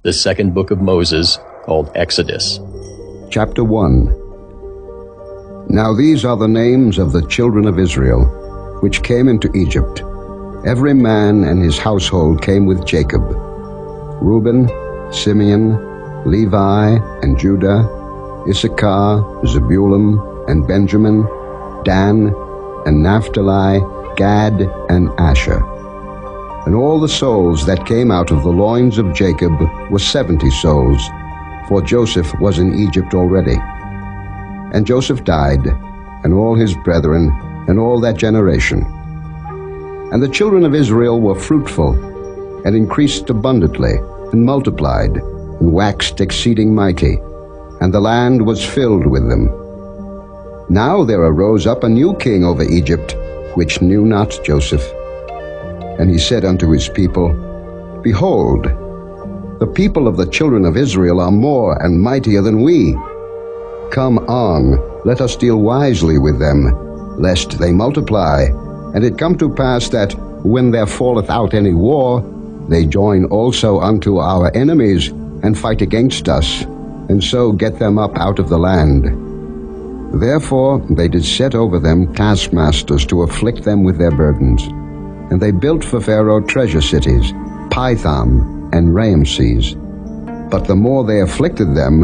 the second book of Moses, called Exodus. Chapter 1. Now these are the names of the children of Israel, which came into Egypt. Every man and his household came with Jacob: Reuben, Simeon, Levi, and Judah, Issachar, Zebulun, and Benjamin, Dan, and Naphtali, Gad, and Asher. And all the souls that came out of the loins of Jacob were 70 souls, for Joseph was in Egypt already. And Joseph died, and all his brethren, and all that generation. And the children of Israel were fruitful, and increased abundantly, and multiplied, and waxed exceeding mighty, and the land was filled with them. Now there arose up a new king over Egypt, which knew not Joseph. And he said unto his people, Behold, the people of the children of Israel are more and mightier than we. Come on, let us deal wisely with them, lest they multiply. And it come to pass that, when there falleth out any war, they join also unto our enemies, and fight against us, and so get them up out of the land. Therefore they did set over them taskmasters to afflict them with their burdens. And they built for Pharaoh treasure cities, Pithom and Raamses. But the more they afflicted them,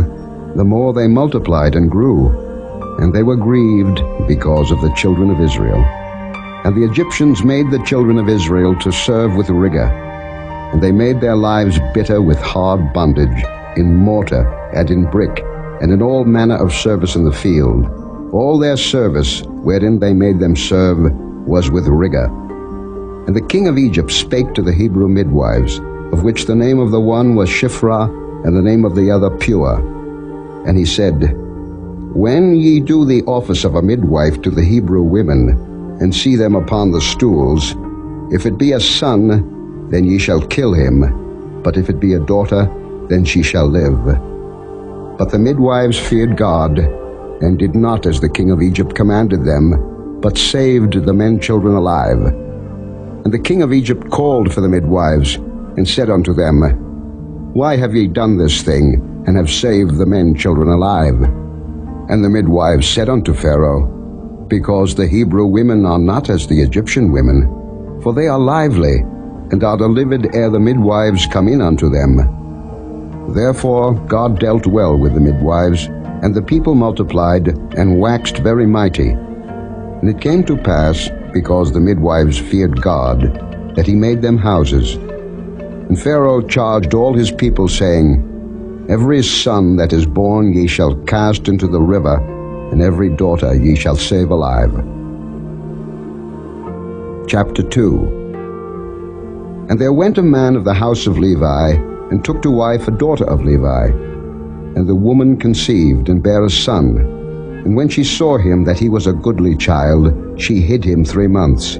the more they multiplied and grew, and they were grieved because of the children of Israel. And the Egyptians made the children of Israel to serve with rigor, and they made their lives bitter with hard bondage, in mortar and in brick, and in all manner of service in the field. All their service, wherein they made them serve, was with rigor. And the king of Egypt spake to the Hebrew midwives, of which the name of the one was Shiphrah, and the name of the other Pua. And he said, When ye do the office of a midwife to the Hebrew women, and see them upon the stools, if it be a son, then ye shall kill him, but if it be a daughter, then she shall live. But the midwives feared God, and did not as the king of Egypt commanded them, but saved the men children alive. And the king of Egypt called for the midwives, and said unto them, Why have ye done this thing, and have saved the men children alive? And the midwives said unto Pharaoh, Because the Hebrew women are not as the Egyptian women, for they are lively, and are delivered ere the midwives come in unto them. Therefore God dealt well with the midwives, and the people multiplied, and waxed very mighty. And it came to pass, because the midwives feared God, that he made them houses. And Pharaoh charged all his people, saying, Every son that is born ye shall cast into the river, and every daughter ye shall save alive. Chapter 2. And there went a man of the house of Levi, and took to wife a daughter of Levi. And the woman conceived, and bare a son. And when she saw him that he was a goodly child, she hid him 3 months.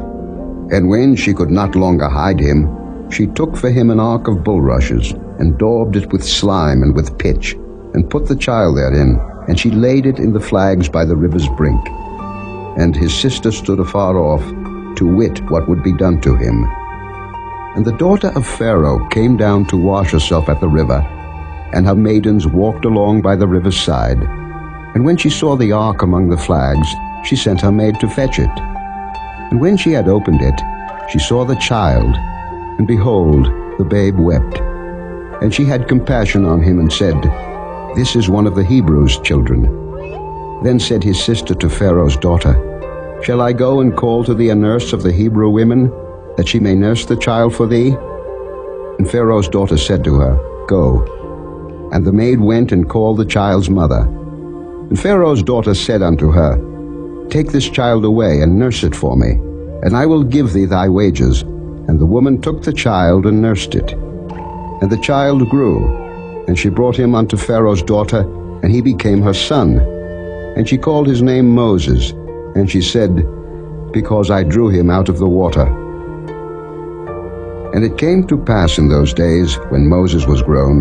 And when she could not longer hide him, she took for him an ark of bulrushes, and daubed it with slime and with pitch, and put the child therein, and she laid it in the flags by the river's brink. And his sister stood afar off, to wit what would be done to him. And the daughter of Pharaoh came down to wash herself at the river, and her maidens walked along by the river's side. And when she saw the ark among the flags, she sent her maid to fetch it. And when she had opened it, she saw the child, and behold, the babe wept. And she had compassion on him, and said, This is one of the Hebrews' children. Then said his sister to Pharaoh's daughter, Shall I go and call to thee a nurse of the Hebrew women, that she may nurse the child for thee? And Pharaoh's daughter said to her, Go. And the maid went and called the child's mother. And Pharaoh's daughter said unto her, Take this child away, and nurse it for me, and I will give thee thy wages. And the woman took the child, and nursed it. And the child grew, and she brought him unto Pharaoh's daughter, and he became her son. And she called his name Moses, and she said, Because I drew him out of the water. And it came to pass in those days, when Moses was grown,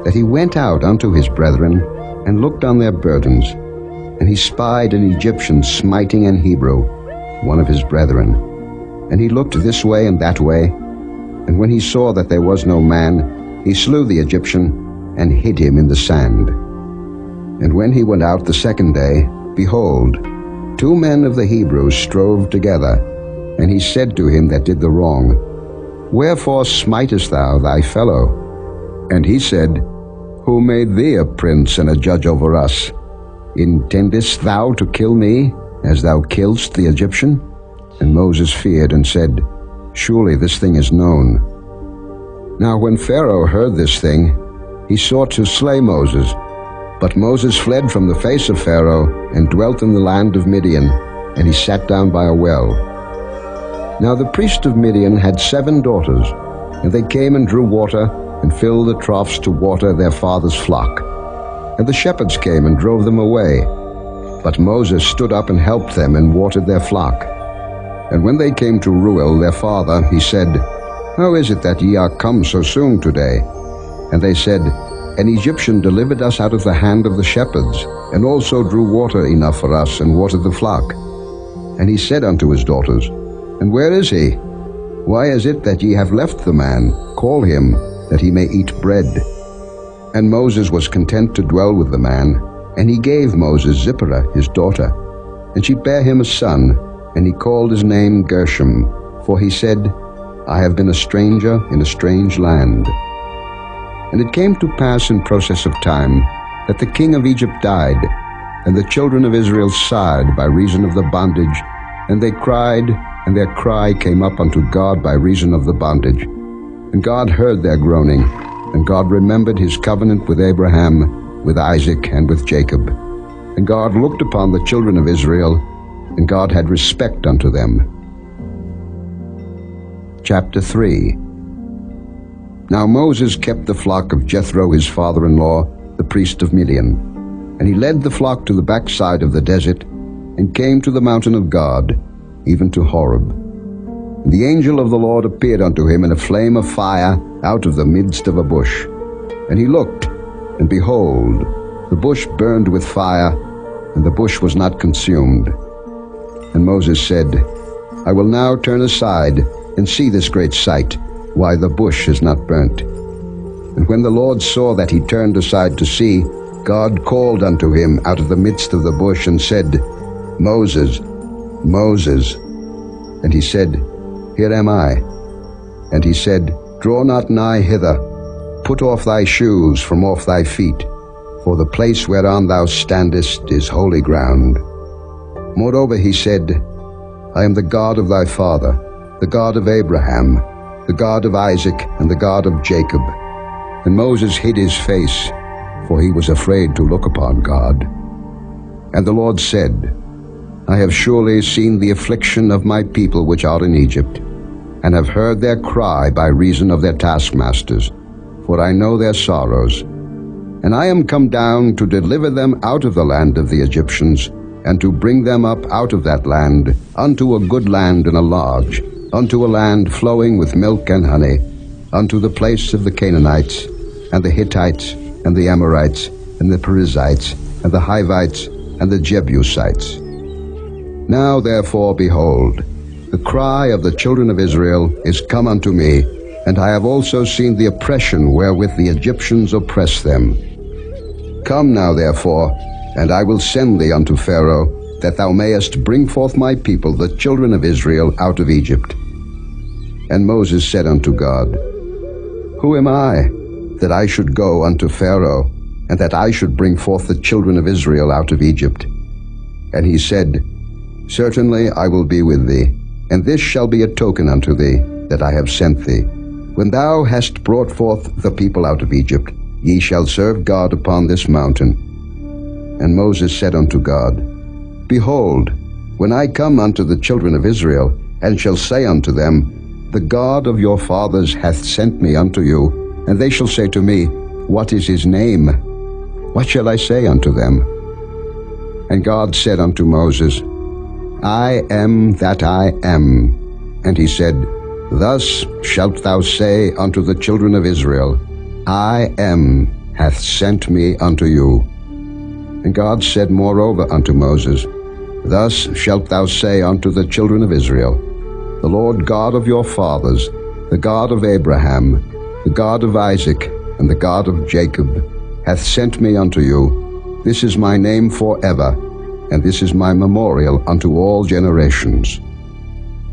that he went out unto his brethren, and looked on their burdens. And he spied an Egyptian smiting an Hebrew, one of his brethren. And he looked this way and that way, and when he saw that there was no man, he slew the Egyptian and hid him in the sand. And when he went out the second day, behold, 2 men of the Hebrews strove together. And he said to him that did the wrong, Wherefore smitest thou thy fellow? And he said, Who made thee a prince and a judge over us? Intendest thou to kill me, as thou killedst the Egyptian? And Moses feared and said, Surely this thing is known. Now when Pharaoh heard this thing, he sought to slay Moses. But Moses fled from the face of Pharaoh, and dwelt in the land of Midian, and he sat down by a well. Now the priest of Midian had 7 daughters, and they came and drew water, and filled the troughs to water their father's flock. And the shepherds came and drove them away. But Moses stood up and helped them, and watered their flock. And when they came to Reuel their father, he said, How is it that ye are come so soon today? And they said, An Egyptian delivered us out of the hand of the shepherds, and also drew water enough for us, and watered the flock. And he said unto his daughters, And where is he? Why is it that ye have left the man? Call him, that he may eat bread. And Moses was content to dwell with the man, and he gave Moses Zipporah his daughter. And she bare him a son, and he called his name Gershom, for he said, I have been a stranger in a strange land. And it came to pass in process of time that the king of Egypt died, and the children of Israel sighed by reason of the bondage, and they cried, and their cry came up unto God by reason of the bondage. And God heard their groaning, and God remembered his covenant with Abraham, with Isaac, and with Jacob. And God looked upon the children of Israel, and God had respect unto them. Chapter 3. Now Moses kept the flock of Jethro his father-in-law, the priest of Midian. And he led the flock to the backside of the desert, and came to the mountain of God, even to Horeb. And the angel of the Lord appeared unto him in a flame of fire out of the midst of a bush. And he looked, and behold, the bush burned with fire, and the bush was not consumed. And Moses said, I will now turn aside, and see this great sight, why the bush is not burnt. And when the Lord saw that he turned aside to see, God called unto him out of the midst of the bush, and said, Moses, Moses. And he said, Here am I. And he said, Draw not nigh hither, put off thy shoes from off thy feet, for the place whereon thou standest is holy ground. Moreover he said, I am the God of thy father, the God of Abraham, the God of Isaac, and the God of Jacob. And Moses hid his face, for he was afraid to look upon God. And the Lord said, I have surely seen the affliction of my people which are in Egypt, and have heard their cry by reason of their taskmasters, for I know their sorrows. And I am come down to deliver them out of the land of the Egyptians, and to bring them up out of that land unto a good land and a large, unto a land flowing with milk and honey, unto the place of the Canaanites, and the Hittites, and the Amorites, and the Perizzites, and the Hivites, and the Jebusites. Now therefore, behold, the cry of the children of Israel is come unto me, and I have also seen the oppression wherewith the Egyptians oppress them. Come now therefore, and I will send thee unto Pharaoh, that thou mayest bring forth my people, the children of Israel, out of Egypt. And Moses said unto God, Who am I, that I should go unto Pharaoh, and that I should bring forth the children of Israel out of Egypt? And he said, Certainly I will be with thee, and this shall be a token unto thee, that I have sent thee. When thou hast brought forth the people out of Egypt, ye shall serve God upon this mountain. And Moses said unto God, Behold, when I come unto the children of Israel, and shall say unto them, The God of your fathers hath sent me unto you, and they shall say to me, What is his name? What shall I say unto them? And God said unto Moses, I am that I am. And he said, Thus shalt thou say unto the children of Israel, I am hath sent me unto you. And God said moreover unto Moses, Thus shalt thou say unto the children of Israel, The Lord God of your fathers, the God of Abraham, the God of Isaac, and the God of Jacob, hath sent me unto you. This is my name forever, and this is my memorial unto all generations.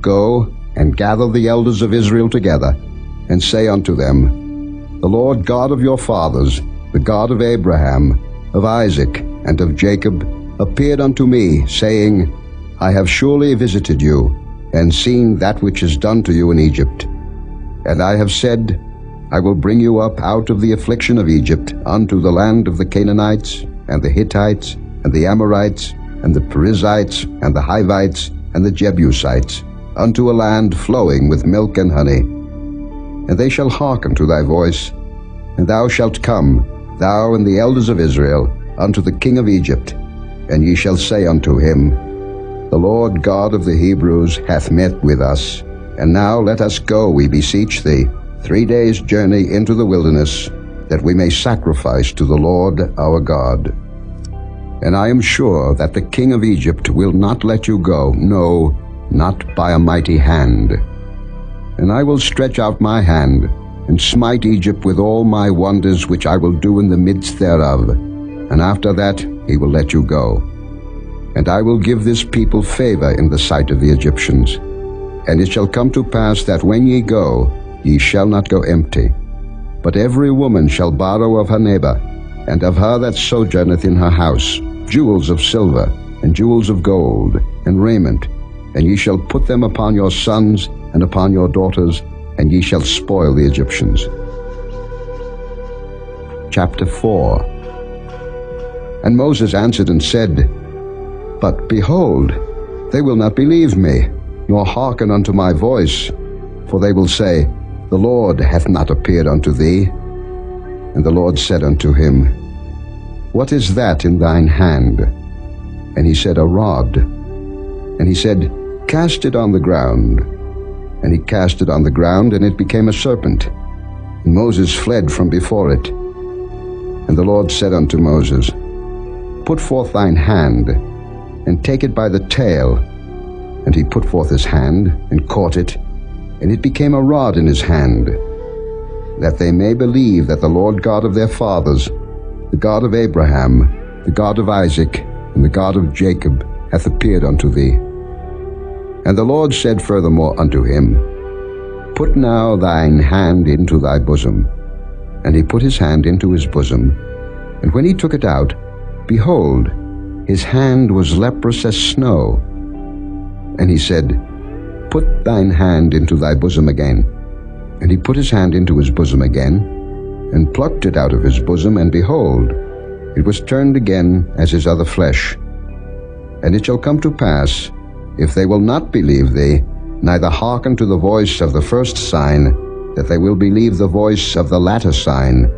Go and gather the elders of Israel together, and say unto them, The Lord God of your fathers, the God of Abraham, of Isaac, and of Jacob, appeared unto me, saying, I have surely visited you, and seen that which is done to you in Egypt. And I have said, I will bring you up out of the affliction of Egypt unto the land of the Canaanites, and the Hittites, and the Amorites, and the Perizzites, and the Hivites, and the Jebusites, unto a land flowing with milk and honey. And they shall hearken to thy voice, and thou shalt come, thou and the elders of Israel, unto the king of Egypt, and ye shall say unto him, The Lord God of the Hebrews hath met with us, and now let us go, we beseech thee, 3 days' journey into the wilderness, that we may sacrifice to the Lord our God. And I am sure that the king of Egypt will not let you go, no, not by a mighty hand. And I will stretch out my hand, and smite Egypt with all my wonders which I will do in the midst thereof, and after that he will let you go. And I will give this people favor in the sight of the Egyptians. And it shall come to pass that when ye go, ye shall not go empty. But every woman shall borrow of her neighbor, and of her that sojourneth in her house, jewels of silver, and jewels of gold, and raiment, and ye shall put them upon your sons and upon your daughters, and ye shall spoil the Egyptians. Chapter 4. And Moses answered and said, But behold, they will not believe me, nor hearken unto my voice, for they will say, The Lord hath not appeared unto thee. And the Lord said unto him, What is that in thine hand? And he said, A rod. And he said, Cast it on the ground. And he cast it on the ground, and it became a serpent. And Moses fled from before it. And the Lord said unto Moses, Put forth thine hand, and take it by the tail. And he put forth his hand, and caught it, and it became a rod in his hand, that they may believe that the Lord God of their fathers, the God of Abraham, the God of Isaac, and the God of Jacob, hath appeared unto thee. And the Lord said furthermore unto him, Put now thine hand into thy bosom. And he put his hand into his bosom, and when he took it out, behold, his hand was leprous as snow. And he said, Put thine hand into thy bosom again. And he put his hand into his bosom again, and plucked it out of his bosom, and behold, it was turned again as his other flesh. And it shall come to pass, if they will not believe thee, neither hearken to the voice of the first sign, that they will believe the voice of the latter sign.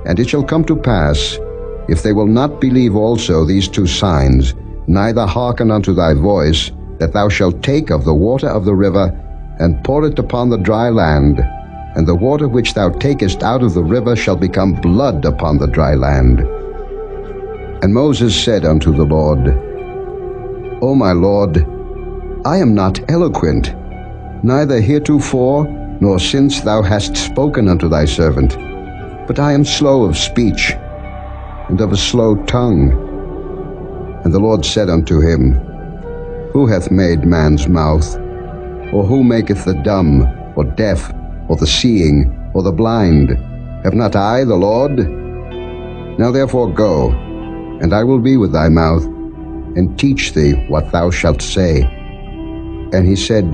And it shall come to pass, if they will not believe also these 2 signs, neither hearken unto thy voice, that thou shalt take of the water of the river, and pour it upon the dry land, and the water which thou takest out of the river shall become blood upon the dry land. And Moses said unto the Lord, O my Lord, I am not eloquent, neither heretofore, nor since thou hast spoken unto thy servant, but I am slow of speech, and of a slow tongue. And the Lord said unto him, Who hath made man's mouth? Or who maketh the dumb, or deaf, or the seeing, or the blind? Have not I the Lord? Now therefore go, and I will be with thy mouth, and teach thee what thou shalt say. And he said,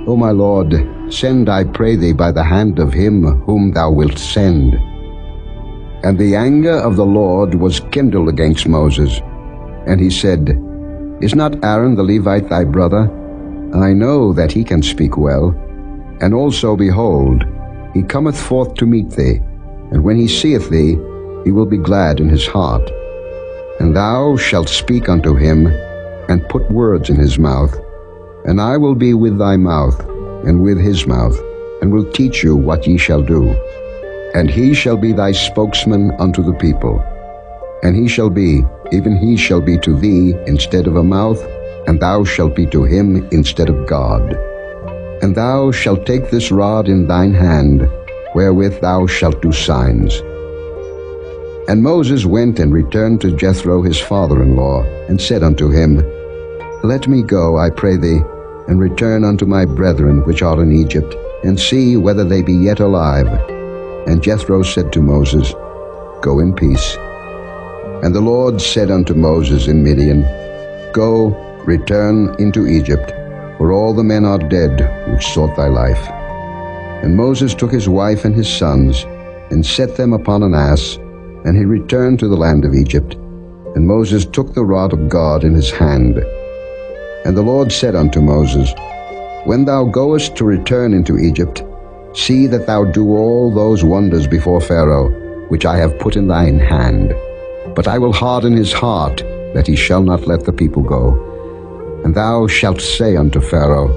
O my Lord, send, I pray thee, by the hand of him whom thou wilt send. And the anger of the Lord was kindled against Moses. And he said, Is not Aaron the Levite thy brother? I know that he can speak well. And also, behold, he cometh forth to meet thee, and when he seeth thee, he will be glad in his heart. And thou shalt speak unto him, and put words in his mouth. And I will be with thy mouth, and with his mouth, and will teach you what ye shall do. And he shall be thy spokesman unto the people. And he shall be, even he shall be to thee instead of a mouth, and thou shalt be to him instead of God. And thou shalt take this rod in thine hand, wherewith thou shalt do signs. And Moses went and returned to Jethro his father-in-law, and said unto him, Let me go, I pray thee, and return unto my brethren which are in Egypt, and see whether they be yet alive. And Jethro said to Moses, Go in peace. And the Lord said unto Moses in Midian, Go, return into Egypt, for all the men are dead which sought thy life. And Moses took his wife and his sons, and set them upon an ass, and he returned to the land of Egypt. And Moses took the rod of God in his hand. And the Lord said unto Moses, When thou goest to return into Egypt, see that thou do all those wonders before Pharaoh, which I have put in thine hand. But I will harden his heart, that he shall not let the people go. And thou shalt say unto Pharaoh,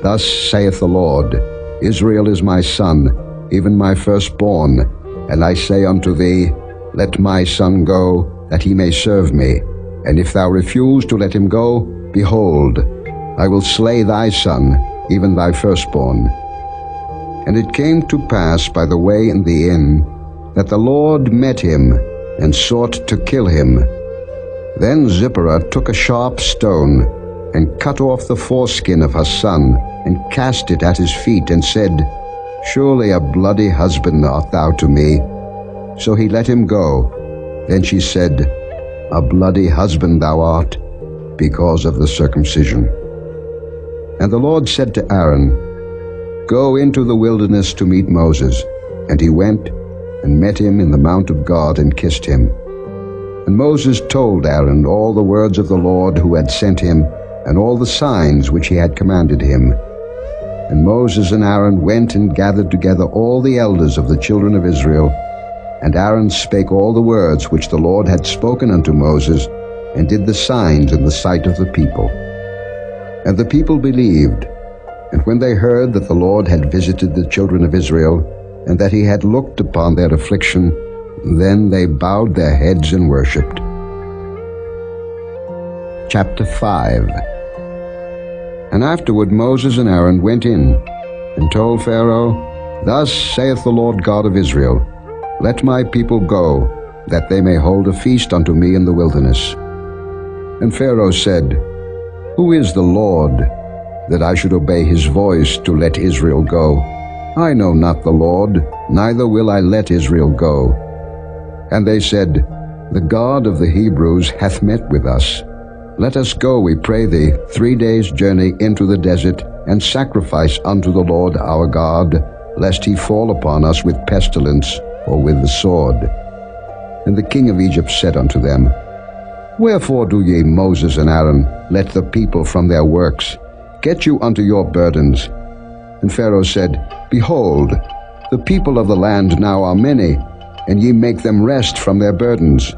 Thus saith the Lord, Israel is my son, even my firstborn. And I say unto thee, Let my son go, that he may serve me. And if thou refuse to let him go, behold, I will slay thy son, even thy firstborn. And it came to pass by the way in the inn, that the Lord met him, and sought to kill him. Then Zipporah took a sharp stone, and cut off the foreskin of her son, and cast it at his feet, and said, Surely a bloody husband art thou to me. So he let him go. Then she said, A bloody husband thou art, because of the circumcision. And the Lord said to Aaron, Go into the wilderness to meet Moses. And he went, and met him in the mount of God, and kissed him. And Moses told Aaron all the words of the Lord who had sent him, and all the signs which he had commanded him. And Moses and Aaron went and gathered together all the elders of the children of Israel. And Aaron spake all the words which the Lord had spoken unto Moses, and did the signs in the sight of the people. And the people believed. And when they heard that the Lord had visited the children of Israel, and that he had looked upon their affliction, then they bowed their heads and worshipped. Chapter 5. And afterward Moses and Aaron went in, and told Pharaoh, Thus saith the Lord God of Israel, Let my people go, that they may hold a feast unto me in the wilderness. And Pharaoh said, Who is the Lord, that I should obey his voice to let Israel go? I know not the Lord, neither will I let Israel go. And they said, The God of the Hebrews hath met with us. Let us go, we pray thee, 3 days' journey into the desert, and sacrifice unto the Lord our God, lest he fall upon us with pestilence or with the sword. And the king of Egypt said unto them, Wherefore do ye, Moses and Aaron, let the people from their works? Get you unto your burdens. And Pharaoh said, Behold, the people of the land now are many, and ye make them rest from their burdens.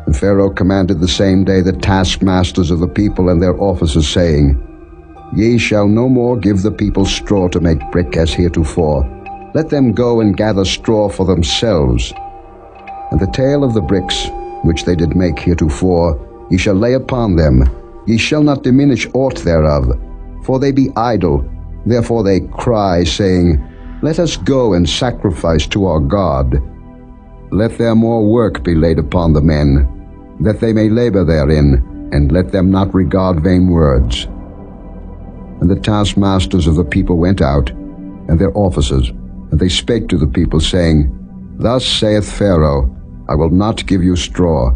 And Pharaoh commanded the same day the taskmasters of the people and their officers, saying, Ye shall no more give the people straw to make brick as heretofore. Let them go and gather straw for themselves. And the tale of the bricks, which they did make heretofore, ye shall lay upon them. Ye shall not diminish aught thereof, for they be idle. Therefore they cry, saying, Let us go and sacrifice to our God. Let their more work be laid upon the men, that they may labor therein, and let them not regard vain words. And the taskmasters of the people went out, and their officers, and they spake to the people, saying, Thus saith Pharaoh, I will not give you straw.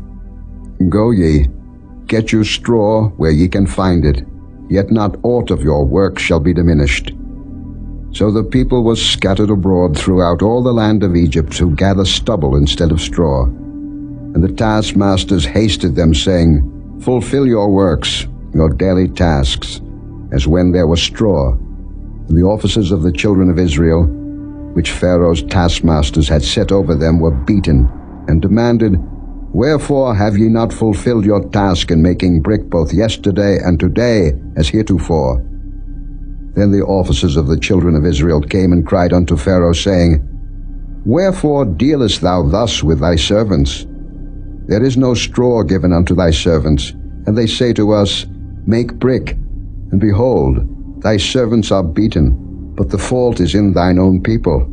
Go ye, get you straw where ye can find it, yet not aught of your work shall be diminished. So the people was scattered abroad throughout all the land of Egypt, to gather stubble instead of straw. And the taskmasters hasted them, saying, Fulfill your works, your daily tasks, as when there was straw. And the officers of the children of Israel, which Pharaoh's taskmasters had set over them, were beaten, and demanded, Wherefore have ye not fulfilled your task in making brick both yesterday and today, as heretofore? Then the officers of the children of Israel came and cried unto Pharaoh, saying, Wherefore dealest thou thus with thy servants? There is no straw given unto thy servants. And they say to us, Make brick. And behold, thy servants are beaten, but the fault is in thine own people.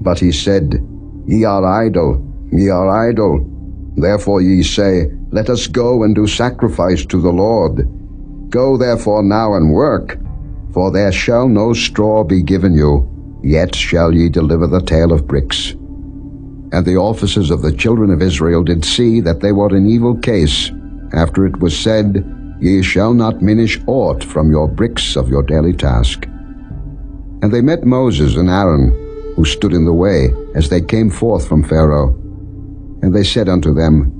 But he said, Ye are idle, ye are idle. Therefore ye say, Let us go and do sacrifice to the Lord. Go therefore now and work, for there shall no straw be given you, yet shall ye deliver the tale of bricks. And the officers of the children of Israel did see that they were in evil case, after it was said, Ye shall not minish aught from your bricks of your daily task. And they met Moses and Aaron, who stood in the way, as they came forth from Pharaoh. And they said unto them,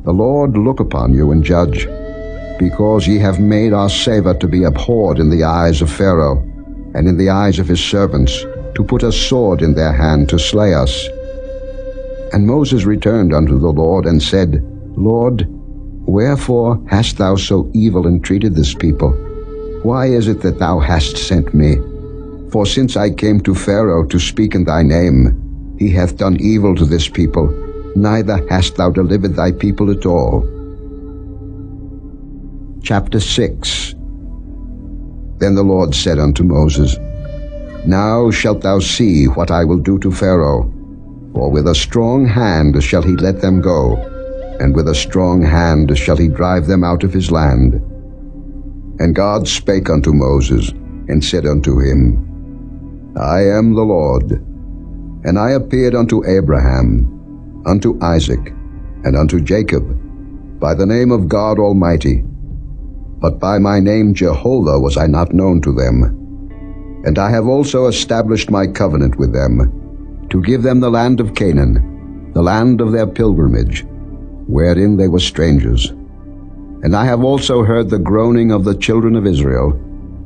The Lord look upon you and judge, because ye have made our savor to be abhorred in the eyes of Pharaoh, and in the eyes of his servants, to put a sword in their hand to slay us. And Moses returned unto the Lord and said, Lord, wherefore hast thou so evil entreated this people? Why is it that thou hast sent me? For since I came to Pharaoh to speak in thy name, he hath done evil to this people, neither hast thou delivered thy people at all. Chapter 6. Then the Lord said unto Moses, Now shalt thou see what I will do to Pharaoh, for with a strong hand shall he let them go, and with a strong hand shall he drive them out of his land. And God spake unto Moses, and said unto him, I am the Lord, and I appeared unto Abraham, unto Isaac, and unto Jacob, by the name of God Almighty. But by my name Jehovah was I not known to them. And I have also established my covenant with them, to give them the land of Canaan, the land of their pilgrimage, wherein they were strangers. And I have also heard the groaning of the children of Israel,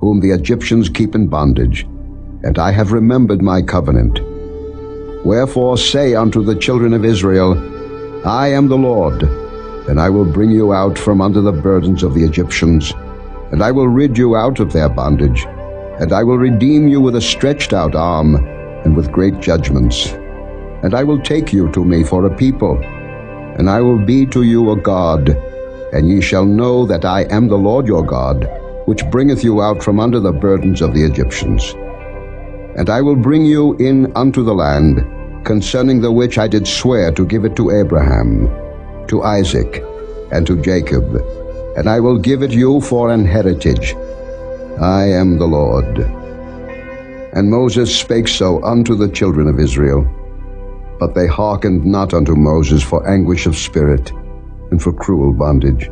whom the Egyptians keep in bondage, and I have remembered my covenant. Wherefore say unto the children of Israel, I am the Lord, and I will bring you out from under the burdens of the Egyptians, and I will rid you out of their bondage, and I will redeem you with a stretched out arm, and with great judgments. And I will take you to me for a people, and I will be to you a God, and ye shall know that I am the Lord your God, which bringeth you out from under the burdens of the Egyptians. And I will bring you in unto the land, concerning the which I did swear to give it to Abraham, to Isaac, and to Jacob, and I will give it you for an heritage. I am the Lord. And Moses spake so unto the children of Israel, but they hearkened not unto Moses for anguish of spirit, and for cruel bondage.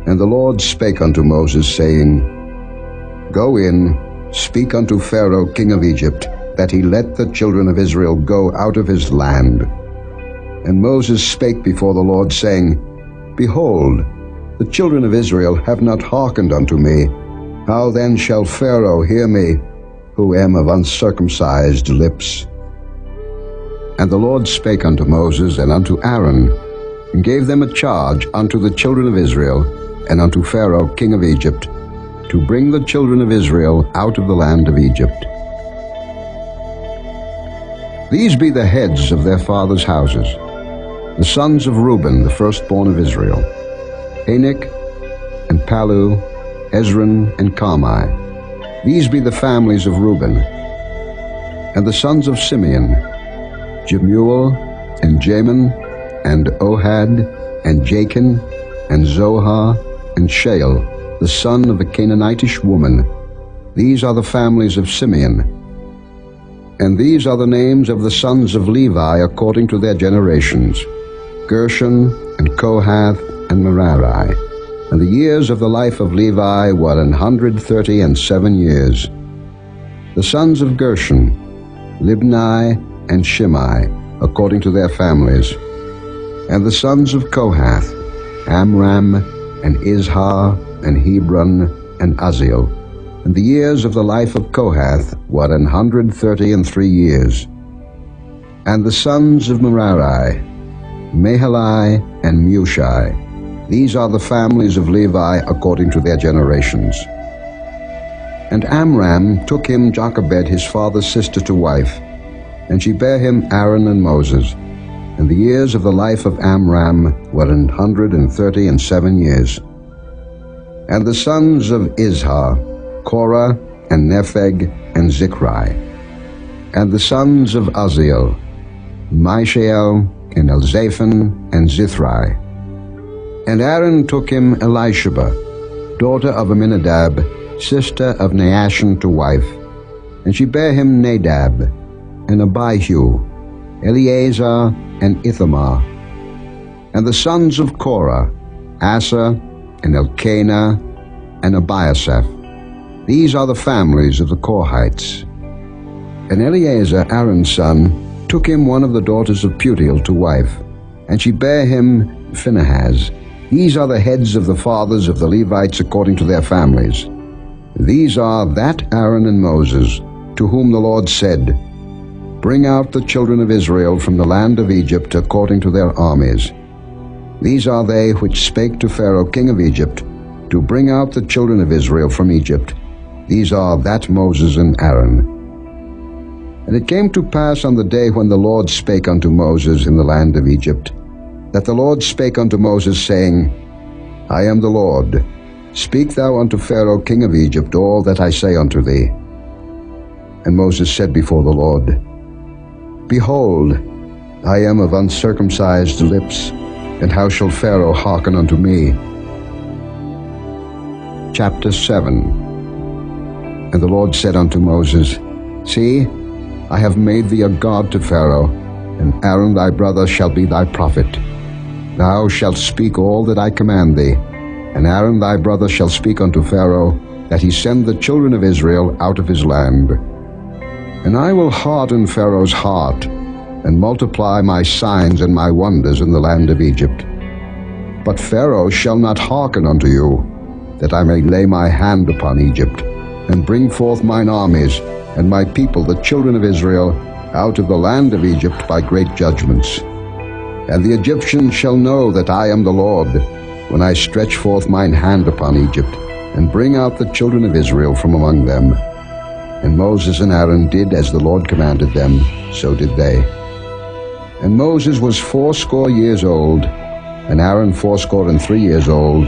And the Lord spake unto Moses, saying, Go in, speak unto Pharaoh king of Egypt, that he let the children of Israel go out of his land. And Moses spake before the Lord, saying, Behold, the children of Israel have not hearkened unto me. How then shall Pharaoh hear me, who am of uncircumcised lips? And the Lord spake unto Moses and unto Aaron, and gave them a charge unto the children of Israel, and unto Pharaoh king of Egypt, to bring the children of Israel out of the land of Egypt. These be the heads of their fathers' houses, the sons of Reuben, the firstborn of Israel, Anak, and Palu, Hezron, and Carmi. These be the families of Reuben. And the sons of Simeon, Jemuel, and Jamin, and Ohad, and Jachin, and Zohar, and Shael, the son of a Canaanitish woman. These are the families of Simeon. And these are the names of the sons of Levi according to their generations, Gershon, and Kohath, and Merari. And the years of the life of Levi were 137 years. The sons of Gershon, Libni, and Shimei, according to their families. And the sons of Kohath, Amram, and Izhar, and Hebron, and Uzziel. And the years of the life of Kohath were 133 years. And the sons of Merari, Mahali, and Mushi. These are the families of Levi according to their generations. And Amram took him Jochebed his father's sister to wife, and she bare him Aaron and Moses. And the years of the life of Amram were 137 years. And the sons of Izhar, Korah, and Nepheg, and Zichri. And the sons of Uzziel, Mishael, and Elzaphan, and Zithri. And Aaron took him Elisheba, daughter of Amminadab, sister of Naashon, to wife. And she bare him Nadab, and Abihu, Eleazar, and Ithamar. And the sons of Korah, Asa, and Elkanah, and Abiasaph. These are the families of the Korhites. And Eleazar, Aaron's son, took him one of the daughters of Putiel to wife, and she bare him Phinehas. These are the heads of the fathers of the Levites according to their families. These are that Aaron and Moses, to whom the Lord said, Bring out the children of Israel from the land of Egypt according to their armies. These are they which spake to Pharaoh king of Egypt, to bring out the children of Israel from Egypt. These are that Moses and Aaron. And it came to pass on the day when the Lord spake unto Moses in the land of Egypt, that the Lord spake unto Moses, saying, I am the Lord. Speak thou unto Pharaoh king of Egypt all that I say unto thee. And Moses said before the Lord, Behold, I am of uncircumcised lips, and how shall Pharaoh hearken unto me? Chapter 7. And the Lord said unto Moses, See, I have made thee a god to Pharaoh, and Aaron thy brother shall be thy prophet. Thou shalt speak all that I command thee, and Aaron thy brother shall speak unto Pharaoh, that he send the children of Israel out of his land. And I will harden Pharaoh's heart, and multiply my signs and my wonders in the land of Egypt. But Pharaoh shall not hearken unto you, that I may lay my hand upon Egypt, and bring forth mine armies, and my people the children of Israel, out of the land of Egypt by great judgments. And the Egyptians shall know that I am the Lord, when I stretch forth mine hand upon Egypt, and bring out the children of Israel from among them. And Moses and Aaron did as the Lord commanded them, so did they. And Moses was 80 years old, and Aaron 83 years old,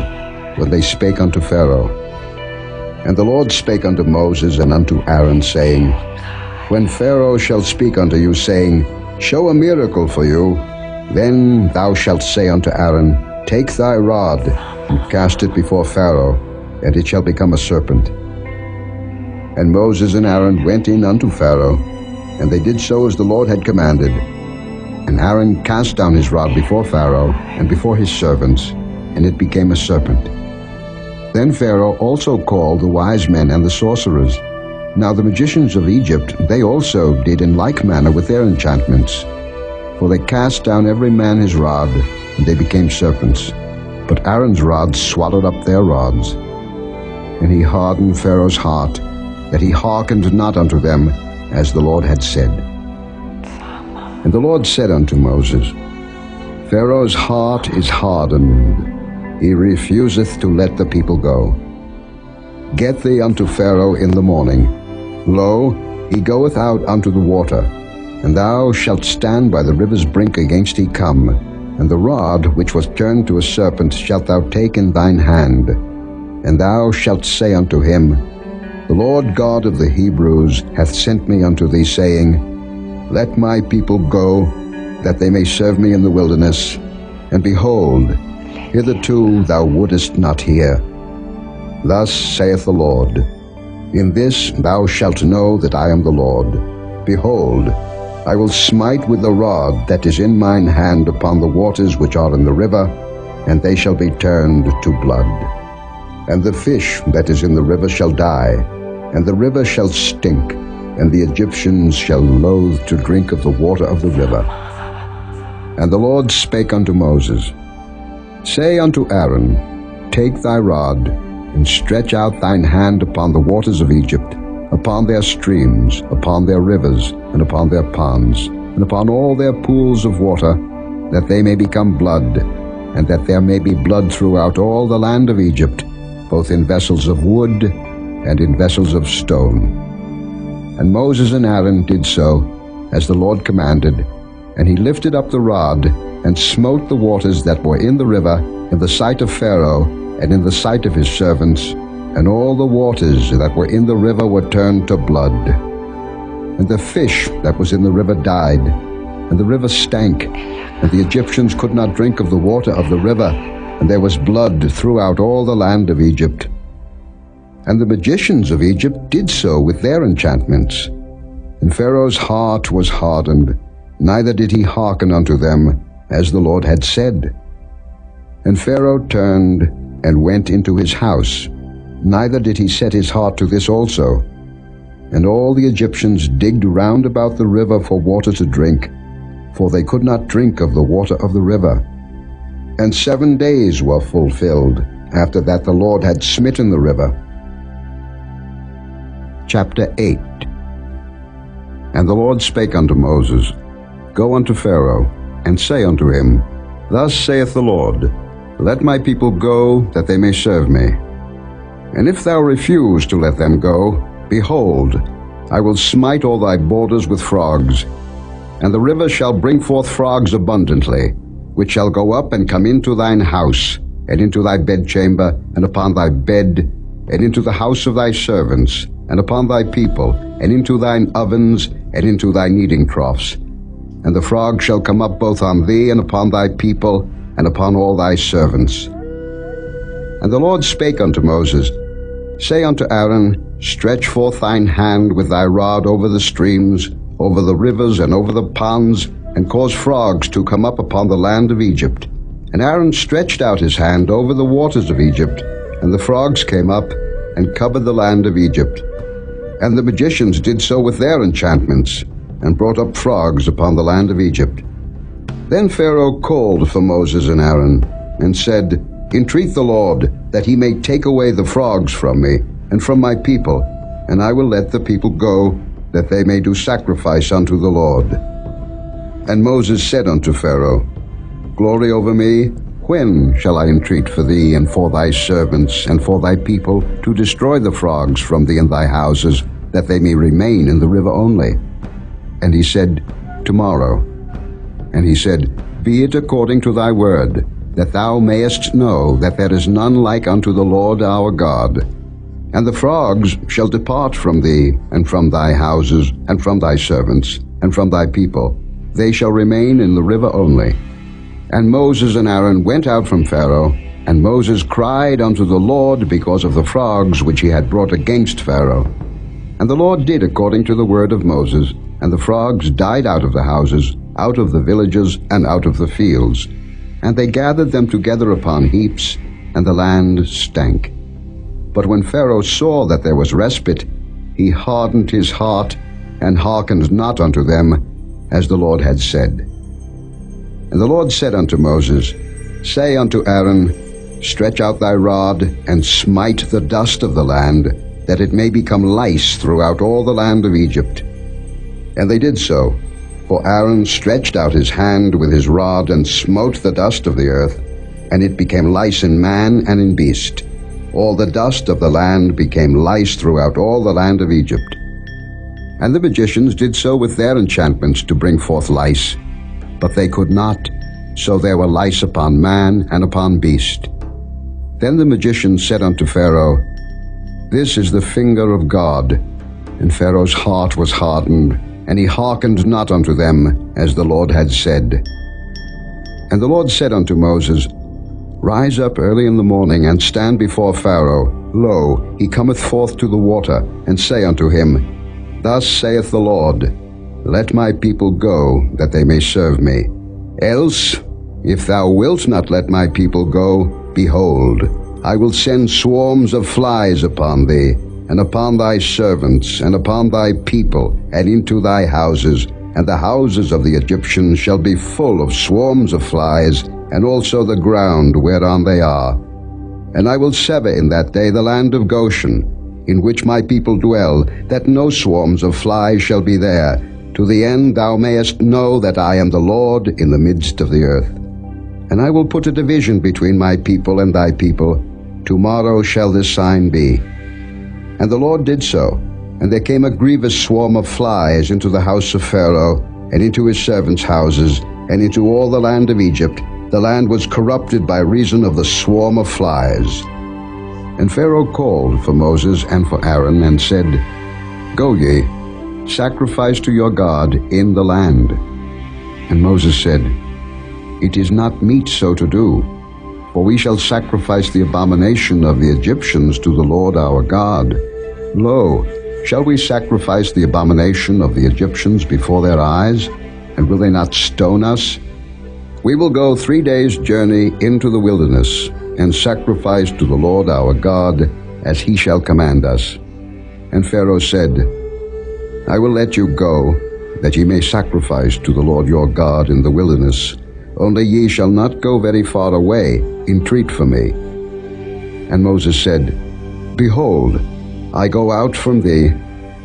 when they spake unto Pharaoh. And the Lord spake unto Moses and unto Aaron, saying, When Pharaoh shall speak unto you, saying, Show a miracle for you, then thou shalt say unto Aaron, Take thy rod, and cast it before Pharaoh, and it shall become a serpent. And Moses and Aaron went in unto Pharaoh, and they did so as the Lord had commanded. And Aaron cast down his rod before Pharaoh, and before his servants, and it became a serpent. Then Pharaoh also called the wise men and the sorcerers. Now the magicians of Egypt, they also did in like manner with their enchantments. For they cast down every man his rod, and they became serpents. But Aaron's rod swallowed up their rods. And he hardened Pharaoh's heart, that he hearkened not unto them, as the Lord had said. And the Lord said unto Moses, Pharaoh's heart is hardened. He refuseth to let the people go. Get thee unto Pharaoh in the morning. Lo, he goeth out unto the water, and thou shalt stand by the river's brink against he come, and the rod which was turned to a serpent shalt thou take in thine hand. And thou shalt say unto him, The Lord God of the Hebrews hath sent me unto thee, saying, Let my people go, that they may serve me in the wilderness. And behold, hitherto thou wouldest not hear. Thus saith the Lord, In this thou shalt know that I am the Lord. Behold, I will smite with the rod that is in mine hand upon the waters which are in the river, and they shall be turned to blood. And the fish that is in the river shall die, and the river shall stink, and the Egyptians shall loathe to drink of the water of the river. And the Lord spake unto Moses, Say unto Aaron, Take thy rod, and stretch out thine hand upon the waters of Egypt, upon their streams, upon their rivers, and upon their ponds, and upon all their pools of water, that they may become blood, and that there may be blood throughout all the land of Egypt, both in vessels of wood and in vessels of stone. And Moses and Aaron did so, as the Lord commanded, and he lifted up the rod, and smote the waters that were in the river in the sight of Pharaoh, and in the sight of his servants, and all the waters that were in the river were turned to blood. and the fish that was in the river died, and the river stank, and the Egyptians could not drink of the water of the river, and there was blood throughout all the land of Egypt. And the magicians of Egypt did so with their enchantments. And Pharaoh's heart was hardened, neither did he hearken unto them, as the Lord had said. And Pharaoh turned and went into his house, neither did he set his heart to this also. And all the Egyptians digged round about the river for water to drink, for they could not drink of the water of the river. And 7 days were fulfilled, after that the Lord had smitten the river. Chapter 8. And the Lord spake unto Moses, Go unto Pharaoh, and say unto him, Thus saith the Lord, Let my people go, that they may serve me. And if thou refuse to let them go, behold, I will smite all thy borders with frogs. And the river shall bring forth frogs abundantly, which shall go up and come into thine house, and into thy bedchamber, and upon thy bed, and into the house of thy servants, and upon thy people, and into thine ovens, and into thy kneading troughs. And the frog shall come up both on thee, and upon thy people, and upon all thy servants. And the Lord spake unto Moses, Say unto Aaron, Stretch forth thine hand with thy rod over the streams, over the rivers, and over the ponds, and cause frogs to come up upon the land of Egypt. And Aaron stretched out his hand over the waters of Egypt, and the frogs came up, and covered the land of Egypt. And the magicians did so with their enchantments, and brought up frogs upon the land of Egypt. Then Pharaoh called for Moses and Aaron, and said, Entreat the Lord, that he may take away the frogs from me, and from my people, and I will let the people go, that they may do sacrifice unto the Lord. And Moses said unto Pharaoh, Glory over me, when shall I entreat for thee, and for thy servants, and for thy people, to destroy the frogs from thee and thy houses, that they may remain in the river only? And he said, Tomorrow. And he said, Be it according to thy word, that thou mayest know that there is none like unto the Lord our God. And the frogs shall depart from thee, and from thy houses, and from thy servants, and from thy people. They shall remain in the river only. And Moses and Aaron went out from Pharaoh, and Moses cried unto the Lord because of the frogs which he had brought against Pharaoh. And the Lord did according to the word of Moses, and the frogs died out of the houses, out of the villages, and out of the fields. And they gathered them together upon heaps, and the land stank. But when Pharaoh saw that there was respite, he hardened his heart, and hearkened not unto them, as the Lord had said. And the Lord said unto Moses, Say unto Aaron, Stretch out thy rod, and smite the dust of the land, that it may become lice throughout all the land of Egypt. And they did so, for Aaron stretched out his hand with his rod, and smote the dust of the earth, and it became lice in man and in beast. All the dust of the land became lice throughout all the land of Egypt. And the magicians did so with their enchantments to bring forth lice, but they could not, so there were lice upon man and upon beast. Then the magicians said unto Pharaoh, This is the finger of God. And Pharaoh's heart was hardened, and he hearkened not unto them, as the Lord had said. And the Lord said unto Moses, Rise up early in the morning, and stand before Pharaoh. Lo, he cometh forth to the water, and say unto him, Thus saith the Lord, Let my people go, that they may serve me. Else, if thou wilt not let my people go, behold, I will send swarms of flies upon thee, and upon thy servants, and upon thy people, and into thy houses, and the houses of the Egyptians shall be full of swarms of flies, and also the ground whereon they are. And I will sever in that day the land of Goshen, in which my people dwell, that no swarms of flies shall be there, to the end thou mayest know that I am the Lord in the midst of the earth. And I will put a division between my people and thy people. Tomorrow shall this sign be. And the Lord did so, and there came a grievous swarm of flies into the house of Pharaoh, and into his servants' houses, and into all the land of Egypt. The land was corrupted by reason of the swarm of flies. And Pharaoh called for Moses and for Aaron, and said, Go ye, sacrifice to your God in the land. And Moses said, It is not meet so to do, for we shall sacrifice the abomination of the Egyptians to the Lord our God. Lo, shall we sacrifice the abomination of the Egyptians before their eyes, and will they not stone us? We will go 3 days' journey into the wilderness, and sacrifice to the Lord our God, as he shall command us. And Pharaoh said, I will let you go, that ye may sacrifice to the Lord your God in the wilderness. Only ye shall not go very far away, entreat for me. And Moses said, Behold, I go out from thee,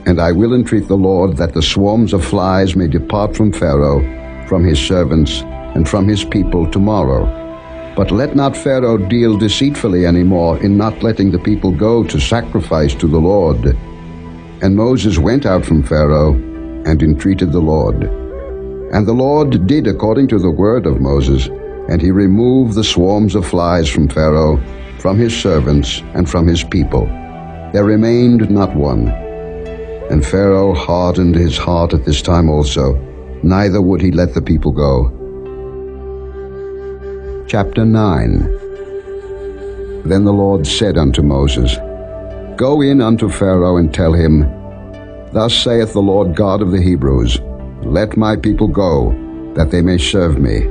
and I will entreat the Lord that the swarms of flies may depart from Pharaoh, from his servants, and from his people tomorrow. But let not Pharaoh deal deceitfully any more in not letting the people go to sacrifice to the Lord. And Moses went out from Pharaoh, and entreated the Lord. And the Lord did according to the word of Moses, and he removed the swarms of flies from Pharaoh, from his servants, and from his people. There remained not one. And Pharaoh hardened his heart at this time also, neither would he let the people go. Chapter 9. Then the Lord said unto Moses, Go in unto Pharaoh, and tell him, Thus saith the Lord God of the Hebrews, Let my people go, that they may serve me.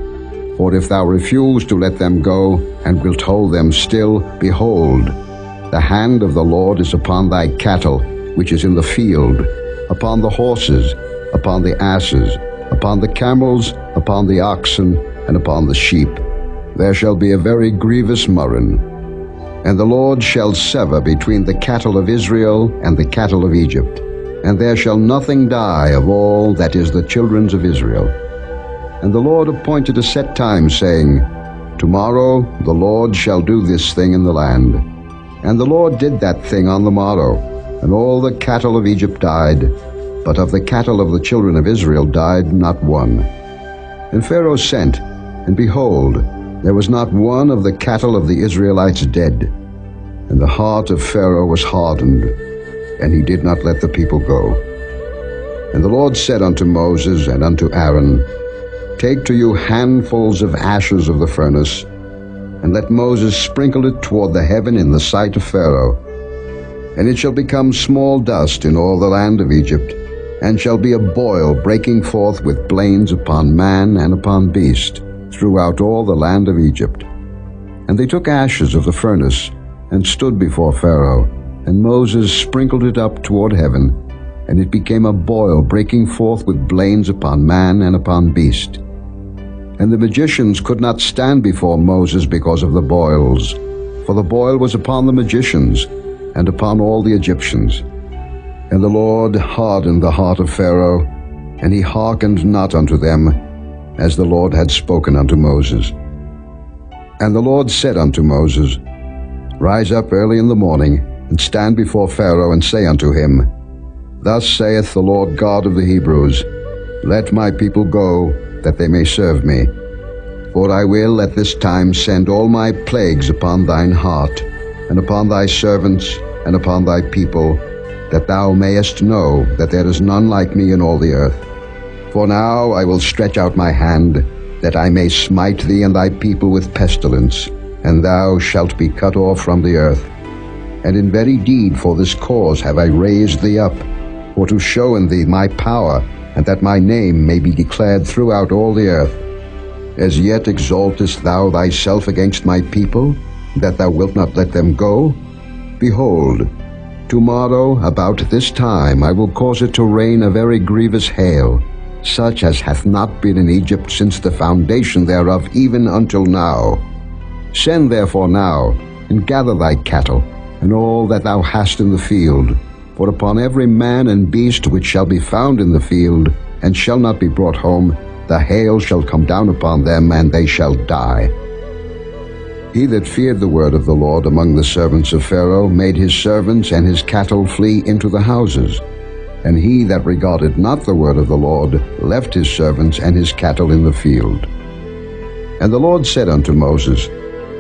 For if thou refuse to let them go, and wilt hold them still, behold, the hand of the Lord is upon thy cattle, which is in the field, upon the horses, upon the asses, upon the camels, upon the oxen, and upon the sheep. There shall be a very grievous murrain. And the Lord shall sever between the cattle of Israel and the cattle of Egypt. And there shall nothing die of all that is the children of Israel. And the Lord appointed a set time, saying, Tomorrow the Lord shall do this thing in the land. And the Lord did that thing on the morrow, and all the cattle of Egypt died, but of the cattle of the children of Israel died not one. And Pharaoh sent, and behold, there was not one of the cattle of the Israelites dead. And the heart of Pharaoh was hardened, and he did not let the people go. And the Lord said unto Moses and unto Aaron, Take to you handfuls of ashes of the furnace, and let Moses sprinkle it toward the heaven in the sight of Pharaoh. And it shall become small dust in all the land of Egypt, and shall be a boil breaking forth with blains upon man and upon beast, throughout all the land of Egypt. And they took ashes of the furnace, and stood before Pharaoh, and Moses sprinkled it up toward heaven, and it became a boil breaking forth with blains upon man and upon beast. And the magicians could not stand before Moses because of the boils, for the boil was upon the magicians, and upon all the Egyptians. And the Lord hardened the heart of Pharaoh, and he hearkened not unto them, as the Lord had spoken unto Moses. And the Lord said unto Moses, Rise up early in the morning, and stand before Pharaoh, and say unto him, Thus saith the Lord God of the Hebrews, Let my people go, that they may serve me. For I will at this time send all my plagues upon thine heart, and upon thy servants, and upon thy people, that thou mayest know that there is none like me in all the earth. For now I will stretch out my hand, that I may smite thee and thy people with pestilence, and thou shalt be cut off from the earth. And in very deed for this cause have I raised thee up, for to show in thee my power, and that my name may be declared throughout all the earth. As yet exaltest thou thyself against my people, that thou wilt not let them go? Behold, tomorrow about this time I will cause it to rain a very grievous hail, such as hath not been in Egypt since the foundation thereof even until now. Send therefore now, and gather thy cattle, and all that thou hast in the field, for upon every man and beast which shall be found in the field, and shall not be brought home, the hail shall come down upon them, and they shall die. He that feared the word of the Lord among the servants of Pharaoh made his servants and his cattle flee into the houses. And he that regarded not the word of the Lord left his servants and his cattle in the field. And the Lord said unto Moses,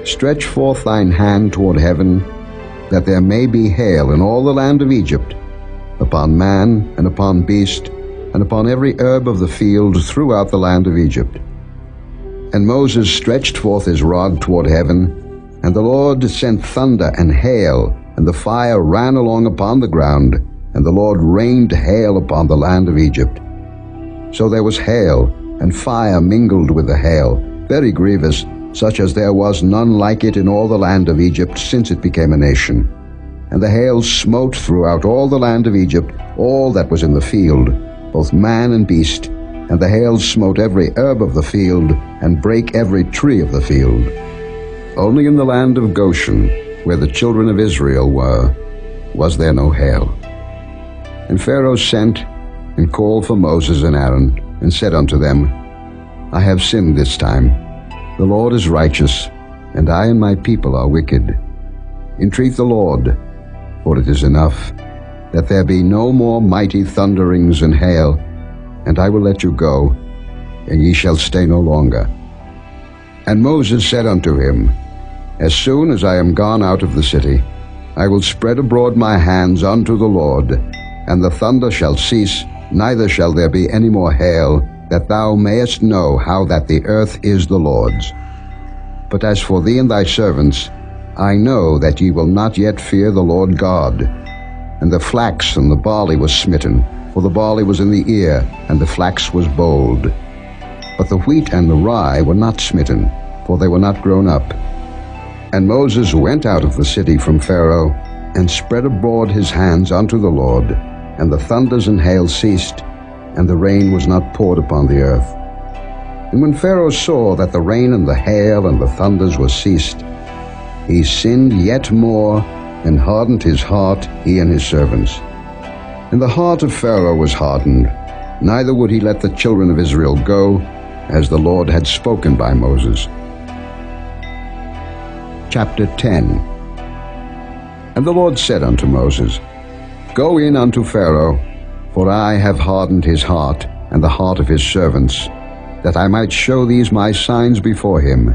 Stretch forth thine hand toward heaven, that there may be hail in all the land of Egypt, upon man, and upon beast, and upon every herb of the field throughout the land of Egypt. And Moses stretched forth his rod toward heaven, and the Lord sent thunder and hail, and the fire ran along upon the ground, and the Lord rained hail upon the land of Egypt. So there was hail, and fire mingled with the hail, very grievous, such as there was none like it in all the land of Egypt since it became a nation. And the hail smote throughout all the land of Egypt all that was in the field, both man and beast, and the hail smote every herb of the field, and brake every tree of the field. Only in the land of Goshen, where the children of Israel were, was there no hail. And Pharaoh sent and called for Moses and Aaron, and said unto them, I have sinned this time. The Lord is righteous, and I and my people are wicked. Entreat the Lord, for it is enough, that there be no more mighty thunderings and hail, and I will let you go, and ye shall stay no longer. And Moses said unto him, As soon as I am gone out of the city, I will spread abroad my hands unto the Lord, and the thunder shall cease, neither shall there be any more hail, that thou mayest know how that the earth is the Lord's. But as for thee and thy servants, I know that ye will not yet fear the Lord God. And the flax and the barley was smitten, for the barley was in the ear, and the flax was bold. But the wheat and the rye were not smitten, for they were not grown up. And Moses went out of the city from Pharaoh, and spread abroad his hands unto the Lord, and the thunders and hail ceased, and the rain was not poured upon the earth. And when Pharaoh saw that the rain and the hail and the thunders were ceased, he sinned yet more, and hardened his heart, he and his servants. And the heart of Pharaoh was hardened, neither would he let the children of Israel go, as the Lord had spoken by Moses. Chapter 10. And the Lord said unto Moses, Go in unto Pharaoh, for I have hardened his heart, and the heart of his servants, that I might show these my signs before him,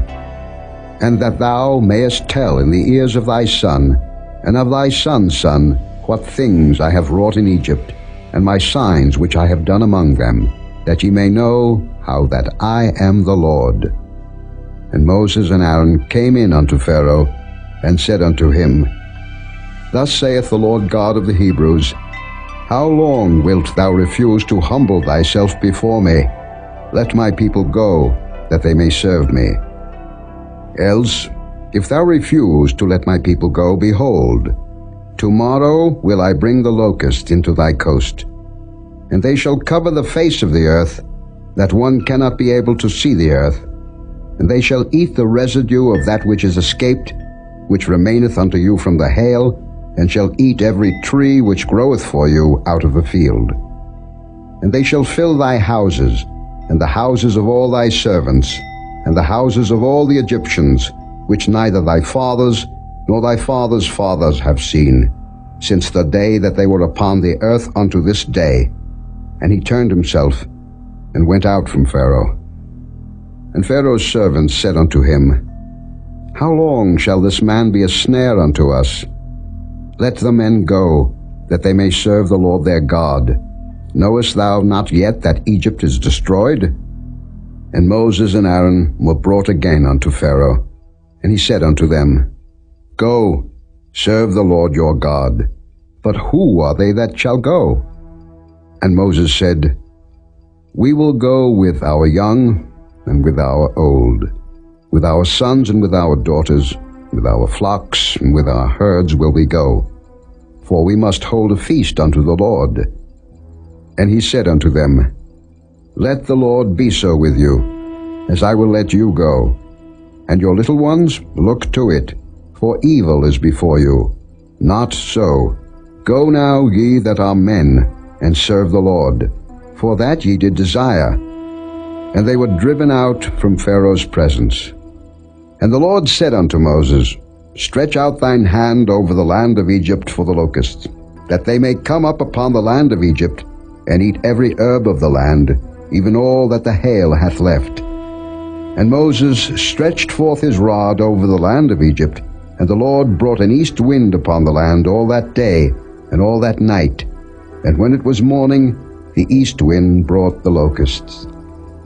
and that thou mayest tell in the ears of thy son, and of thy son's son, what things I have wrought in Egypt, and my signs which I have done among them, that ye may know how that I am the Lord. And Moses and Aaron came in unto Pharaoh, and said unto him, Thus saith the Lord God of the Hebrews, How long wilt thou refuse to humble thyself before me? Let my people go, that they may serve me. Else, if thou refuse to let my people go, behold, tomorrow will I bring the locust into thy coast, and they shall cover the face of the earth, that one cannot be able to see the earth, and they shall eat the residue of that which is escaped, which remaineth unto you from the hail, and shall eat every tree which groweth for you out of the field. And they shall fill thy houses, and the houses of all thy servants, and the houses of all the Egyptians, which neither thy fathers nor thy fathers' fathers have seen, since the day that they were upon the earth unto this day. And he turned himself, and went out from Pharaoh. And Pharaoh's servants said unto him, How long shall this man be a snare unto us? Let the men go, that they may serve the Lord their God. Knowest thou not yet that Egypt is destroyed? And Moses and Aaron were brought again unto Pharaoh. And he said unto them, Go, serve the Lord your God. But who are they that shall go? And Moses said, We will go with our young and with our old, with our sons and with our daughters, with our flocks and with our herds will we go, for we must hold a feast unto the Lord. And he said unto them, Let the Lord be so with you, as I will let you go. And your little ones, look to it, for evil is before you. Not so. Go now, ye that are men, and serve the Lord, for that ye did desire. And they were driven out from Pharaoh's presence. And the Lord said unto Moses, Stretch out thine hand over the land of Egypt for the locusts, that they may come up upon the land of Egypt, and eat every herb of the land, even all that the hail hath left. And Moses stretched forth his rod over the land of Egypt, and the Lord brought an east wind upon the land all that day and all that night, And when it was morning, the east wind brought the locusts.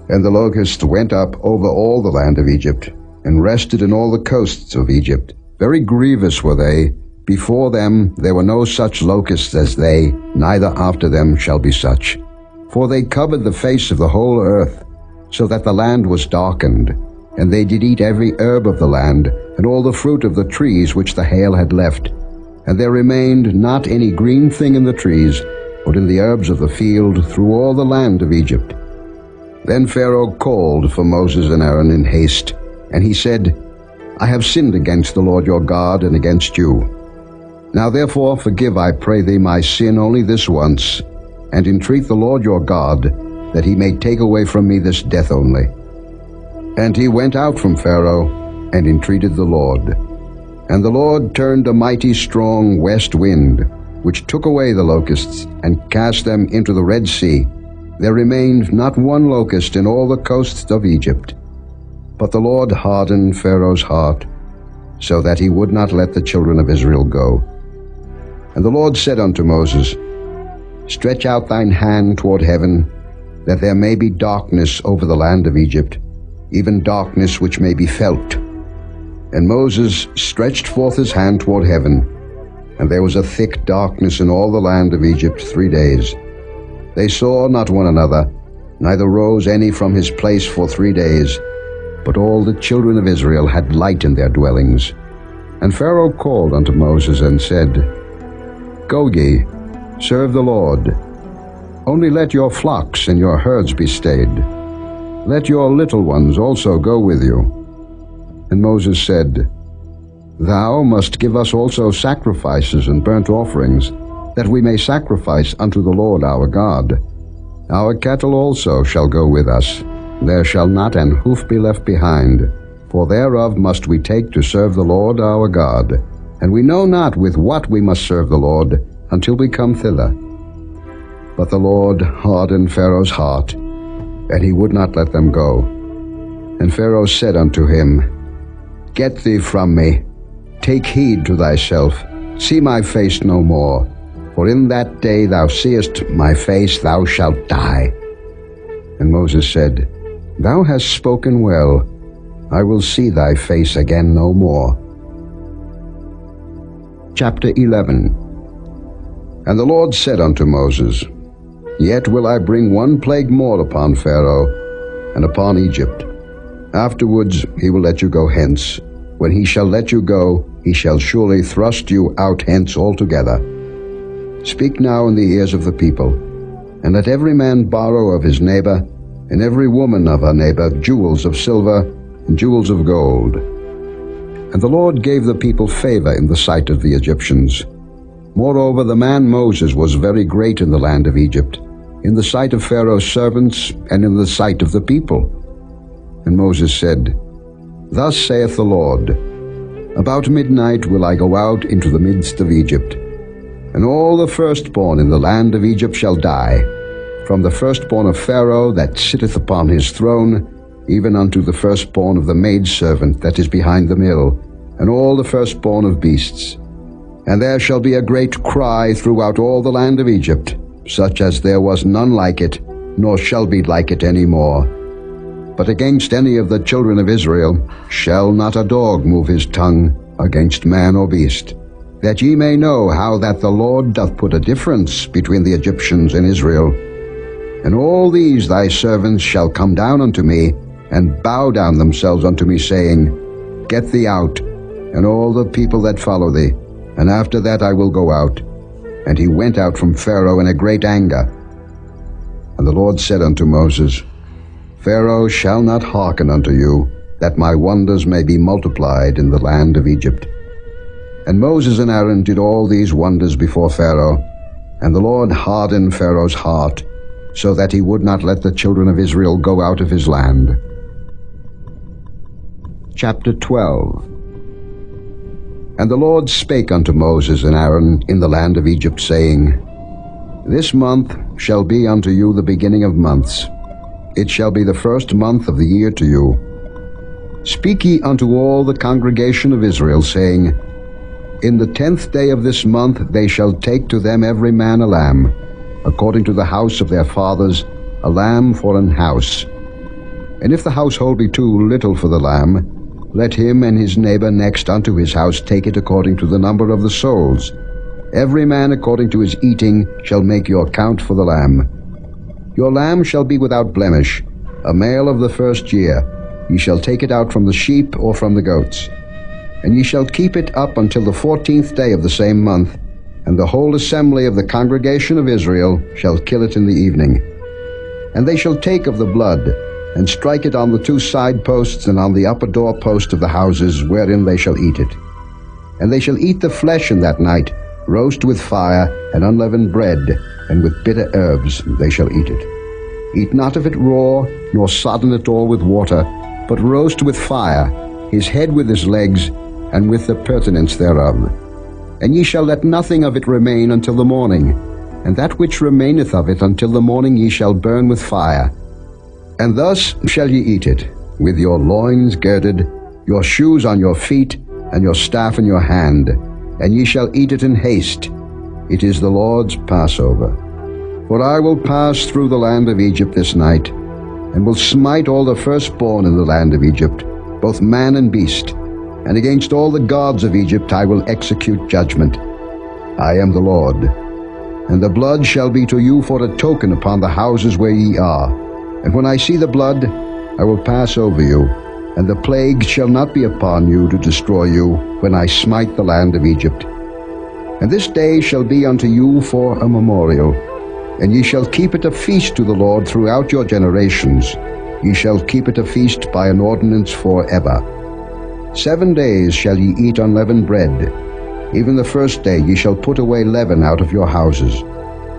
And the locusts went up over all the land of Egypt, and rested in all the coasts of Egypt. Very grievous were they. Before them there were no such locusts as they, neither after them shall be such. For they covered the face of the whole earth, so that the land was darkened. And they did eat every herb of the land, and all the fruit of the trees which the hail had left. And there remained not any green thing in the trees, but in the herbs of the field through all the land of Egypt. Then Pharaoh called for Moses and Aaron in haste, and he said, I have sinned against the Lord your God and against you. Now therefore forgive, I pray thee, my sin only this once, and entreat the Lord your God, that he may take away from me this death only. And he went out from Pharaoh, and entreated the Lord. And the Lord turned a mighty strong west wind, which took away the locusts, and cast them into the Red Sea. There remained not one locust in all the coasts of Egypt. But the Lord hardened Pharaoh's heart, so that he would not let the children of Israel go. And the Lord said unto Moses, Stretch out thine hand toward heaven, that there may be darkness over the land of Egypt, even darkness which may be felt. And Moses stretched forth his hand toward heaven, and there was a thick darkness in all the land of Egypt 3 days. They saw not one another, neither rose any from his place for 3 days. But all the children of Israel had light in their dwellings. And Pharaoh called unto Moses and said, Go ye, serve the Lord. Only let your flocks and your herds be stayed. Let your little ones also go with you. And Moses said, Thou must give us also sacrifices and burnt offerings, that we may sacrifice unto the Lord our God. Our cattle also shall go with us. There shall not an hoof be left behind, for thereof must we take to serve the Lord our God. And we know not with what we must serve the Lord, until we come thither. But the Lord hardened Pharaoh's heart, and he would not let them go. And Pharaoh said unto him, Get thee from me, take heed to thyself, see my face no more. For in that day thou seest my face, thou shalt die. And Moses said, Thou hast spoken well. I will see thy face again no more. Chapter 11. And the Lord said unto Moses, Yet will I bring one plague more upon Pharaoh, and upon Egypt. Afterwards he will let you go hence. When he shall let you go, he shall surely thrust you out hence altogether. Speak now in the ears of the people, and let every man borrow of his neighbor, and every woman of her neighbor, jewels of silver and jewels of gold. And the Lord gave the people favor in the sight of the Egyptians. Moreover, the man Moses was very great in the land of Egypt, in the sight of Pharaoh's servants, and in the sight of the people. And Moses said, Thus saith the Lord, About midnight will I go out into the midst of Egypt, and all the firstborn in the land of Egypt shall die, from the firstborn of Pharaoh that sitteth upon his throne, even unto the firstborn of the maidservant that is behind the mill, and all the firstborn of beasts. And there shall be a great cry throughout all the land of Egypt, such as there was none like it, nor shall be like it any more. But against any of the children of Israel shall not a dog move his tongue against man or beast, that ye may know how that the Lord doth put a difference between the Egyptians and Israel. And all these thy servants shall come down unto me, and bow down themselves unto me, saying, Get thee out, and all the people that follow thee, and after that I will go out. And he went out from Pharaoh in a great anger. And the Lord said unto Moses, Pharaoh shall not hearken unto you, that my wonders may be multiplied in the land of Egypt. And Moses and Aaron did all these wonders before Pharaoh, and the Lord hardened Pharaoh's heart, so that he would not let the children of Israel go out of his land. Chapter 12. And the Lord spake unto Moses and Aaron in the land of Egypt, saying, This month shall be unto you the beginning of months. It shall be the first month of the year to you. Speak ye unto all the congregation of Israel, saying, In the 10th day of this month they shall take to them every man a lamb, according to the house of their fathers, a lamb for an house. And if the household be too little for the lamb, let him and his neighbor next unto his house take it according to the number of the souls. Every man according to his eating shall make your account for the lamb. Your lamb shall be without blemish, a male of the first year. Ye shall take it out from the sheep or from the goats. And ye shall keep it up until the 14th day of the same month, and the whole assembly of the congregation of Israel shall kill it in the evening. And they shall take of the blood, and strike it on the 2 side posts and on the upper door post of the houses wherein they shall eat it. And they shall eat the flesh in that night, roast with fire, and unleavened bread, and with bitter herbs they shall eat it. Eat not of it raw, nor sodden it all with water, but roast with fire, his head with his legs, and with the purtenance thereof. And ye shall let nothing of it remain until the morning, and that which remaineth of it until the morning ye shall burn with fire. And thus shall ye eat it, with your loins girded, your shoes on your feet, and your staff in your hand, and ye shall eat it in haste. It is the Lord's Passover. For I will pass through the land of Egypt this night, and will smite all the firstborn in the land of Egypt, both man and beast, and against all the gods of Egypt I will execute judgment. I am the Lord. And the blood shall be to you for a token upon the houses where ye are. And when I see the blood, I will pass over you, and the plague shall not be upon you to destroy you when I smite the land of Egypt. And this day shall be unto you for a memorial, and ye shall keep it a feast to the Lord throughout your generations. Ye shall keep it a feast by an ordinance forever. 7 days shall ye eat unleavened bread. Even the first day ye shall put away leaven out of your houses.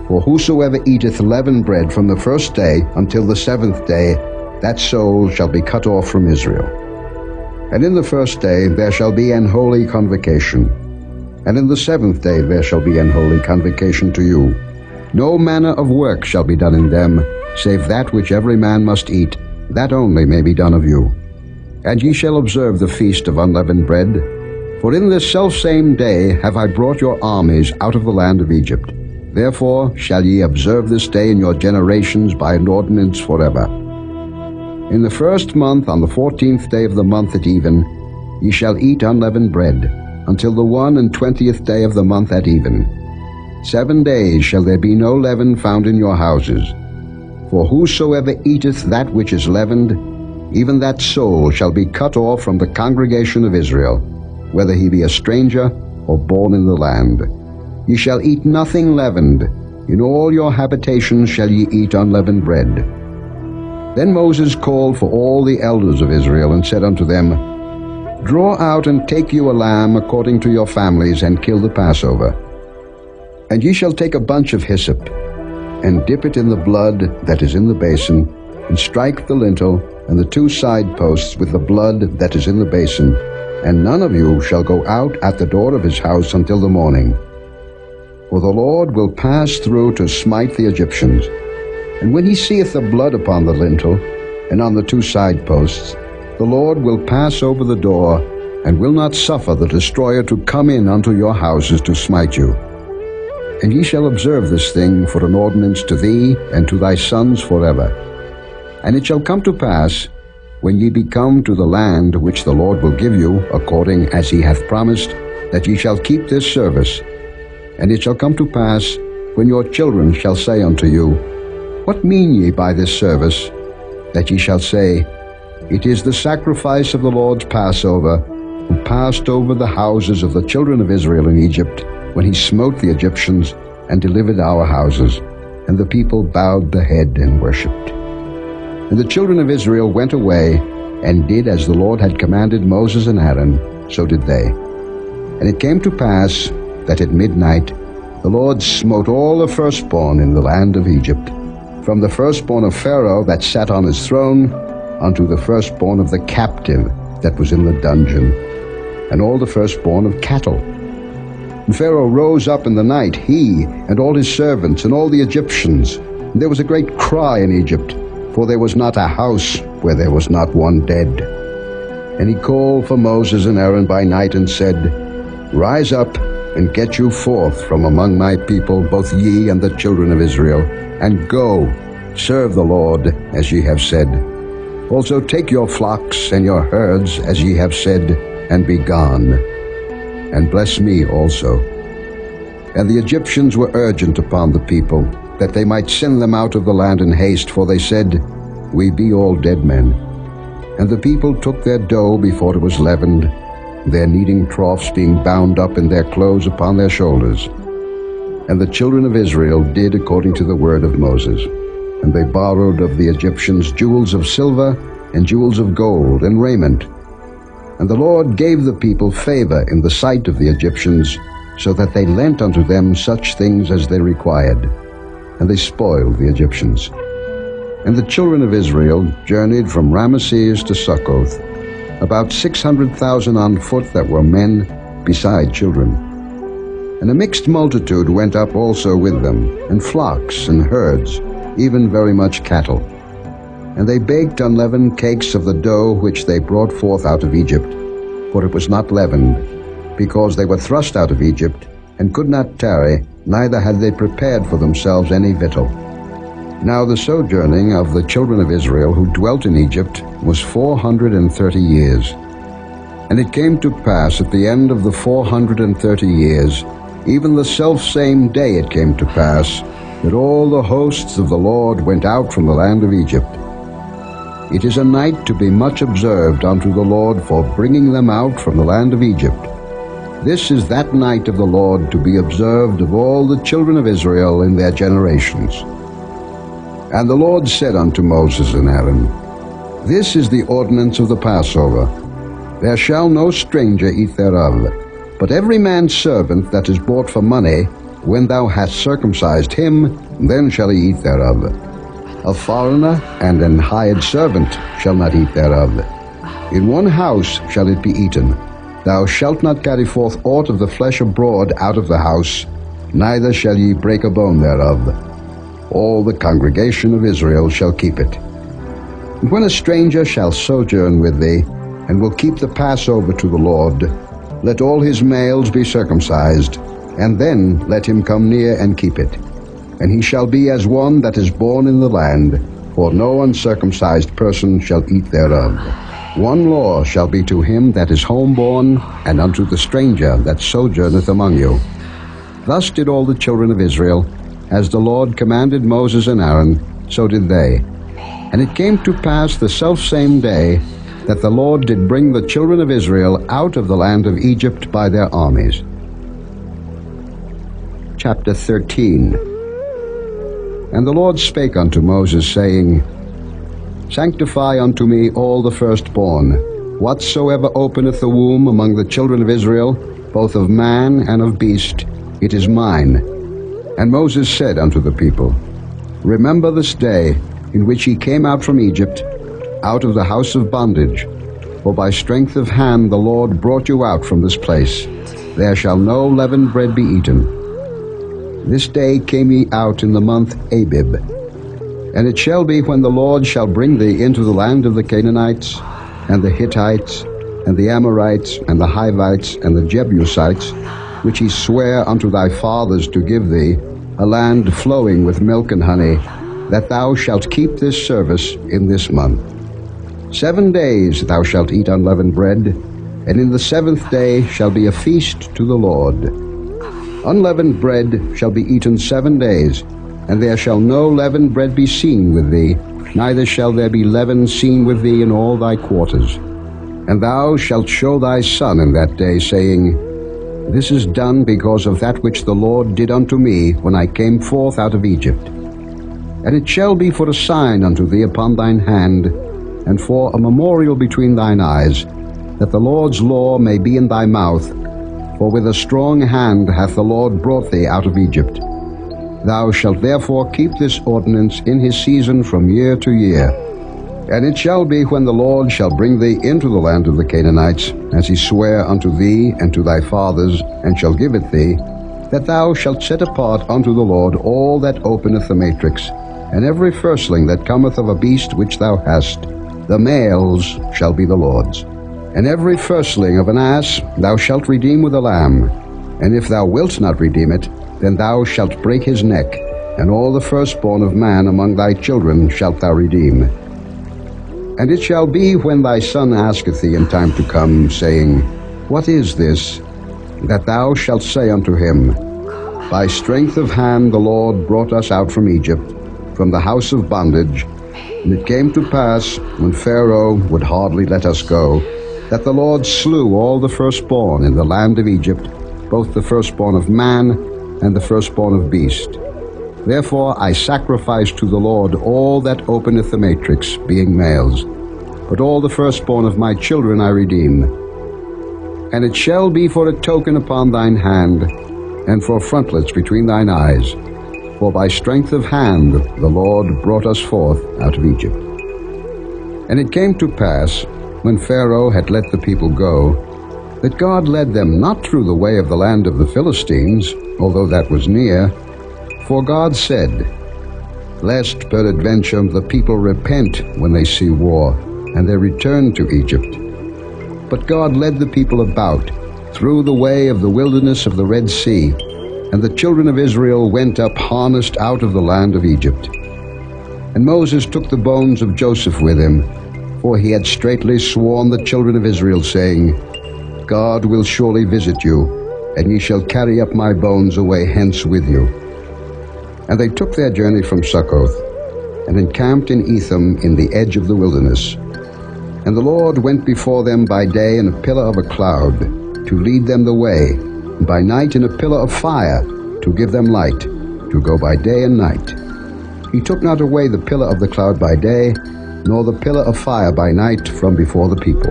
For whosoever eateth leavened bread from the first day until the 7th day, that soul shall be cut off from Israel. And in the first day there shall be an holy convocation, and in the 7th day there shall be an holy convocation to you. No manner of work shall be done in them, save that which every man must eat, that only may be done of you. And ye shall observe the feast of unleavened bread, for in this selfsame day have I brought your armies out of the land of Egypt. Therefore shall ye observe this day in your generations by an ordinance forever. In the 1st month, on the 14th day of the month at even, ye shall eat unleavened bread, until the 21st day of the month at even. 7 days shall there be no leaven found in your houses. For whosoever eateth that which is leavened, even that soul shall be cut off from the congregation of Israel, whether he be a stranger or born in the land. Ye shall eat nothing leavened. In all your habitations shall ye eat unleavened bread. Then Moses called for all the elders of Israel, and said unto them, Draw out and take you a lamb according to your families, and kill the Passover. And ye shall take a bunch of hyssop, and dip it in the blood that is in the basin, and strike the lintel and the 2 side posts with the blood that is in the basin, and none of you shall go out at the door of his house until the morning. For the Lord will pass through to smite the Egyptians. And when he seeth the blood upon the lintel, and on the 2 side posts, the Lord will pass over the door, and will not suffer the destroyer to come in unto your houses to smite you. And ye shall observe this thing for an ordinance to thee and to thy sons forever. And it shall come to pass, when ye be come to the land which the Lord will give you, according as he hath promised, that ye shall keep this service. And it shall come to pass, when your children shall say unto you, What mean ye by this service? That ye shall say, It is the sacrifice of the Lord's Passover, who passed over the houses of the children of Israel in Egypt, when he smote the Egyptians, and delivered our houses. And the people bowed the head and worshipped. And the children of Israel went away, and did as the Lord had commanded Moses and Aaron, so did they. And it came to pass, that at midnight the Lord smote all the firstborn in the land of Egypt, from the firstborn of Pharaoh that sat on his throne, unto the firstborn of the captive that was in the dungeon, and all the firstborn of cattle. And Pharaoh rose up in the night, he and all his servants and all the Egyptians. And there was a great cry in Egypt, for there was not a house where there was not one dead. And he called for Moses and Aaron by night, and said, Rise up, and get you forth from among my people, both ye and the children of Israel, and go, serve the Lord, as ye have said. Also take your flocks and your herds, as ye have said, and be gone, and bless me also. And the Egyptians were urgent upon the people, that they might send them out of the land in haste, for they said, We be all dead men. And the people took their dough before it was leavened, their kneading troughs being bound up in their clothes upon their shoulders. And the children of Israel did according to the word of Moses. And they borrowed of the Egyptians jewels of silver and jewels of gold and raiment. And the Lord gave the people favor in the sight of the Egyptians, so that they lent unto them such things as they required. And they spoiled the Egyptians. And the children of Israel journeyed from Ramesses to Succoth, about 600,000 on foot that were men, beside children. And a mixed multitude went up also with them, and flocks and herds, even very much cattle. And they baked unleavened cakes of the dough which they brought forth out of Egypt, for it was not leavened, because they were thrust out of Egypt, and could not tarry, neither had they prepared for themselves any victual. Now the sojourning of the children of Israel who dwelt in Egypt was 430 years. And it came to pass at the end of the 430 years, even the selfsame day it came to pass, that all the hosts of the Lord went out from the land of Egypt. It is a night to be much observed unto the Lord for bringing them out from the land of Egypt. This is that night of the Lord to be observed of all the children of Israel in their generations. And the Lord said unto Moses and Aaron, This is the ordinance of the Passover. There shall no stranger eat thereof, but every man's servant that is bought for money, when thou hast circumcised him, then shall he eat thereof. A foreigner and an hired servant shall not eat thereof. In one house shall it be eaten. Thou shalt not carry forth aught of the flesh abroad out of the house, neither shall ye break a bone thereof. All the congregation of Israel shall keep it. And when a stranger shall sojourn with thee, and will keep the Passover to the Lord, let all his males be circumcised, and then let him come near and keep it. And he shall be as one that is born in the land, for no uncircumcised person shall eat thereof. One law shall be to him that is homeborn, and unto the stranger that sojourneth among you. Thus did all the children of Israel, as the Lord commanded Moses and Aaron, so did they. And it came to pass the selfsame day, that the Lord did bring the children of Israel out of the land of Egypt by their armies. Chapter 13. And the Lord spake unto Moses, saying, Sanctify unto me all the firstborn, whatsoever openeth the womb among the children of Israel, both of man and of beast, it is mine. And Moses said unto the people, Remember this day in which ye came out from Egypt, out of the house of bondage, for by strength of hand the Lord brought you out from this place. There shall no leavened bread be eaten. This day came ye out in the month Abib. And it shall be when the Lord shall bring thee into the land of the Canaanites, and the Hittites, and the Amorites, and the Hivites, and the Jebusites, which he sware unto thy fathers to give thee, a land flowing with milk and honey, that thou shalt keep this service in this month. 7 days thou shalt eat unleavened bread, and in the 7th day shall be a feast to the Lord. Unleavened bread shall be eaten 7 days, and there shall no leavened bread be seen with thee, neither shall there be leaven seen with thee in all thy quarters. And thou shalt show thy son in that day, saying, This is done because of that which the Lord did unto me when I came forth out of Egypt. And it shall be for a sign unto thee upon thine hand, and for a memorial between thine eyes, that the Lord's law may be in thy mouth, for with a strong hand hath the Lord brought thee out of Egypt. Thou shalt therefore keep this ordinance in his season from year to year. And it shall be when the Lord shall bring thee into the land of the Canaanites, as he sware unto thee and to thy fathers, and shall give it thee, that thou shalt set apart unto the Lord all that openeth the matrix, and every firstling that cometh of a beast which thou hast, the males shall be the Lord's. And every firstling of an ass thou shalt redeem with a lamb. And if thou wilt not redeem it, then thou shalt break his neck, and all the firstborn of man among thy children shalt thou redeem. And it shall be, when thy son asketh thee in time to come, saying, What is this? That thou shalt say unto him, By strength of hand the Lord brought us out from Egypt, from the house of bondage. And it came to pass, when Pharaoh would hardly let us go, that the Lord slew all the firstborn in the land of Egypt, both the firstborn of man and the firstborn of beast. Therefore I sacrifice to the Lord all that openeth the matrix, being males. But all the firstborn of my children I redeem. And it shall be for a token upon thine hand, and for frontlets between thine eyes. For by strength of hand the Lord brought us forth out of Egypt. And it came to pass, when Pharaoh had let the people go, that God led them not through the way of the land of the Philistines, although that was near. For God said, Lest peradventure the people repent when they see war, and they return to Egypt. But God led the people about through the way of the wilderness of the Red Sea, and the children of Israel went up harnessed out of the land of Egypt. And Moses took the bones of Joseph with him, for he had straitly sworn the children of Israel, saying, God will surely visit you, and ye shall carry up my bones away hence with you. And they took their journey from Succoth, and encamped in Etham in the edge of the wilderness. And the Lord went before them by day in a pillar of a cloud, to lead them the way, and by night in a pillar of fire, to give them light, to go by day and night. He took not away the pillar of the cloud by day, nor the pillar of fire by night from before the people.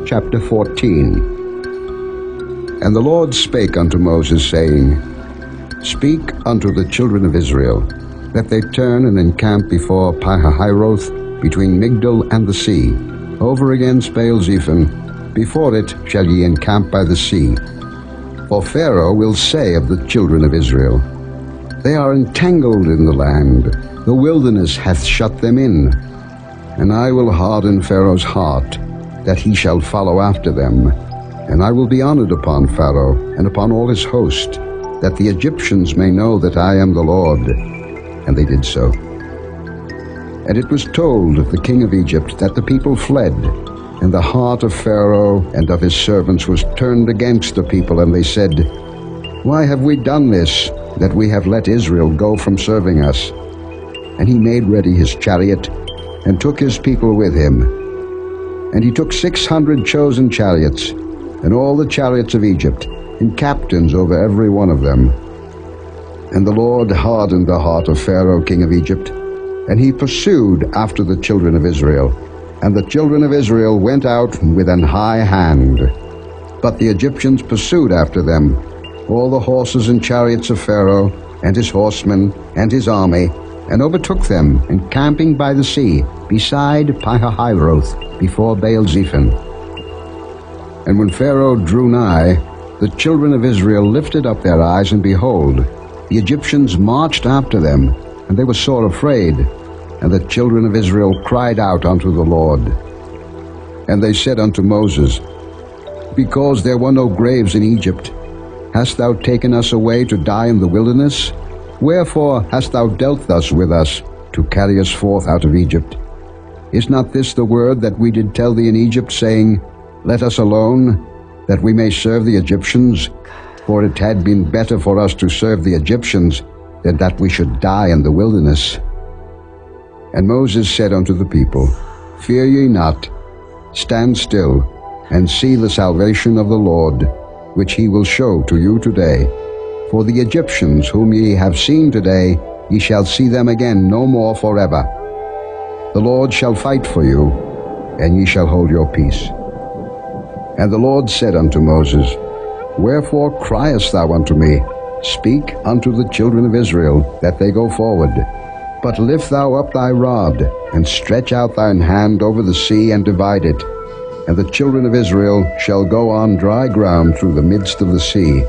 Chapter 14. And the Lord spake unto Moses, saying, Speak unto the children of Israel, that they turn and encamp before Pihahiroth, between Migdol and the sea, over against Baal-zephon. Before it shall ye encamp by the sea. For Pharaoh will say of the children of Israel, They are entangled in the land, the wilderness hath shut them in. And I will harden Pharaoh's heart, that he shall follow after them. And I will be honored upon Pharaoh, and upon all his host, that the Egyptians may know that I am the Lord. And they did so. And it was told of the king of Egypt that the people fled, and the heart of Pharaoh and of his servants was turned against the people, and they said, Why have we done this, that we have let Israel go from serving us? And he made ready his chariot, and took his people with him. And he took 600 chosen chariots, and all the chariots of Egypt, and captains over every one of them. And the Lord hardened the heart of Pharaoh king of Egypt, and he pursued after the children of Israel. And the children of Israel went out with an high hand. But the Egyptians pursued after them, all the horses and chariots of Pharaoh, and his horsemen, and his army, and overtook them, encamping by the sea, beside Pihahiroth, before Baal-zephon. And when Pharaoh drew nigh, the children of Israel lifted up their eyes, and behold, the Egyptians marched after them, and they were sore afraid. And the children of Israel cried out unto the Lord. And they said unto Moses, Because there were no graves in Egypt, hast thou taken us away to die in the wilderness? Wherefore hast thou dealt thus with us, to carry us forth out of Egypt? Is not this the word that we did tell thee in Egypt, saying, Let us alone, that we may serve the Egyptians? For it had been better for us to serve the Egyptians, than that we should die in the wilderness. And Moses said unto the people, Fear ye not, stand still, and see the salvation of the Lord, which he will show to you today. For the Egyptians whom ye have seen today, ye shall see them again no more forever. The Lord shall fight for you, and ye shall hold your peace. And the Lord said unto Moses, Wherefore criest thou unto me? Speak unto the children of Israel, that they go forward. But lift thou up thy rod, and stretch out thine hand over the sea, and divide it. And the children of Israel shall go on dry ground through the midst of the sea.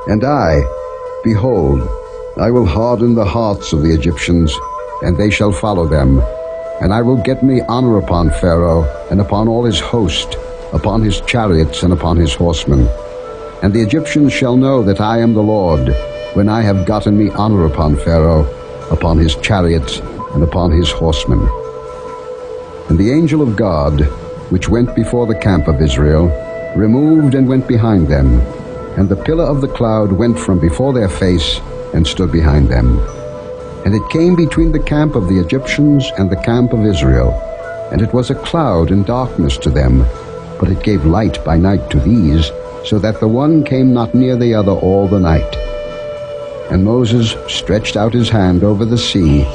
And I, behold, I will harden the hearts of the Egyptians, and they shall follow them. And I will get me honor upon Pharaoh, and upon all his host, upon his chariots and upon his horsemen. And the Egyptians shall know that I am the Lord, when I have gotten me honor upon Pharaoh, upon his chariots, and upon his horsemen. And the angel of God, which went before the camp of Israel, removed and went behind them, and the pillar of the cloud went from before their face and stood behind them. And it came between the camp of the Egyptians and the camp of Israel, and it was a cloud and darkness to them, but it gave light by night to these, so that the one came not near the other all the night. And Moses stretched out his hand over the sea,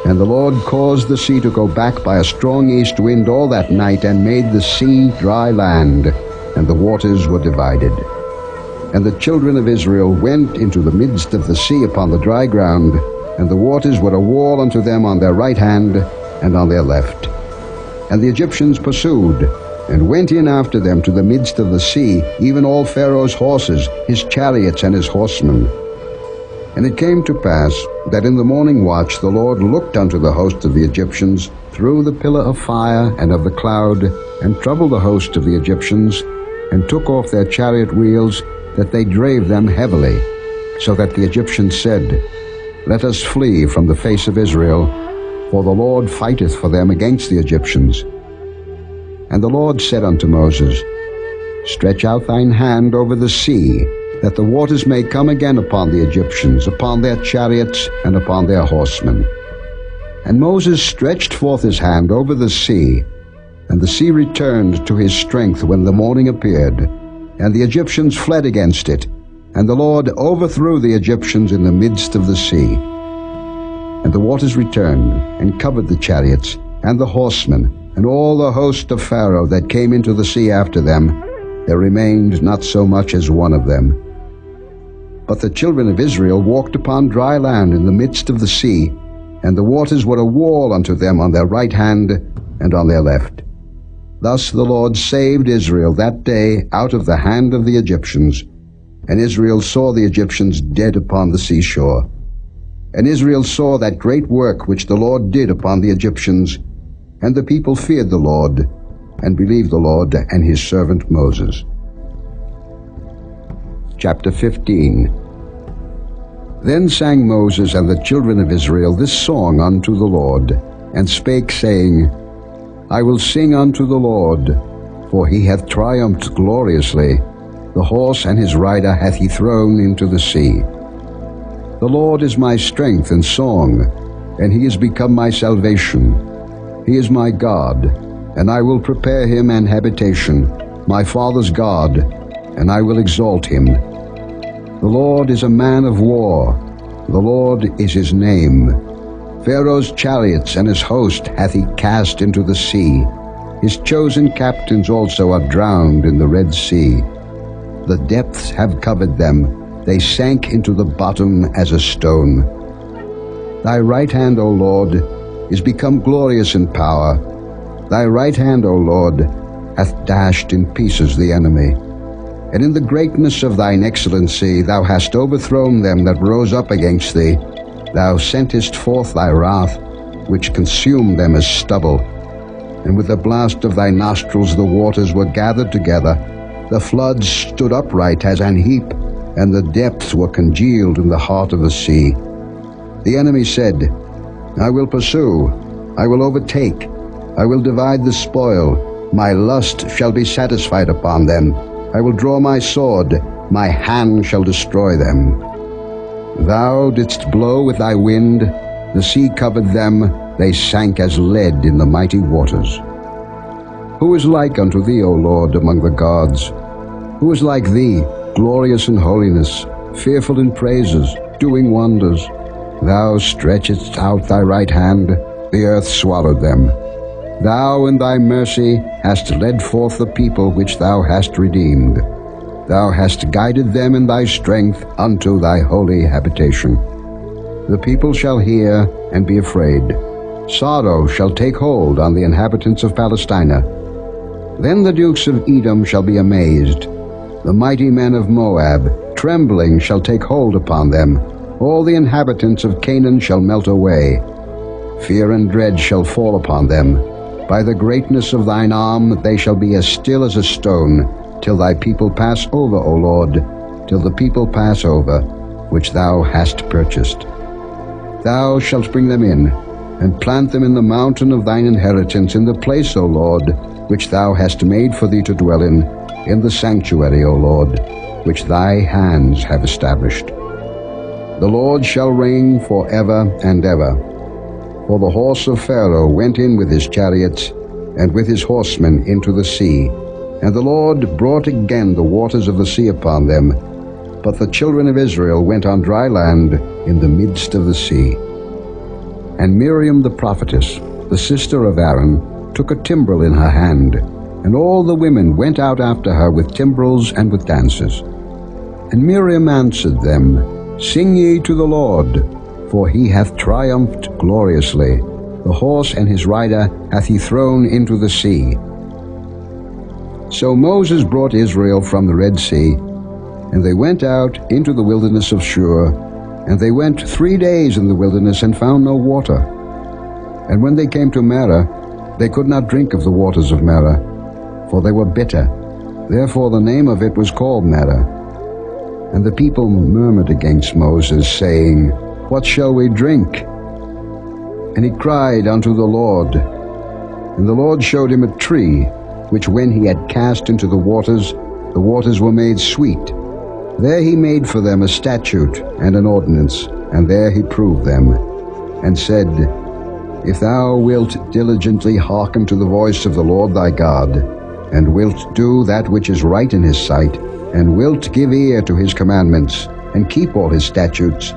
and the Lord caused the sea to go back by a strong east wind all that night, and made the sea dry land, and the waters were divided. And the children of Israel went into the midst of the sea upon the dry ground, and the waters were a wall unto them on their right hand and on their left. And the Egyptians pursued, and went in after them to the midst of the sea, even all Pharaoh's horses, his chariots, and his horsemen. And it came to pass that in the morning watch the Lord looked unto the host of the Egyptians through the pillar of fire and of the cloud, and troubled the host of the Egyptians, and took off their chariot wheels, that they drave them heavily, so that the Egyptians said, Let us flee from the face of Israel, for the Lord fighteth for them against the Egyptians. And the Lord said unto Moses, Stretch out thine hand over the sea, that the waters may come again upon the Egyptians, upon their chariots, and upon their horsemen. And Moses stretched forth his hand over the sea, and the sea returned to his strength when the morning appeared, and the Egyptians fled against it, and the Lord overthrew the Egyptians in the midst of the sea. And the waters returned, and covered the chariots, and the horsemen, and all the host of Pharaoh that came into the sea after them. There remained not so much as one of them. But the children of Israel walked upon dry land in the midst of the sea, and the waters were a wall unto them on their right hand and on their left. Thus the Lord saved Israel that day out of the hand of the Egyptians. And Israel saw the Egyptians dead upon the seashore. And Israel saw that great work which the Lord did upon the Egyptians. And the people feared the Lord, and believed the Lord and his servant Moses. Chapter 15. Then sang Moses and the children of Israel this song unto the Lord, and spake, saying, I will sing unto the Lord, for he hath triumphed gloriously. The horse and his rider hath he thrown into the sea. The Lord is my strength and song, and he is become my salvation. He is my God, and I will prepare him an habitation, my father's God, and I will exalt him. The Lord is a man of war, the Lord is his name. Pharaoh's chariots and his host hath he cast into the sea. His chosen captains also are drowned in the Red Sea. The depths have covered them, they sank into the bottom as a stone. Thy right hand, O Lord, is become glorious in power. Thy right hand, O Lord, hath dashed in pieces the enemy. And in the greatness of thine excellency thou hast overthrown them that rose up against thee. Thou sentest forth thy wrath, which consumed them as stubble. And with the blast of thy nostrils the waters were gathered together. The floods stood upright as an heap, and the depths were congealed in the heart of the sea. The enemy said, I will pursue, I will overtake, I will divide the spoil. My lust shall be satisfied upon them. I will draw my sword, my hand shall destroy them. Thou didst blow with thy wind, the sea covered them, they sank as lead in the mighty waters. Who is like unto thee, O Lord, among the gods? Who is like thee, glorious in holiness, fearful in praises, doing wonders? Thou stretchedst out thy right hand, the earth swallowed them. Thou in thy mercy hast led forth the people which thou hast redeemed. Thou hast guided them in thy strength unto thy holy habitation. The people shall hear and be afraid. Sorrow shall take hold on the inhabitants of Palestina. Then the dukes of Edom shall be amazed. The mighty men of Moab, trembling, shall take hold upon them. All the inhabitants of Canaan shall melt away. Fear and dread shall fall upon them. By the greatness of thine arm they shall be as still as a stone, till thy people pass over, O Lord, till the people pass over, which thou hast purchased. Thou shalt bring them in, and plant them in the mountain of thine inheritance, in the place, O Lord, which thou hast made for thee to dwell in the sanctuary, O Lord, which thy hands have established. The Lord shall reign for ever and ever. For the horse of Pharaoh went in with his chariots, and with his horsemen into the sea, and the Lord brought again the waters of the sea upon them. But the children of Israel went on dry land in the midst of the sea. And Miriam the prophetess, the sister of Aaron, took a timbrel in her hand, and all the women went out after her with timbrels and with dances. And Miriam answered them, Sing ye to the Lord, for he hath triumphed gloriously. The horse and his rider hath he thrown into the sea. So Moses brought Israel from the Red Sea, and they went out into the wilderness of Shur, and they went 3 days in the wilderness and found no water. And when they came to Marah, they could not drink of the waters of Marah, for they were bitter. Therefore the name of it was called Marah. And the people murmured against Moses, saying, What shall we drink? And he cried unto the Lord. And the Lord showed him a tree, which when he had cast into the waters were made sweet. There he made for them a statute and an ordinance, and there he proved them, and said, If thou wilt diligently hearken to the voice of the Lord thy God, and wilt do that which is right in his sight, and wilt give ear to his commandments, and keep all his statutes,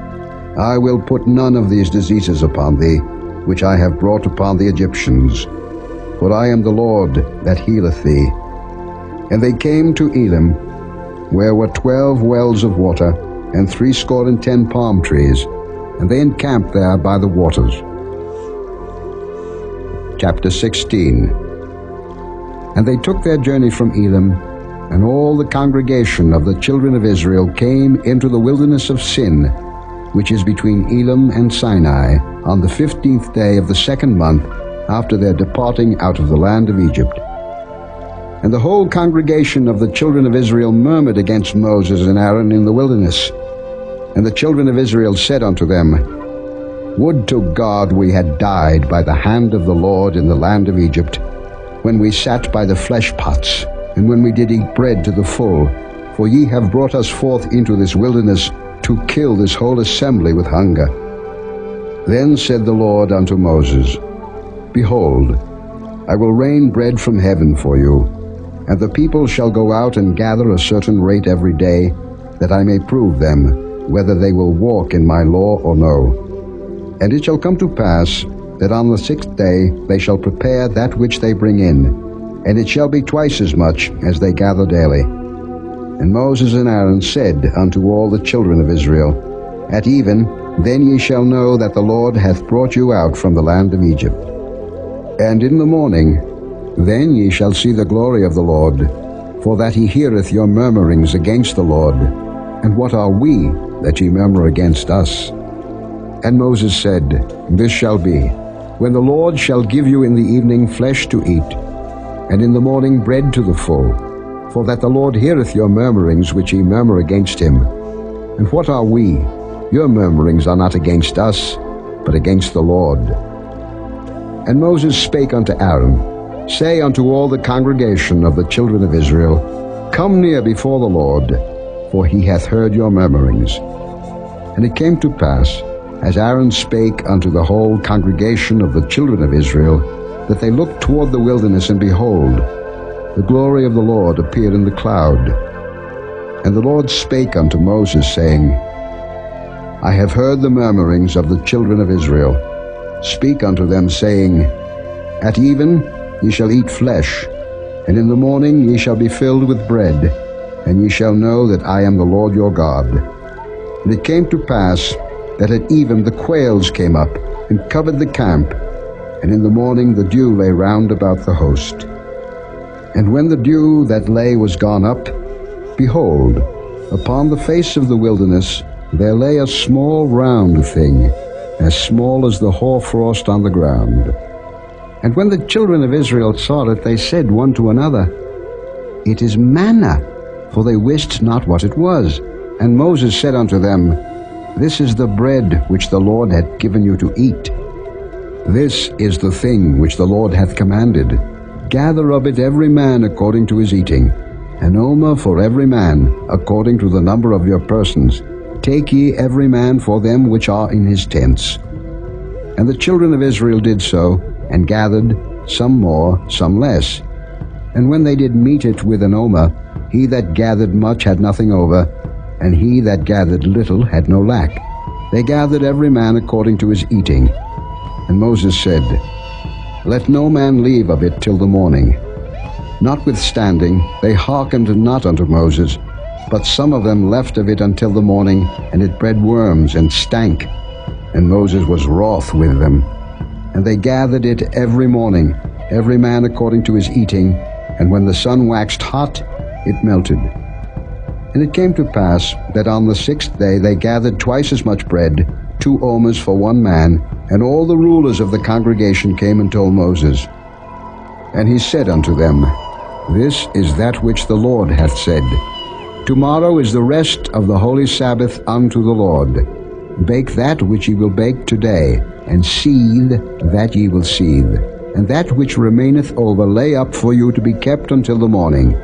I will put none of these diseases upon thee, which I have brought upon the Egyptians. For I am the Lord that healeth thee. And they came to Elim, where were 12 wells of water, and 70 palm trees, and they encamped there by the waters. Chapter 16. And they took their journey from Elim, and all the congregation of the children of Israel came into the wilderness of Sin, which is between Elim and Sinai, on the 15th day of the 2nd month, after their departing out of the land of Egypt. And the whole congregation of the children of Israel murmured against Moses and Aaron in the wilderness. And the children of Israel said unto them, Would to God we had died by the hand of the Lord in the land of Egypt, when we sat by the flesh pots, and when we did eat bread to the full. For ye have brought us forth into this wilderness to kill this whole assembly with hunger. Then said the Lord unto Moses, Behold, I will rain bread from heaven for you, and the people shall go out and gather a certain rate every day, that I may prove them, whether they will walk in my law or no. And it shall come to pass, that on the 6th day they shall prepare that which they bring in, and it shall be twice as much as they gather daily. And Moses and Aaron said unto all the children of Israel, At even, then ye shall know that the Lord hath brought you out from the land of Egypt. And in the morning, then ye shall see the glory of the Lord, for that he heareth your murmurings against the Lord. And what are we, that ye murmur against us? And Moses said, This shall be, when the Lord shall give you in the evening flesh to eat, and in the morning bread to the full, for that the Lord heareth your murmurings which ye murmur against him. And what are we? Your murmurings are not against us, but against the Lord. And Moses spake unto Aaron, Say unto all the congregation of the children of Israel, Come near before the Lord, for he hath heard your murmurings. And it came to pass, as Aaron spake unto the whole congregation of the children of Israel, that they looked toward the wilderness, and behold, the glory of the Lord appeared in the cloud. And the Lord spake unto Moses, saying, I have heard the murmurings of the children of Israel. Speak unto them, saying, At even ye shall eat flesh, and in the morning ye shall be filled with bread, and ye shall know that I am the Lord your God. And it came to pass that at even the quails came up, and covered the camp, and in the morning the dew lay round about the host. And when the dew that lay was gone up, behold, upon the face of the wilderness there lay a small round thing, as small as the hoarfrost on the ground. And when the children of Israel saw it, they said one to another, It is manna, for they wist not what it was. And Moses said unto them, This is the bread which the Lord hath given you to eat. This is the thing which the Lord hath commanded. Gather of it every man according to his eating, an omer for every man, according to the number of your persons. Take ye every man for them which are in his tents. And the children of Israel did so, and gathered, some more, some less. And when they did meet it with an omer, he that gathered much had nothing over, and he that gathered little had no lack. They gathered every man according to his eating. And Moses said, Let no man leave of it till the morning. Notwithstanding, they hearkened not unto Moses, but some of them left of it until the morning, and it bred worms and stank. And Moses was wroth with them. And they gathered it every morning, every man according to his eating, and when the sun waxed hot, it melted. And it came to pass that on the 6th day they gathered twice as much bread, 2 omers for one man, and all the rulers of the congregation came and told Moses. And he said unto them, This is that which the Lord hath said. Tomorrow is the rest of the holy Sabbath unto the Lord. Bake that which ye will bake today, and seethe that ye will seethe. And that which remaineth over lay up for you to be kept until the morning.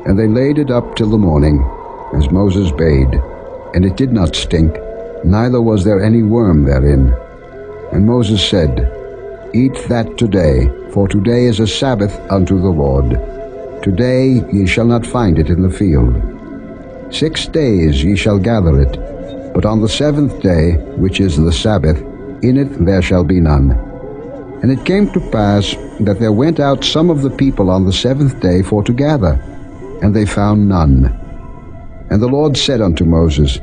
And they laid it up till the morning, as Moses bade. And it did not stink, neither was there any worm therein. And Moses said, Eat that today, for today is a Sabbath unto the Lord. Today ye shall not find it in the field. 6 days ye shall gather it, but on the 7th day, which is the Sabbath, in it there shall be none. And it came to pass that there went out some of the people on the 7th day for to gather, and they found none. And the Lord said unto Moses,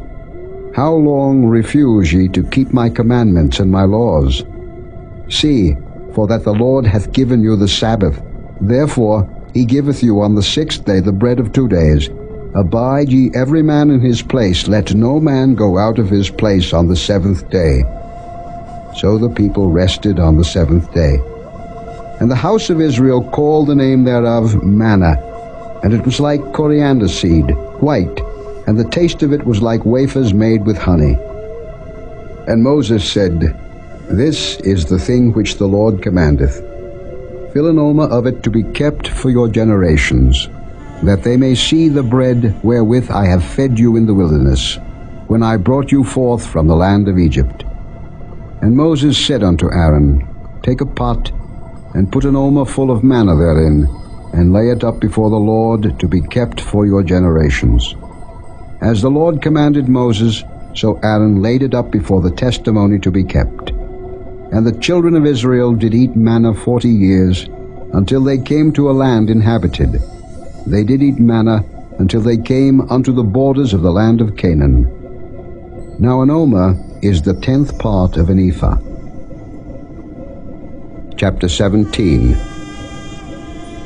How long refuse ye to keep my commandments and my laws? See, for that the Lord hath given you the Sabbath. Therefore he giveth you on the 6th day the bread of 2 days. Abide ye every man in his place, let no man go out of his place on the 7th day. So the people rested on the 7th day. And the house of Israel called the name thereof manna, and it was like coriander seed, white, and the taste of it was like wafers made with honey. And Moses said, This is the thing which the Lord commandeth. Fill an omer of it to be kept for your generations, that they may see the bread wherewith I have fed you in the wilderness, when I brought you forth from the land of Egypt. And Moses said unto Aaron, Take a pot, and put an omer full of manna therein, and lay it up before the Lord to be kept for your generations. As the Lord commanded Moses, so Aaron laid it up before the testimony to be kept. And the children of Israel did eat manna 40 years, until they came to a land inhabited. They did eat manna until they came unto the borders of the land of Canaan. Now an omer is the 10th part of an ephah. Chapter 17.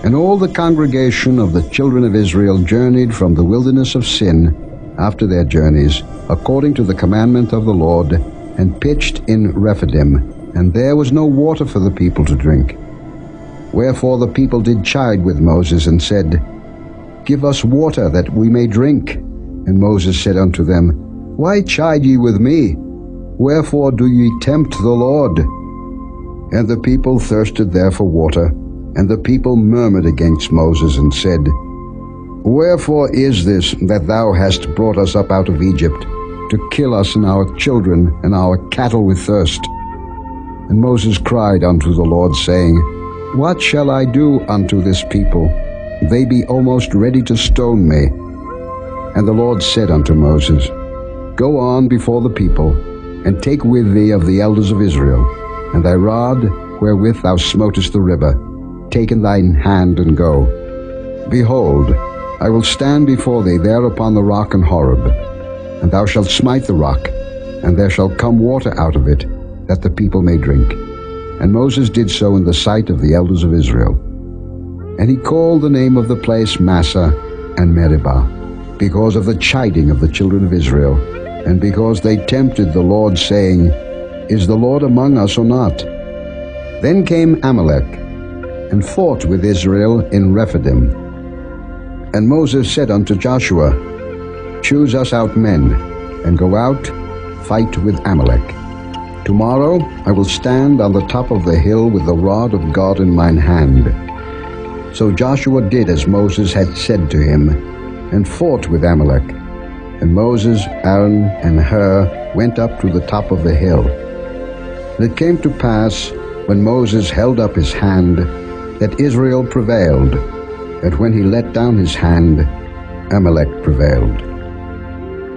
And all the congregation of the children of Israel journeyed from the wilderness of Sin after their journeys, according to the commandment of the Lord, and pitched in Rephidim, and there was no water for the people to drink. Wherefore the people did chide with Moses, and said, Give us water that we may drink. And Moses said unto them, Why chide ye with me? Wherefore do ye tempt the Lord? And the people thirsted there for water, and the people murmured against Moses, and said, Wherefore is this that thou hast brought us up out of Egypt, to kill us and our children and our cattle with thirst? And Moses cried unto the Lord, saying, What shall I do unto this people? They be almost ready to stone me. And the Lord said unto Moses, Go on before the people, and take with thee of the elders of Israel, and thy rod wherewith thou smotest the river, take in thine hand, and go. Behold, I will stand before thee there upon the rock in Horeb, and thou shalt smite the rock, and there shall come water out of it, that the people may drink. And Moses did so in the sight of the elders of Israel. And he called the name of the place Massah and Meribah, because of the chiding of the children of Israel, and because they tempted the Lord, saying, Is the Lord among us or not? Then came Amalek, and fought with Israel in Rephidim. And Moses said unto Joshua, Choose us out men, and go out, fight with Amalek. Tomorrow I will stand on the top of the hill with the rod of God in mine hand. So Joshua did as Moses had said to him, and fought with Amalek. And Moses, Aaron, and Hur went up to the top of the hill. And it came to pass, when Moses held up his hand, that Israel prevailed, and when he let down his hand, Amalek prevailed.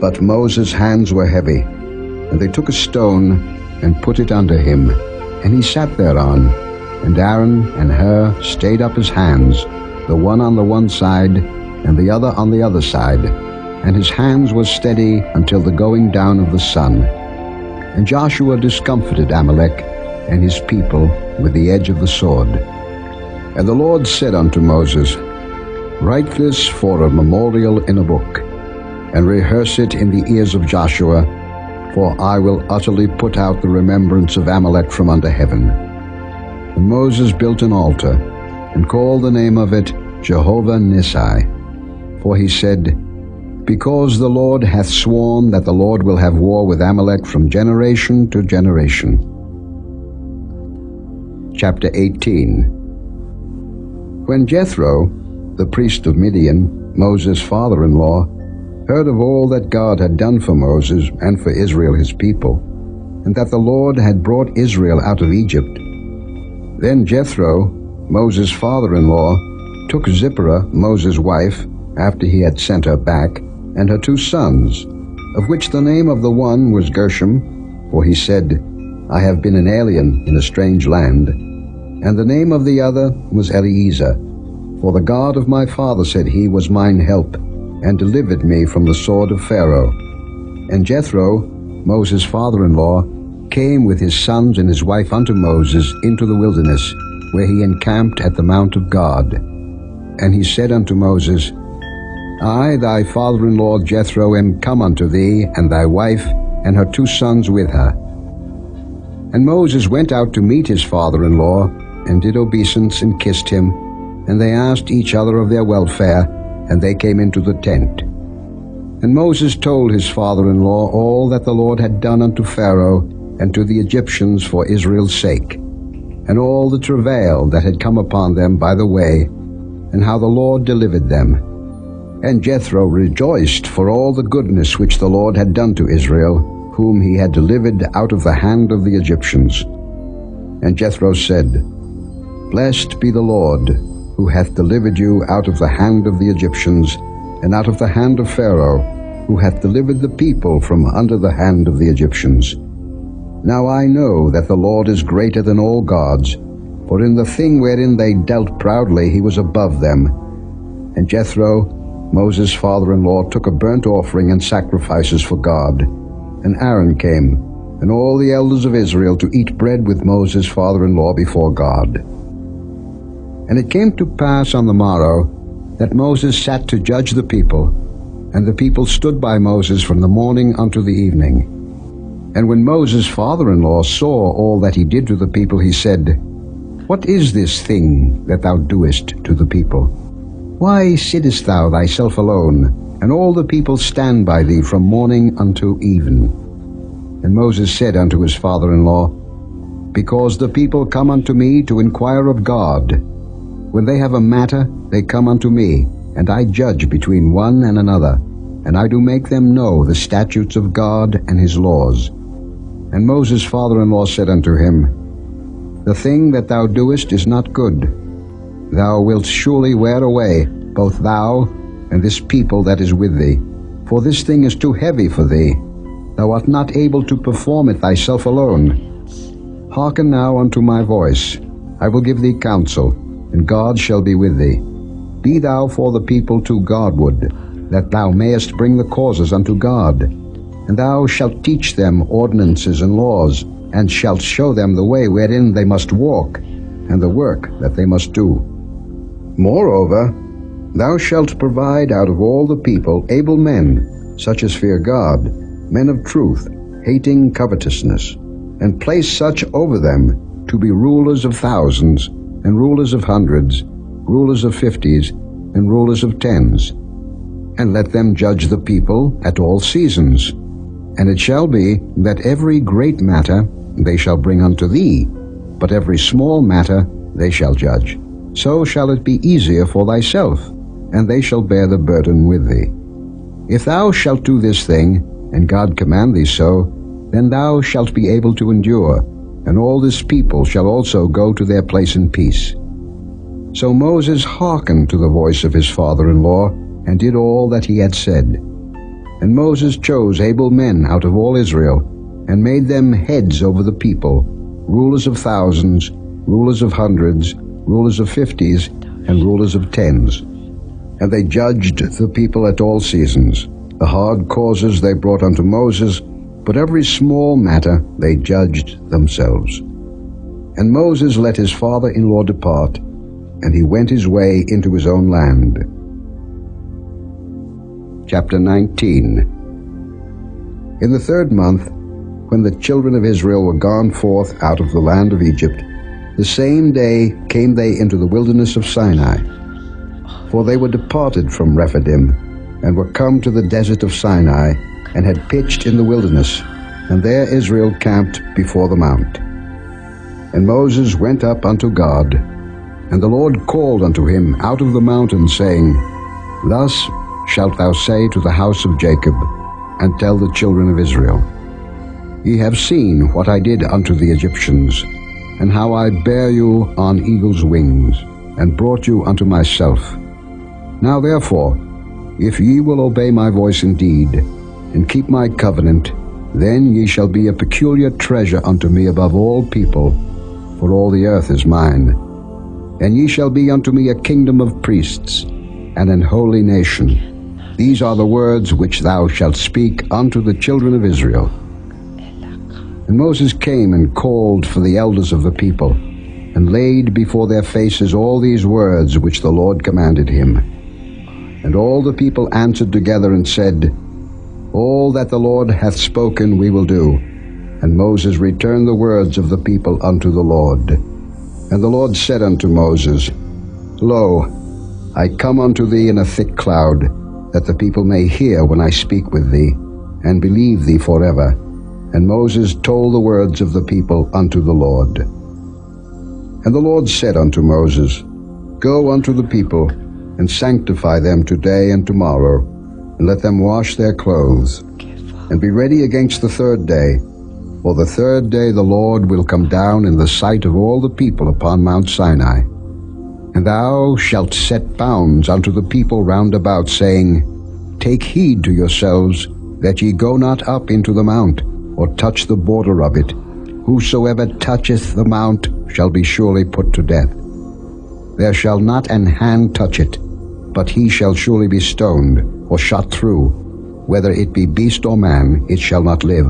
But Moses' hands were heavy, and they took a stone and put it under him, and he sat thereon. And Aaron and Hur stayed up his hands, the one on the one side, and the other on the other side, and his hands were steady until the going down of the sun. And Joshua discomfited Amalek and his people with the edge of the sword. And the Lord said unto Moses, Write this for a memorial in a book, and rehearse it in the ears of Joshua, for I will utterly put out the remembrance of Amalek from under heaven. And Moses built an altar, and called the name of it Jehovah Nissi. For he said, Because the Lord hath sworn that the Lord will have war with Amalek from generation to generation. Chapter 18. When Jethro, the priest of Midian, Moses' father-in-law, heard of all that God had done for Moses and for Israel his people, and that the Lord had brought Israel out of Egypt, then Jethro, Moses' father-in-law, took Zipporah, Moses' wife, after he had sent her back, and her 2 sons, of which the name of the one was Gershom, for he said, I have been an alien in a strange land, and the name of the other was Eliezer, for the God of my father, said he, was mine help, and delivered me from the sword of Pharaoh. And Jethro, Moses' father-in-law, came with his sons and his wife unto Moses into the wilderness, where he encamped at the mount of God. And he said unto Moses, I, thy father-in-law Jethro, am come unto thee, and thy wife, and her 2 sons with her. And Moses went out to meet his father-in-law, and did obeisance, and kissed him, and they asked each other of their welfare, and they came into the tent. And Moses told his father-in-law all that the Lord had done unto Pharaoh and to the Egyptians for Israel's sake, and all the travail that had come upon them by the way, and how the Lord delivered them. And Jethro rejoiced for all the goodness which the Lord had done to Israel, whom he had delivered out of the hand of the Egyptians. And Jethro said, Blessed be the Lord, who hath delivered you out of the hand of the Egyptians, and out of the hand of Pharaoh, who hath delivered the people from under the hand of the Egyptians. Now I know that the Lord is greater than all gods, for in the thing wherein they dealt proudly he was above them. And Jethro, Moses' father-in-law, took a burnt offering and sacrifices for God. And Aaron came, and all the elders of Israel, to eat bread with Moses' father-in-law before God. And it came to pass on the morrow that Moses sat to judge the people, and the people stood by Moses from the morning unto the evening. And when Moses' father-in-law saw all that he did to the people, he said, What is this thing that thou doest to the people? Why sittest thou thyself alone, and all the people stand by thee from morning unto even? And Moses said unto his father-in-law, Because the people come unto me to inquire of God. When they have a matter, they come unto me, and I judge between one and another, and I do make them know the statutes of God and his laws. And Moses' father-in-law said unto him, The thing that thou doest is not good. Thou wilt surely wear away, both thou and this people that is with thee. For this thing is too heavy for thee. Thou art not able to perform it thyself alone. Hearken now unto my voice. I will give thee counsel, and God shall be with thee. Be thou for the people too Godward, that thou mayest bring the causes unto God. And thou shalt teach them ordinances and laws, and shalt show them the way wherein they must walk, and the work that they must do. Moreover, thou shalt provide out of all the people able men, such as fear God, men of truth, hating covetousness, and place such over them, to be rulers of thousands, and rulers of hundreds, rulers of 50s, and rulers of 10s. And let them judge the people at all seasons. And it shall be that every great matter they shall bring unto thee, but every small matter they shall judge. So shall it be easier for thyself, and they shall bear the burden with thee. If thou shalt do this thing, and God command thee so, then thou shalt be able to endure, and all this people shall also go to their place in peace. So Moses hearkened to the voice of his father-in-law, and did all that he had said. And Moses chose able men out of all Israel, and made them heads over the people, rulers of thousands, rulers of hundreds, rulers of 50s, and rulers of 10s. And they judged the people at all seasons. The hard causes they brought unto Moses, but every small matter they judged themselves. And Moses let his father-in-law depart, and he went his way into his own land. Chapter 19. In the 3rd month, when the children of Israel were gone forth out of the land of Egypt, the same day came they into the wilderness of Sinai. For they were departed from Rephidim, and were come to the desert of Sinai, and had pitched in the wilderness, and there Israel camped before the mount. And Moses went up unto God, and the Lord called unto him out of the mountain, saying, Thus shalt thou say to the house of Jacob, and tell the children of Israel, Ye have seen what I did unto the Egyptians, and how I bare you on eagle's wings, and brought you unto myself. Now therefore, if ye will obey my voice indeed, and keep my covenant, then ye shall be a peculiar treasure unto me above all people, for all the earth is mine. And ye shall be unto me a kingdom of priests, and an holy nation. These are the words which thou shalt speak unto the children of Israel. And Moses came and called for the elders of the people, and laid before their faces all these words which the Lord commanded him. And all the people answered together and said, All that the Lord hath spoken we will do. And Moses returned the words of the people unto the Lord. And the Lord said unto Moses, Lo, I come unto thee in a thick cloud, that the people may hear when I speak with thee, and believe thee forever. And Moses told the words of the people unto the Lord. And the Lord said unto Moses, Go unto the people, and sanctify them today and tomorrow, and let them wash their clothes, and be ready against the 3rd day. For the 3rd day the Lord will come down in the sight of all the people upon Mount Sinai. And thou shalt set bounds unto the people round about, saying, Take heed to yourselves, that ye go not up into the mount, or touch the border of it. Whosoever toucheth the mount shall be surely put to death. There shall not an hand touch it, but he shall surely be stoned, or shot through. Whether it be beast or man, it shall not live.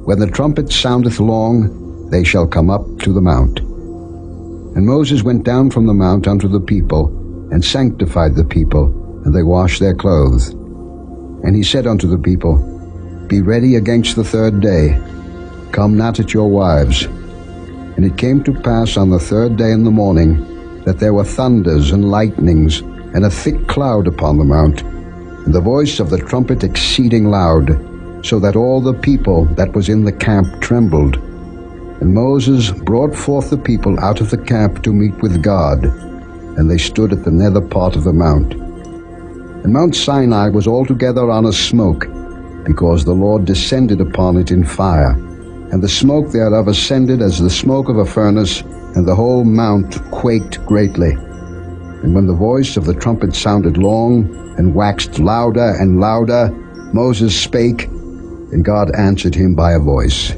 When the trumpet soundeth long, they shall come up to the mount. And Moses went down from the mount unto the people, and sanctified the people, and they washed their clothes. And he said unto the people, Be ready against the 3rd day. Come not at your wives. And it came to pass on the 3rd day in the morning, that there were thunders and lightnings, and a thick cloud upon the mount, and the voice of the trumpet exceeding loud, so that all the people that was in the camp trembled. And Moses brought forth the people out of the camp to meet with God, and they stood at the nether part of the mount. And Mount Sinai was altogether on a smoke, because the Lord descended upon it in fire, and the smoke thereof ascended as the smoke of a furnace, and the whole mount quaked greatly. And when the voice of the trumpet sounded long, and waxed louder and louder, Moses spake, and God answered him by a voice.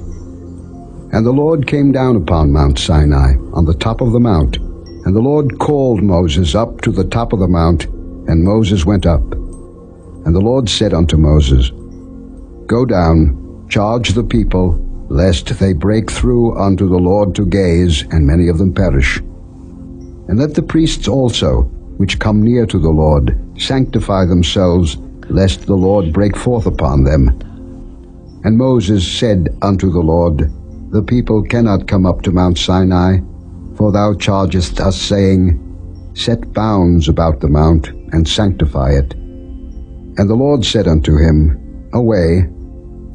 And the Lord came down upon Mount Sinai, on the top of the mount, and the Lord called Moses up to the top of the mount, and Moses went up. And the Lord said unto Moses, Go down, charge the people, lest they break through unto the Lord to gaze, and many of them perish. And let the priests also, which come near to the Lord, sanctify themselves, lest the Lord break forth upon them. And Moses said unto the Lord, The people cannot come up to Mount Sinai, for thou chargest us, saying, Set bounds about the mount, and sanctify it. And the Lord said unto him, Away,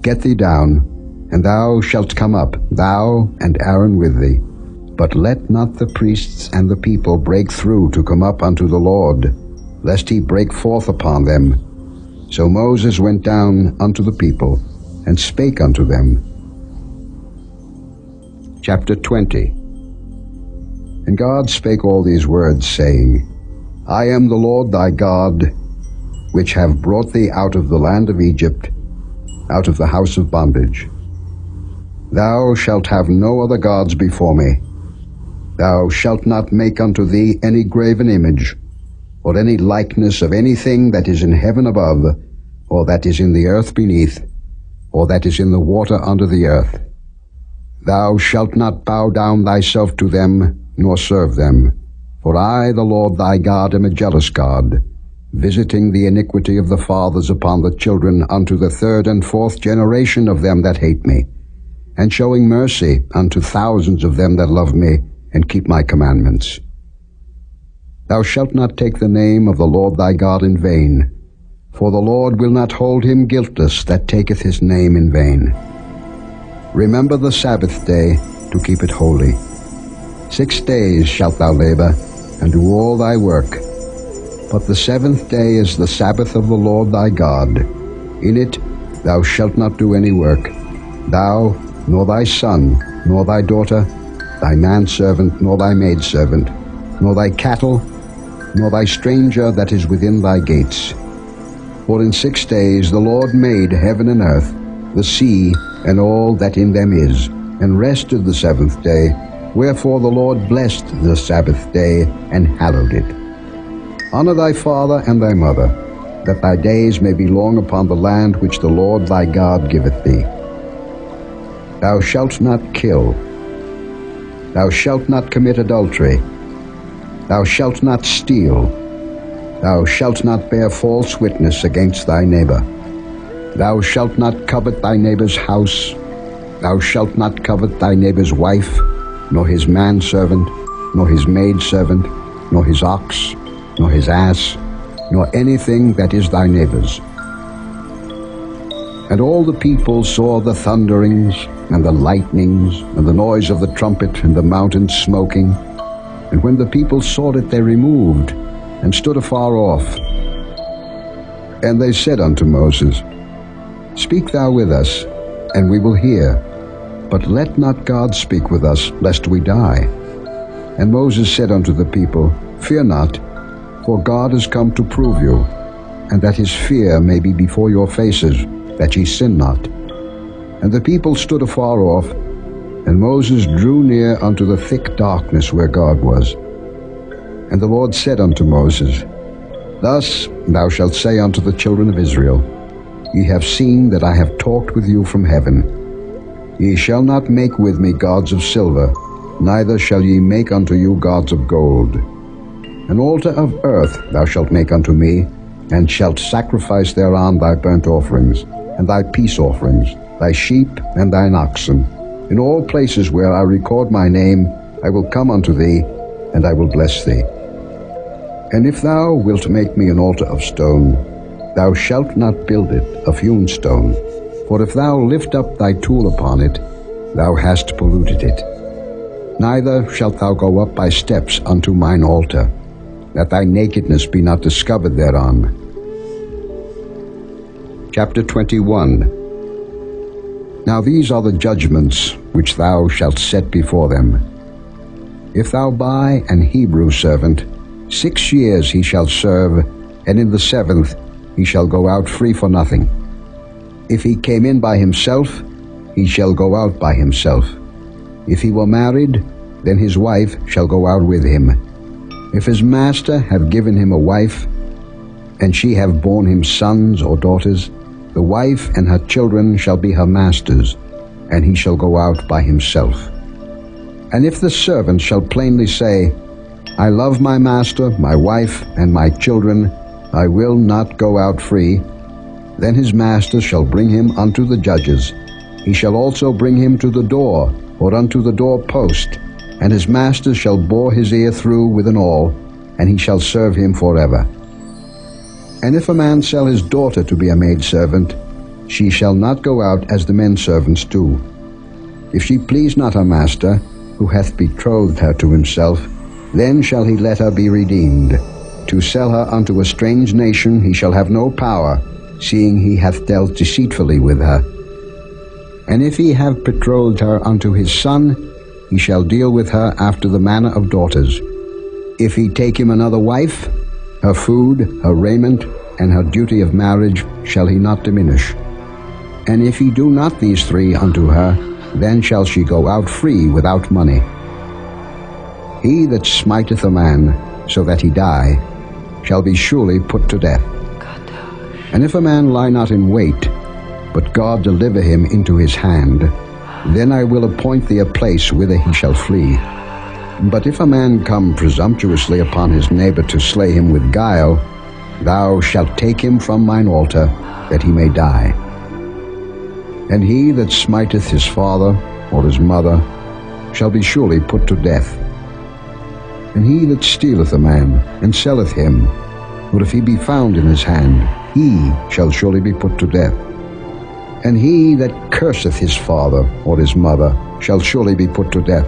get thee down, and thou shalt come up, thou and Aaron with thee. But let not the priests and the people break through to come up unto the Lord, lest he break forth upon them. So Moses went down unto the people, and spake unto them. Chapter 20. And God spake all these words, saying, I am the Lord thy God, which have brought thee out of the land of Egypt, out of the house of bondage. Thou shalt have no other gods before me. Thou shalt not make unto thee any graven image, or any likeness of anything that is in heaven above, or that is in the earth beneath, or that is in the water under the earth. Thou shalt not bow down thyself to them, nor serve them. For I, the Lord thy God, am a jealous God, visiting the iniquity of the fathers upon the children unto the third and fourth generation of them that hate me, and showing mercy unto thousands of them that love me, and keep my commandments. Thou shalt not take the name of the Lord thy God in vain, for the Lord will not hold him guiltless that taketh his name in vain. Remember the Sabbath day to keep it holy. 6 days shalt thou labor, and do all thy work. But the seventh day is the Sabbath of the Lord thy God. In it thou shalt not do any work, thou, nor thy son, nor thy daughter, thy manservant, nor thy maidservant, nor thy cattle, nor thy stranger that is within thy gates. For in 6 days the Lord made heaven and earth, the sea, and all that in them is, and rested the seventh day. Wherefore the Lord blessed the Sabbath day, and hallowed it. Honor thy father and thy mother, that thy days may be long upon the land which the Lord thy God giveth thee. Thou shalt not kill. Thou shalt not commit adultery. Thou shalt not steal. Thou shalt not bear false witness against thy neighbor. Thou shalt not covet thy neighbor's house. Thou shalt not covet thy neighbor's wife, nor his manservant, nor his maidservant, nor his ox, nor his ass, nor anything that is thy neighbor's. And all the people saw the thunderings, and the lightnings, and the noise of the trumpet, and the mountain smoking. And when the people saw it, they removed, and stood afar off. And they said unto Moses, Speak thou with us, and we will hear. But let not God speak with us, lest we die. And Moses said unto the people, Fear not, for God is come to prove you, and that his fear may be before your faces, that ye sin not. And the people stood afar off, and Moses drew near unto the thick darkness where God was. And the Lord said unto Moses, Thus thou shalt say unto the children of Israel, Ye have seen that I have talked with you from heaven. Ye shall not make with me gods of silver, neither shall ye make unto you gods of gold. An altar of earth thou shalt make unto me, and shalt sacrifice thereon thy burnt offerings, and thy peace offerings, thy sheep and thine oxen. In all places where I record my name, I will come unto thee, and I will bless thee. And if thou wilt make me an altar of stone, thou shalt not build it of hewn stone. For if thou lift up thy tool upon it, thou hast polluted it. Neither shalt thou go up by steps unto mine altar, that thy nakedness be not discovered thereon. Chapter 21. Now these are the judgments which thou shalt set before them. If thou buy an Hebrew servant, 6 years he shall serve, and in the 7th he shall go out free for nothing. If he came in by himself, he shall go out by himself. If he were married, then his wife shall go out with him. If his master have given him a wife, and she have borne him sons or daughters, the wife and her children shall be her master's, and he shall go out by himself. And if the servant shall plainly say, I love my master, my wife, and my children, I will not go out free, then his master shall bring him unto the judges. He shall also bring him to the door, or unto the doorpost, and his master shall bore his ear through with an awl, and he shall serve him forever. And if a man sell his daughter to be a maidservant, she shall not go out as the men servants do. If she please not her master, who hath betrothed her to himself, then shall he let her be redeemed. To sell her unto a strange nation he shall have no power, seeing he hath dealt deceitfully with her. And if he have betrothed her unto his son, he shall deal with her after the manner of daughters. If he take him another wife, her food, her raiment, and her duty of marriage shall he not diminish. And if he do not these three unto her, then shall she go out free without money. He that smiteth a man, so that he die, shall be surely put to death. And if a man lie not in wait, but God deliver him into his hand, then I will appoint thee a place whither he shall flee. But if a man come presumptuously upon his neighbor to slay him with guile, thou shalt take him from mine altar, that he may die. And he that smiteth his father or his mother shall be surely put to death. And he that stealeth a man, and selleth him, or if he be found in his hand, he shall surely be put to death. And he that curseth his father or his mother shall surely be put to death.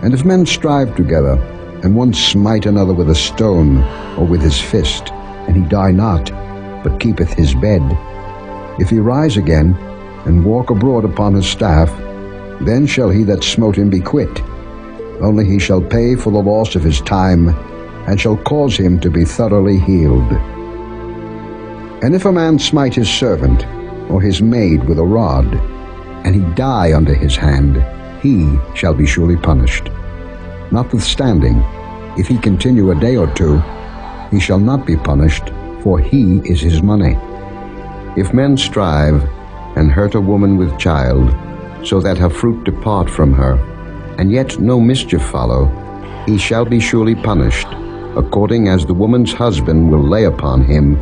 And if men strive together, and one smite another with a stone, or with his fist, and he die not, but keepeth his bed, if he rise again, and walk abroad upon his staff, then shall he that smote him be quit. Only he shall pay for the loss of his time, and shall cause him to be thoroughly healed. And if a man smite his servant, or his maid with a rod, and he die under his hand, he shall be surely punished. Notwithstanding, if he continue a day or two, he shall not be punished, for he is his money. If men strive, and hurt a woman with child, so that her fruit depart from her, and yet no mischief follow, he shall be surely punished, according as the woman's husband will lay upon him,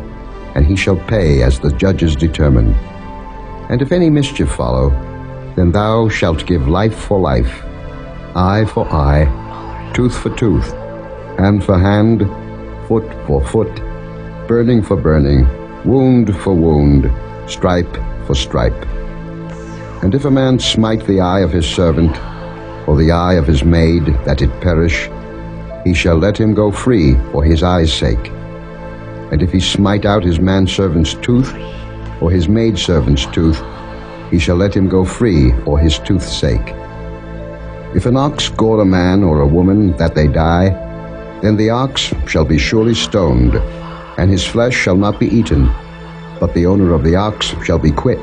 and he shall pay as the judges determine. And if any mischief follow, then thou shalt give life for life, eye for eye, tooth for tooth, hand for hand, foot for foot, burning for burning, wound for wound, stripe for stripe. And if a man smite the eye of his servant, or the eye of his maid, that it perish, he shall let him go free for his eye's sake. And if he smite out his manservant's tooth, or his maidservant's tooth, he shall let him go free for his tooth's sake. If an ox gore a man or a woman that they die, then the ox shall be surely stoned, and his flesh shall not be eaten, but the owner of the ox shall be quit.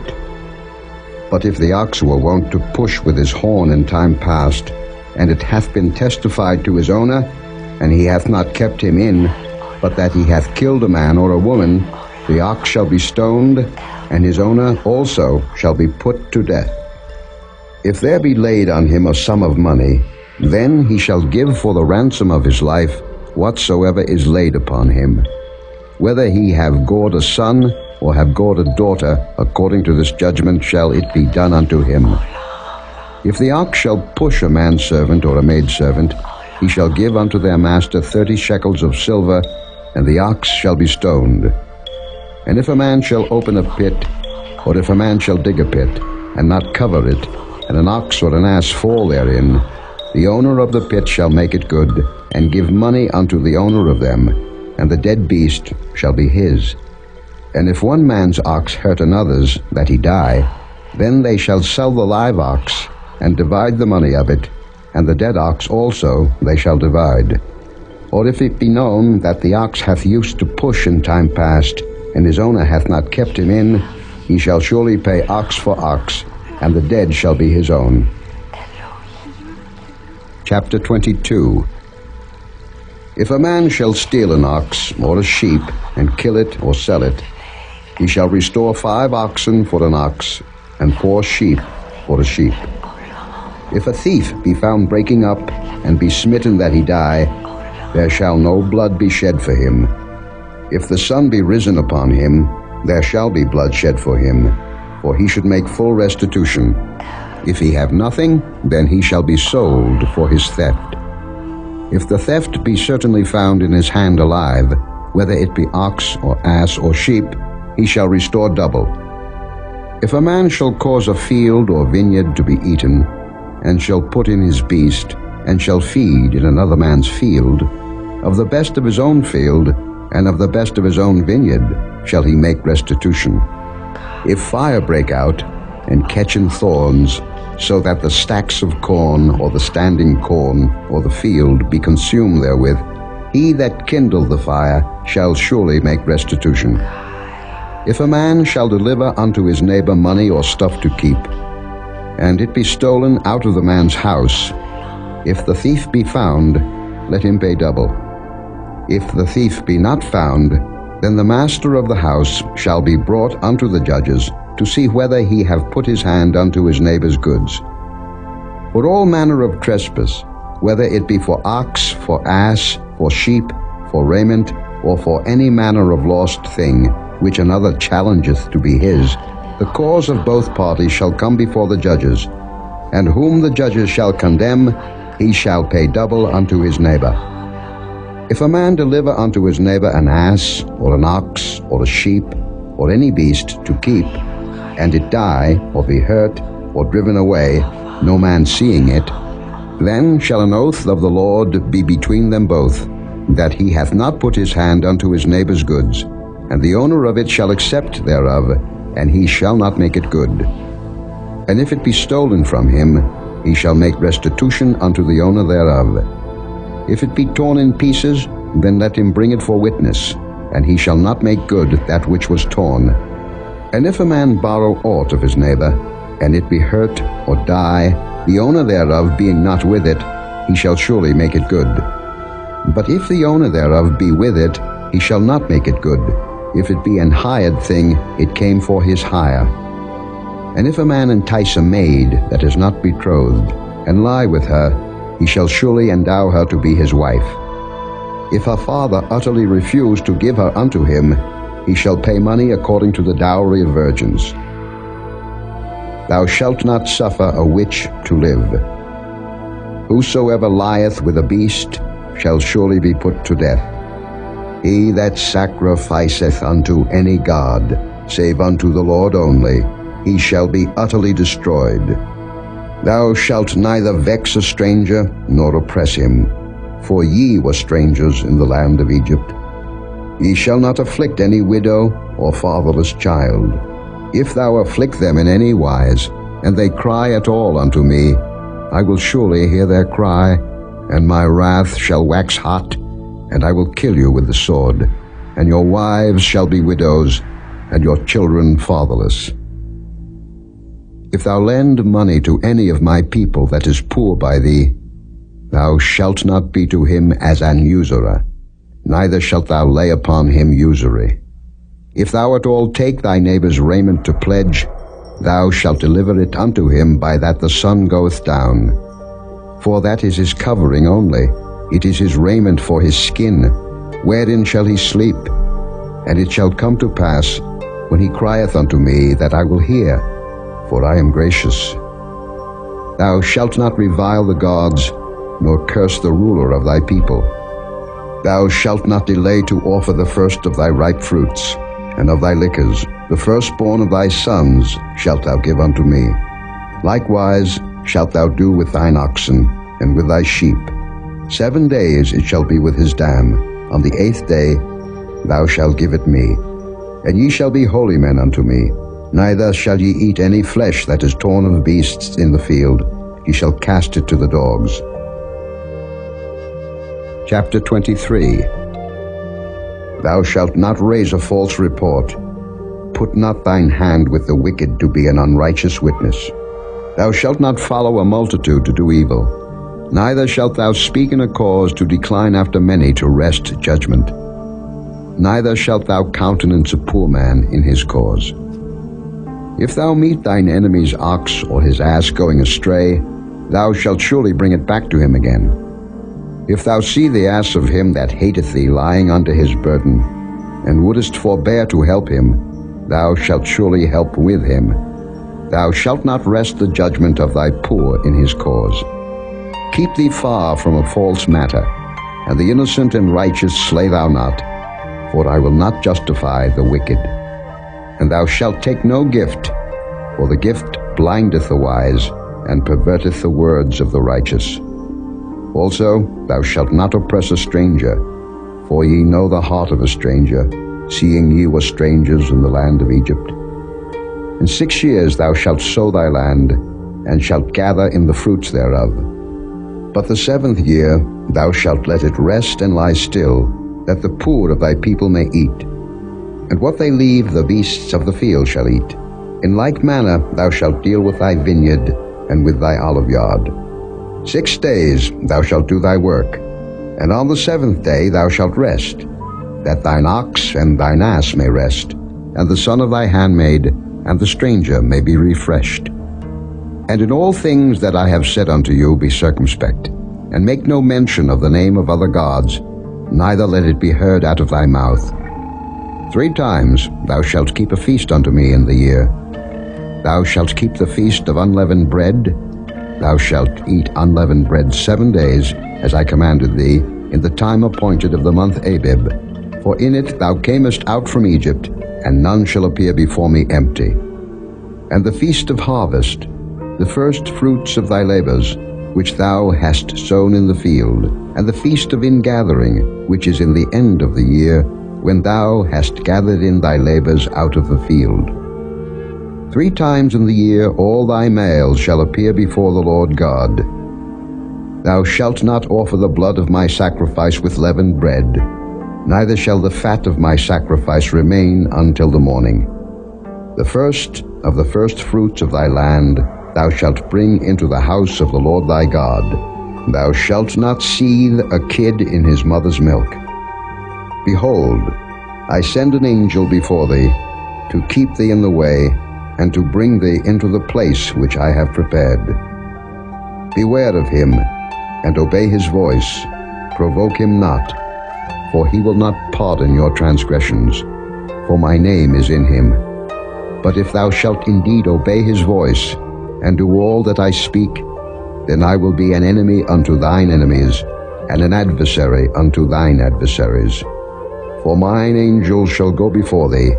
But if the ox were wont to push with his horn in time past, and it hath been testified to his owner, and he hath not kept him in, but that he hath killed a man or a woman, the ox shall be stoned, and his owner also shall be put to death. If there be laid on him a sum of money, then he shall give for the ransom of his life whatsoever is laid upon him. Whether he have gored a son, or have gored a daughter, according to this judgment shall it be done unto him. If the ox shall push a manservant or a maidservant, he shall give unto their master 30 shekels of silver, and the ox shall be stoned. And if a man shall open a pit, or if a man shall dig a pit, and not cover it, and an ox or an ass fall therein, the owner of the pit shall make it good, and give money unto the owner of them, and the dead beast shall be his. And if one man's ox hurt another's, that he die, then they shall sell the live ox, and divide the money of it, and the dead ox also they shall divide. Or if it be known that the ox hath used to push in time past, and his owner hath not kept him in, he shall surely pay ox for ox, and the dead shall be his own. Chapter 22. If a man shall steal an ox or a sheep, and kill it or sell it, he shall restore 5 oxen for an ox, and 4 sheep for a sheep. If a thief be found breaking up, and be smitten that he die, there shall no blood be shed for him. If the sun be risen upon him, there shall be blood shed for him, for he should make full restitution. If he have nothing, then he shall be sold for his theft. If the theft be certainly found in his hand alive, whether it be ox or ass or sheep, he shall restore double. If a man shall cause a field or vineyard to be eaten, and shall put in his beast, and shall feed in another man's field, of the best of his own field, and of the best of his own vineyard, shall he make restitution. If fire break out, and catch in thorns, so that the stacks of corn, or the standing corn, or the field be consumed therewith, he that kindled the fire shall surely make restitution. If a man shall deliver unto his neighbor money or stuff to keep, and it be stolen out of the man's house, if the thief be found, let him pay double. If the thief be not found, then the master of the house shall be brought unto the judges, to see whether he have put his hand unto his neighbor's goods. For all manner of trespass, whether it be for ox, for ass, for sheep, for raiment, or for any manner of lost thing, which another challengeth to be his, the cause of both parties shall come before the judges, and whom the judges shall condemn, he shall pay double unto his neighbor. If a man deliver unto his neighbor an ass, or an ox, or a sheep, or any beast to keep, and it die, or be hurt, or driven away, no man seeing it, then shall an oath of the Lord be between them both, that he hath not put his hand unto his neighbor's goods, and the owner of it shall accept thereof, and he shall not make it good. And if it be stolen from him, he shall make restitution unto the owner thereof. If it be torn in pieces, then let him bring it for witness, and he shall not make good that which was torn. And if a man borrow aught of his neighbor, and it be hurt or die, the owner thereof being not with it, he shall surely make it good. But if the owner thereof be with it, he shall not make it good. If it be an hired thing, it came for his hire. And if a man entice a maid that is not betrothed, and lie with her, he shall surely endow her to be his wife. If her father utterly refuse to give her unto him, he shall pay money according to the dowry of virgins. Thou shalt not suffer a witch to live. Whosoever lieth with a beast shall surely be put to death. He that sacrificeth unto any god, save unto the Lord only, he shall be utterly destroyed. Thou shalt neither vex a stranger, nor oppress him, for ye were strangers in the land of Egypt. Ye shall not afflict any widow or fatherless child. If thou afflict them in any wise, and they cry at all unto me, I will surely hear their cry, and my wrath shall wax hot, and I will kill you with the sword, and your wives shall be widows, and your children fatherless. If thou lend money to any of my people that is poor by thee, thou shalt not be to him as an usurer, neither shalt thou lay upon him usury. If thou at all take thy neighbor's raiment to pledge, thou shalt deliver it unto him by that the sun goeth down. For that is his covering only, it is his raiment for his skin, wherein shall he sleep? And it shall come to pass, when he crieth unto me, that I will hear, for I am gracious. Thou shalt not revile the gods, nor curse the ruler of thy people. Thou shalt not delay to offer the first of thy ripe fruits, and of thy liquors, the firstborn of thy sons shalt thou give unto me. Likewise shalt thou do with thine oxen, and with thy sheep. 7 days it shall be with his dam. On the 8th day thou shalt give it me. And ye shall be holy men unto me. Neither shall ye eat any flesh that is torn of beasts in the field. Ye shall cast it to the dogs. Chapter 23. Thou shalt not raise a false report. Put not thine hand with the wicked to be an unrighteous witness. Thou shalt not follow a multitude to do evil. Neither shalt thou speak in a cause to decline after many to wrest judgment. Neither shalt thou countenance a poor man in his cause. If thou meet thine enemy's ox or his ass going astray, thou shalt surely bring it back to him again. If thou see the ass of him that hateth thee lying under his burden, and wouldest forbear to help him, thou shalt surely help with him. Thou shalt not wrest the judgment of thy poor in his cause. Keep thee far from a false matter, and the innocent and righteous slay thou not, for I will not justify the wicked. And thou shalt take no gift, for the gift blindeth the wise, and perverteth the words of the righteous. Also thou shalt not oppress a stranger, for ye know the heart of a stranger, seeing ye were strangers in the land of Egypt. In 6 years thou shalt sow thy land, and shalt gather in the fruits thereof. But the 7th year thou shalt let it rest and lie still, that the poor of thy people may eat. And what they leave the beasts of the field shall eat. In like manner thou shalt deal with thy vineyard and with thy oliveyard. 6 days thou shalt do thy work, and on the 7th day thou shalt rest, that thine ox and thine ass may rest, and the son of thy handmaid and the stranger may be refreshed. And in all things that I have said unto you be circumspect, and make no mention of the name of other gods, neither let it be heard out of thy mouth. 3 times thou shalt keep a feast unto me in the year. Thou shalt keep the feast of unleavened bread. Thou shalt eat unleavened bread 7 days, as I commanded thee, in the time appointed of the month Abib. For in it thou camest out from Egypt, and none shall appear before me empty. And the feast of harvest, the first fruits of thy labors, which thou hast sown in the field, and the feast of ingathering, which is in the end of the year, when thou hast gathered in thy labors out of the field. 3 times in the year all thy males shall appear before the Lord God. Thou shalt not offer the blood of my sacrifice with leavened bread, neither shall the fat of my sacrifice remain until the morning. The first of the first fruits of thy land thou shalt bring into the house of the Lord thy God. Thou shalt not seethe a kid in his mother's milk. Behold, I send an angel before thee, to keep thee in the way, and to bring thee into the place which I have prepared. Beware of him, and obey his voice. Provoke him not, for he will not pardon your transgressions, for my name is in him. But if thou shalt indeed obey his voice, and do all that I speak, then I will be an enemy unto thine enemies, and an adversary unto thine adversaries. For mine angel shall go before thee,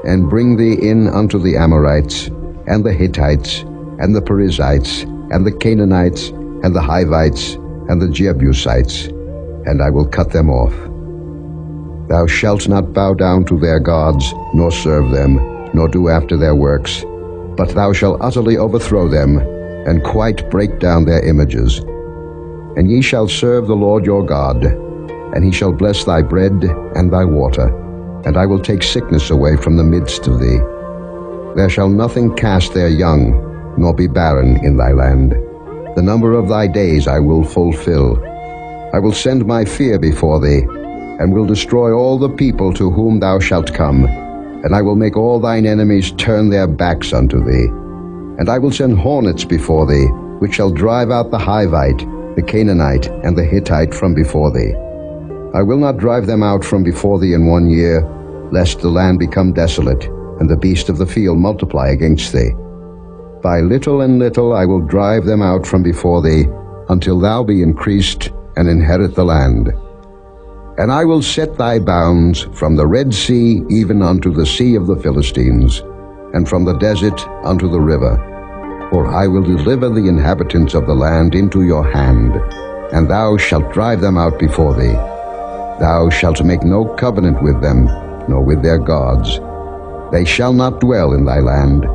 and bring thee in unto the Amorites, and the Hittites, and the Perizzites, and the Canaanites, and the Hivites, and the Jebusites, and I will cut them off. Thou shalt not bow down to their gods, nor serve them, nor do after their works, but thou shalt utterly overthrow them, and quite break down their images. And ye shall serve the Lord your God, and he shall bless thy bread and thy water, and I will take sickness away from the midst of thee. There shall nothing cast their young, nor be barren in thy land. The number of thy days I will fulfill. I will send my fear before thee, and will destroy all the people to whom thou shalt come, and I will make all thine enemies turn their backs unto thee. And I will send hornets before thee, which shall drive out the Hivite, the Canaanite, and the Hittite from before thee. I will not drive them out from before thee in 1 year, lest the land become desolate, and the beast of the field multiply against thee. By little and little I will drive them out from before thee, until thou be increased, and inherit the land. And I will set thy bounds from the Red Sea even unto the sea of the Philistines, and from the desert unto the river. For I will deliver the inhabitants of the land into your hand, and thou shalt drive them out before thee. Thou shalt make no covenant with them, nor with their gods. They shall not dwell in thy land,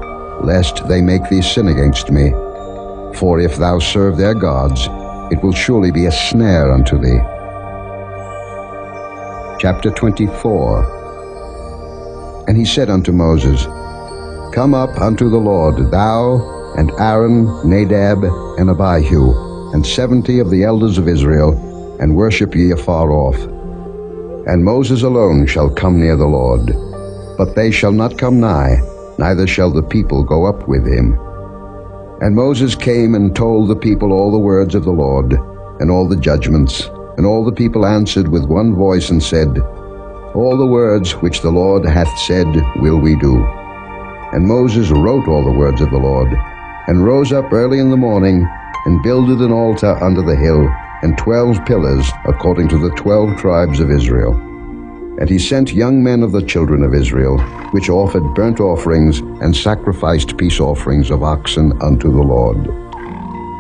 lest they make thee sin against me. For if thou serve their gods, it will surely be a snare unto thee. Chapter 24. And he said unto Moses, Come up unto the Lord, thou, and Aaron, Nadab, and Abihu, and 70 of the elders of Israel, and worship ye afar off. And Moses alone shall come near the Lord, but they shall not come nigh, neither shall the people go up with him. And Moses came and told the people all the words of the Lord, and all the judgments. And all the people answered with one voice and said, All the words which the Lord hath said will we do. And Moses wrote all the words of the Lord, and rose up early in the morning, and builded an altar under the hill, and 12 pillars, according to the 12 tribes of Israel. And he sent young men of the children of Israel, which offered burnt offerings, and sacrificed peace offerings of oxen unto the Lord.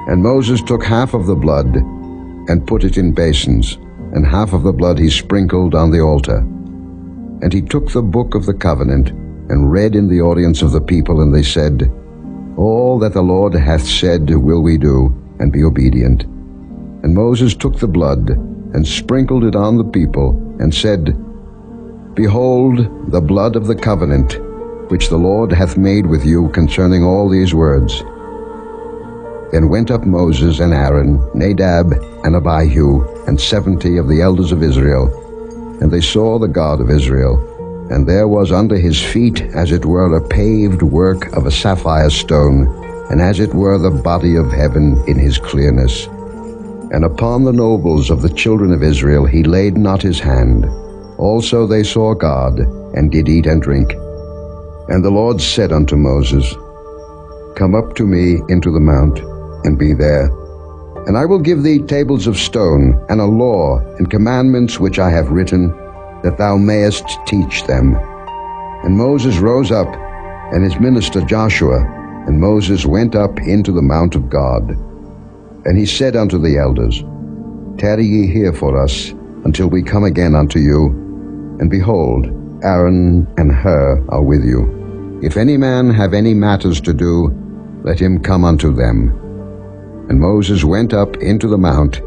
And Moses took half of the blood, and put it in basins, and half of the blood he sprinkled on the altar. And he took the book of the covenant, and read in the audience of the people, and they said, All that the Lord hath said will we do, and be obedient. And Moses took the blood, and sprinkled it on the people, and said, Behold the blood of the covenant, which the Lord hath made with you concerning all these words. Then went up Moses and Aaron, Nadab and Abihu, and 70 of the elders of Israel, and they saw the God of Israel. And there was under his feet as it were a paved work of a sapphire stone, and as it were the body of heaven in his clearness. And upon the nobles of the children of Israel he laid not his hand. Also they saw God, and did eat and drink. And the Lord said unto Moses, Come up to me into the mount, and be there. And I will give thee tables of stone, and a law, and commandments which I have written, that thou mayest teach them. And Moses rose up, and his minister Joshua, and Moses went up into the mount of God. And he said unto the elders, Tarry ye here for us, until we come again unto you. And behold, Aaron and Hur are with you. If any man have any matters to do, let him come unto them. And Moses went up into the mount,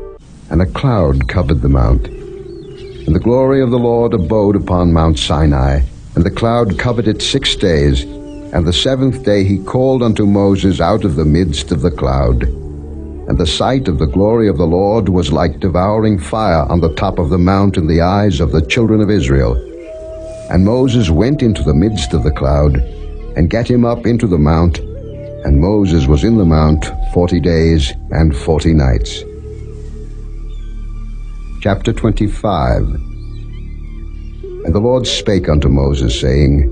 and a cloud covered the mount. And the glory of the Lord abode upon Mount Sinai, and the cloud covered it 6 days. And the 7th day he called unto Moses out of the midst of the cloud. And the sight of the glory of the Lord was like devouring fire on the top of the mount in the eyes of the children of Israel. And Moses went into the midst of the cloud, and gat him up into the mount. And Moses was in the mount 40 days and 40 nights. Chapter 25. And the Lord spake unto Moses, saying,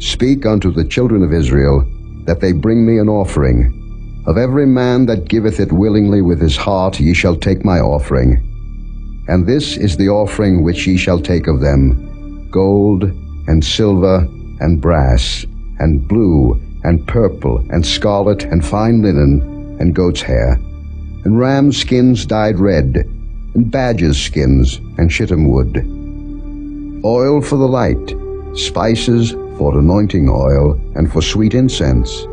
Speak unto the children of Israel, that they bring me an offering. Of every man that giveth it willingly with his heart ye shall take my offering. And this is the offering which ye shall take of them, gold, and silver, and brass, and blue, and purple, and scarlet, and fine linen, and goat's hair, and ram skins dyed red, and badgers' skins, and shittim wood, oil for the light, spices for anointing oil, and for sweet incense,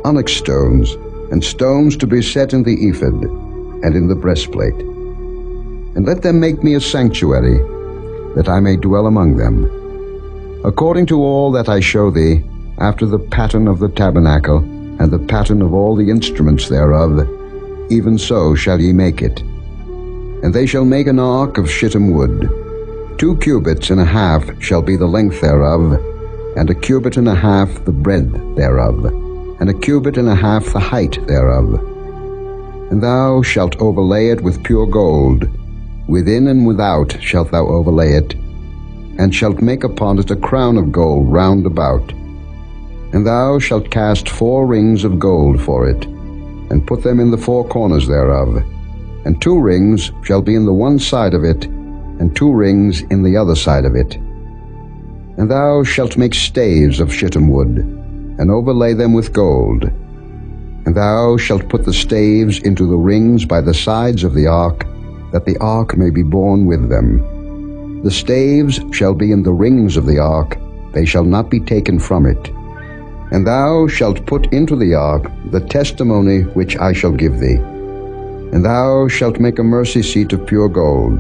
onyx stones, and stones to be set in the ephod, and in the breastplate. And let them make me a sanctuary, that I may dwell among them. According to all that I show thee, after the pattern of the tabernacle, and the pattern of all the instruments thereof, even so shall ye make it. And they shall make an ark of shittim wood. 2 cubits and a half shall be the length thereof, and a cubit and a half the breadth thereof, and a cubit and a half the height thereof. And thou shalt overlay it with pure gold. Within and without shalt thou overlay it, and shalt make upon it a crown of gold round about. And thou shalt cast 4 rings of gold for it, and put them in the 4 corners thereof. And 2 rings shall be in the one side of it, and 2 rings in the other side of it. And thou shalt make staves of shittim wood, and overlay them with gold. And thou shalt put the staves into the rings by the sides of the ark, that the ark may be borne with them. The staves shall be in the rings of the ark, they shall not be taken from it. And thou shalt put into the ark the testimony which I shall give thee. And thou shalt make a mercy seat of pure gold.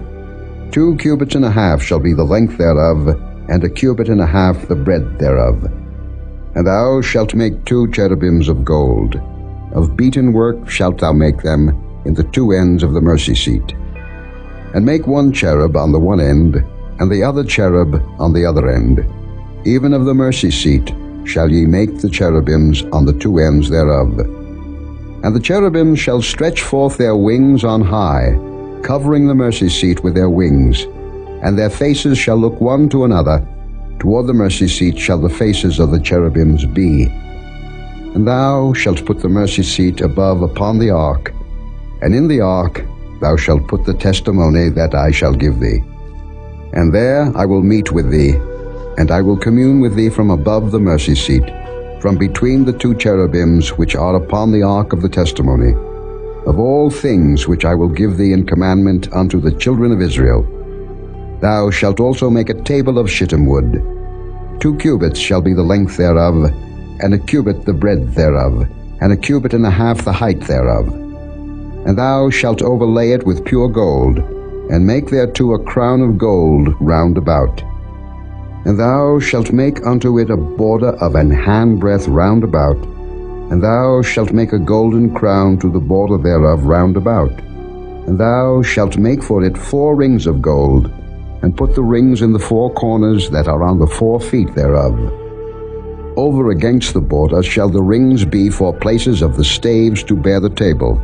2 cubits and a half shall be the length thereof, and a cubit and a half the breadth thereof. And thou shalt make 2 cherubims of gold. Of beaten work shalt thou make them in the 2 ends of the mercy seat. And make 1 cherub on the one end, and the other cherub on the other end. Even of the mercy seat shall ye make the cherubims on the 2 ends thereof. And the cherubims shall stretch forth their wings on high, covering the mercy seat with their wings, and their faces shall look one to another, toward the mercy seat shall the faces of the cherubims be. And thou shalt put the mercy seat above upon the ark, and in the ark thou shalt put the testimony that I shall give thee. And there I will meet with thee, and I will commune with thee from above the mercy seat, from between the two cherubims which are upon the ark of the testimony, of all things which I will give thee in commandment unto the children of Israel. Thou shalt also make a table of shittim wood. 2 cubits shall be the length thereof, and a cubit the breadth thereof, and a cubit and a half the height thereof. And thou shalt overlay it with pure gold, and make thereto a crown of gold round about. And thou shalt make unto it a border of an handbreadth round about, and thou shalt make a golden crown to the border thereof round about. And thou shalt make for it 4 rings of gold, and put the rings in the 4 corners that are on the 4 feet thereof. Over against the border shall the rings be for places of the staves to bear the table.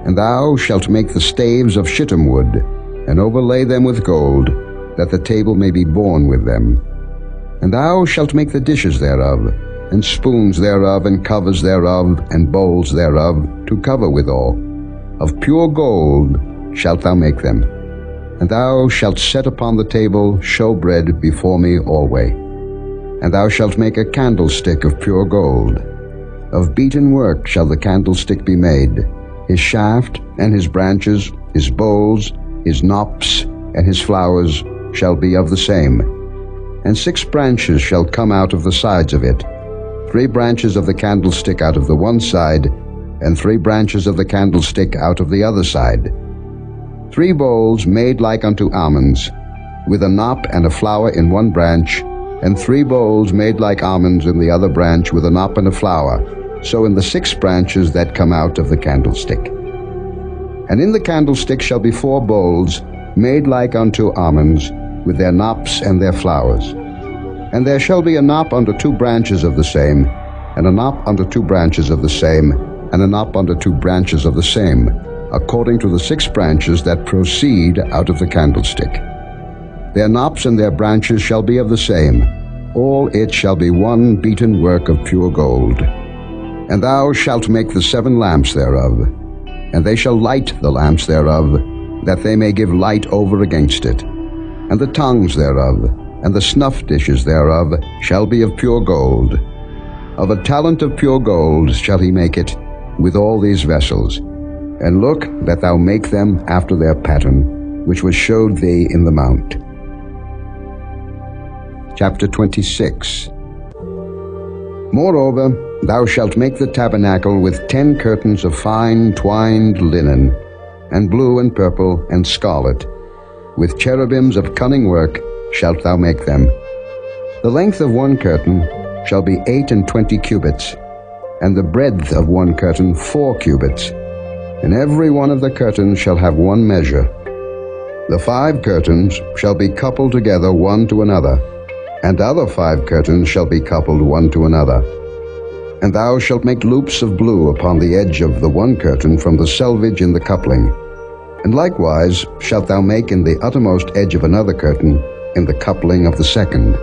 And thou shalt make the staves of shittim wood, and overlay them with gold, that the table may be borne with them. And thou shalt make the dishes thereof, and spoons thereof, and covers thereof, and bowls thereof, to cover withal. Of pure gold shalt thou make them. And thou shalt set upon the table showbread before me alway. And thou shalt make a candlestick of pure gold. Of beaten work shall the candlestick be made. His shaft and his branches, his bowls, his knops, and his flowers shall be of the same. And 6 branches shall come out of the sides of it, 3 branches of the candlestick out of the one side, and 3 branches of the candlestick out of the other side. 3 bowls made like unto almonds, with a knop and a flower in one branch, and 3 bowls made like almonds in the other branch, with a knop and a flower, so in the 6 branches that come out of the candlestick. And in the candlestick shall be 4 bowls, made like unto almonds, with their knops and their flowers. And there shall be a knop under 2 branches of the same, and a knop under 2 branches of the same, and a knop under 2 branches of the same, according to the 6 branches that proceed out of the candlestick. Their knops and their branches shall be of the same. All it shall be one beaten work of pure gold. And thou shalt make the 7 lamps thereof, and they shall light the lamps thereof, that they may give light over against it. And the tongues thereof, and the snuff dishes thereof, shall be of pure gold. Of a talent of pure gold shall he make it, with all these vessels. And look that thou make them after their pattern, which was showed thee in the mount. Chapter 26. Moreover, thou shalt make the tabernacle with 10 curtains of fine twined linen, and blue and purple and scarlet. With cherubims of cunning work shalt thou make them. The length of one curtain shall be 28 cubits, and the breadth of one curtain 4 cubits. And every one of the curtains shall have one measure. The 5 curtains shall be coupled together one to another, and other 5 curtains shall be coupled one to another. And thou shalt make loops of blue upon the edge of the one curtain from the selvage in the coupling. And likewise shalt thou make in the uttermost edge of another curtain in the coupling of the second.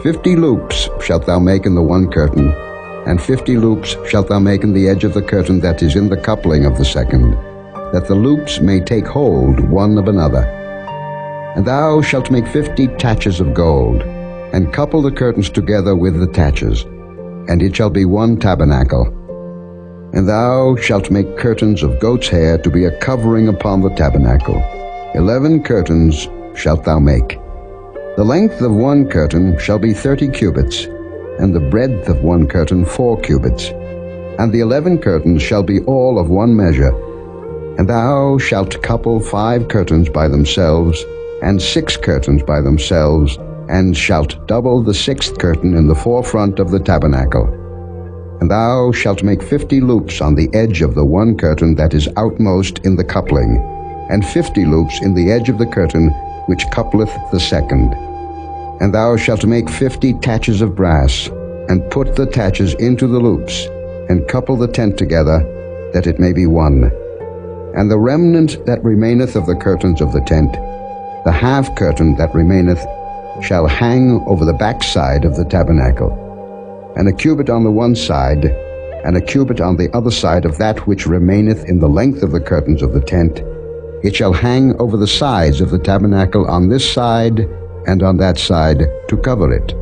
50 loops shalt thou make in the one curtain, and 50 loops shalt thou make in the edge of the curtain that is in the coupling of the second, that the loops may take hold one of another. And thou shalt make 50 taches of gold, and couple the curtains together with the taches, and it shall be one tabernacle. And thou shalt make curtains of goat's hair to be a covering upon the tabernacle. 11 curtains shalt thou make. The length of one curtain shall be 30 cubits, and the breadth of one curtain 4 cubits. And the 11 curtains shall be all of one measure. And thou shalt couple 5 curtains by themselves, and 6 curtains by themselves, and shalt double the 6th curtain in the forefront of the tabernacle. And thou shalt make 50 loops on the edge of the one curtain that is outmost in the coupling, and 50 loops in the edge of the curtain which coupleth the second. And thou shalt make 50 taches of brass, and put the taches into the loops, and couple the tent together, that it may be one. And the remnant that remaineth of the curtains of the tent, the half curtain that remaineth, shall hang over the backside of the tabernacle, and a cubit on the one side, and a cubit on the other side of that which remaineth in the length of the curtains of the tent. It shall hang over the sides of the tabernacle on this side and on that side to cover it.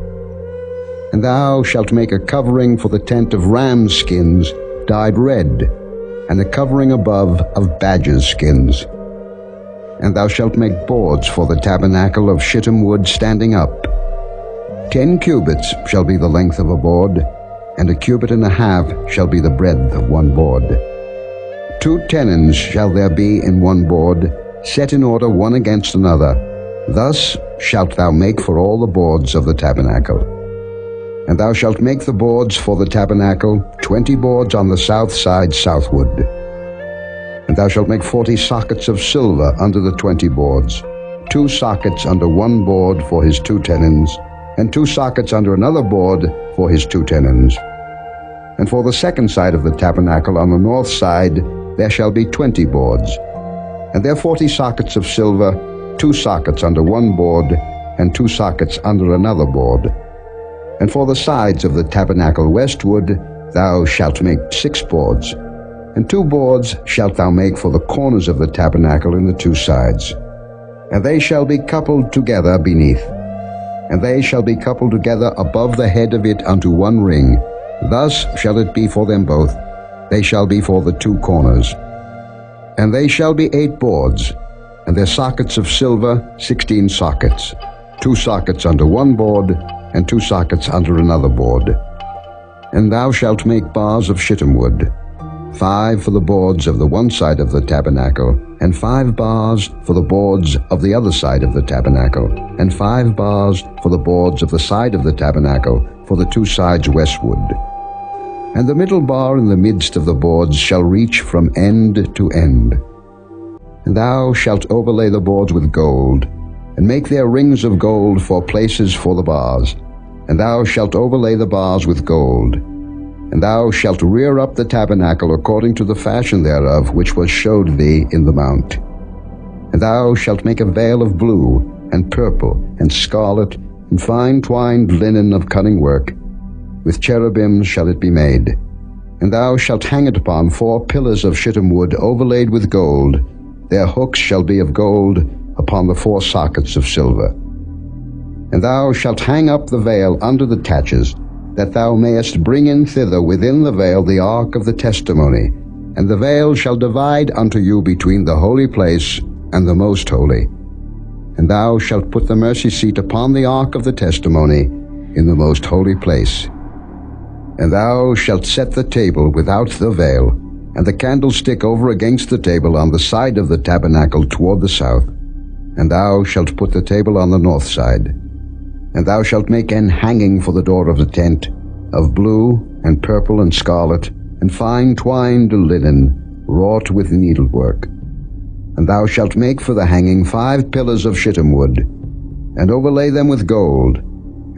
And thou shalt make a covering for the tent of ram's skins dyed red, and a covering above of badgers' skins. And thou shalt make boards for the tabernacle of shittim wood standing up. 10 cubits shall be the length of a board, and a cubit and a half shall be the breadth of one board. 2 tenons shall there be in one board, set in order one against another. Thus shalt thou make for all the boards of the tabernacle. And thou shalt make the boards for the tabernacle, 20 boards on the south side southward. And thou shalt make 40 sockets of silver under the 20 boards, 2 sockets under one board for his 2 tenons, and 2 sockets under another board for his 2 tenons. And for the second side of the tabernacle on the north side there shall be 20 boards, and there 40 sockets of silver, 2 sockets under one board, and 2 sockets under another board. And for the sides of the tabernacle westward thou shalt make 6 boards, and 2 boards shalt thou make for the corners of the tabernacle in the 2 sides. And they shall be coupled together beneath, and they shall be coupled together above the head of it unto one ring. Thus shall it be for them both. They shall be for the 2 corners. And they shall be 8 boards, and their sockets of silver 16 sockets, 2 sockets under one board, and 2 sockets under another board. And thou shalt make bars of shittim wood, 5 for the boards of the one side of the tabernacle, and 5 bars for the boards of the other side of the tabernacle, and 5 bars for the boards of the side of the tabernacle for the 2 sides westward. And the middle bar in the midst of the boards shall reach from end to end. And thou shalt overlay the boards with gold, and make their rings of gold for places for the bars. And thou shalt overlay the bars with gold. And thou shalt rear up the tabernacle according to the fashion thereof which was showed thee in the mount. And thou shalt make a veil of blue, and purple, and scarlet, and fine twined linen of cunning work. With cherubims shall it be made. And thou shalt hang it upon 4 pillars of shittim wood overlaid with gold. Their hooks shall be of gold upon the 4 sockets of silver. And thou shalt hang up the veil under the taches, that thou mayest bring in thither within the veil the ark of the testimony. And the veil shall divide unto you between the holy place and the most holy. And thou shalt put the mercy seat upon the ark of the testimony in the most holy place. And thou shalt set the table without the veil, and the candlestick over against the table on the side of the tabernacle toward the south. And thou shalt put the table on the north side. And thou shalt make an hanging for the door of the tent, of blue, and purple, and scarlet, and fine twined linen, wrought with needlework. And thou shalt make for the hanging 5 pillars of shittim wood, and overlay them with gold,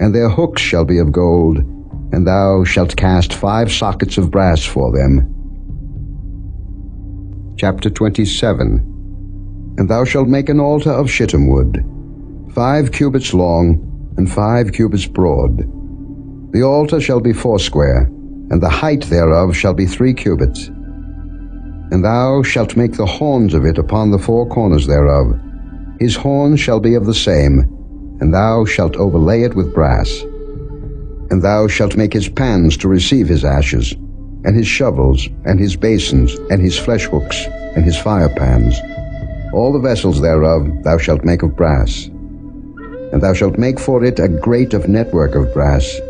and their hooks shall be of gold, and thou shalt cast 5 sockets of brass for them. Chapter 27. And thou shalt make an altar of shittim wood, 5 cubits long, and 5 cubits broad. The altar shall be foursquare, and the height thereof shall be 3 cubits. And thou shalt make the horns of it upon the 4 corners thereof. His horns shall be of the same, and thou shalt overlay it with brass. And thou shalt make his pans to receive his ashes, and his shovels, and his basins, and his flesh hooks, and his fire pans. All the vessels thereof thou shalt make of brass. And thou shalt make for it a grate of network of brass,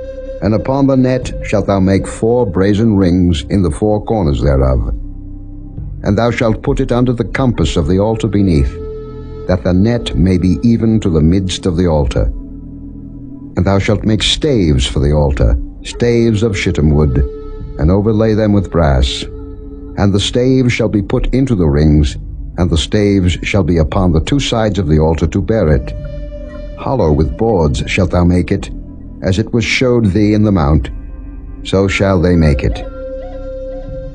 and upon the net shalt thou make 4 brazen rings in the 4 corners thereof. And thou shalt put it under the compass of the altar beneath, that the net may be even to the midst of the altar. And thou shalt make staves for the altar, staves of shittim wood, and overlay them with brass. And the staves shall be put into the rings, and the staves shall be upon the 2 sides of the altar to bear it. Hollow with boards shalt thou make it, as it was showed thee in the mount, so shall they make it.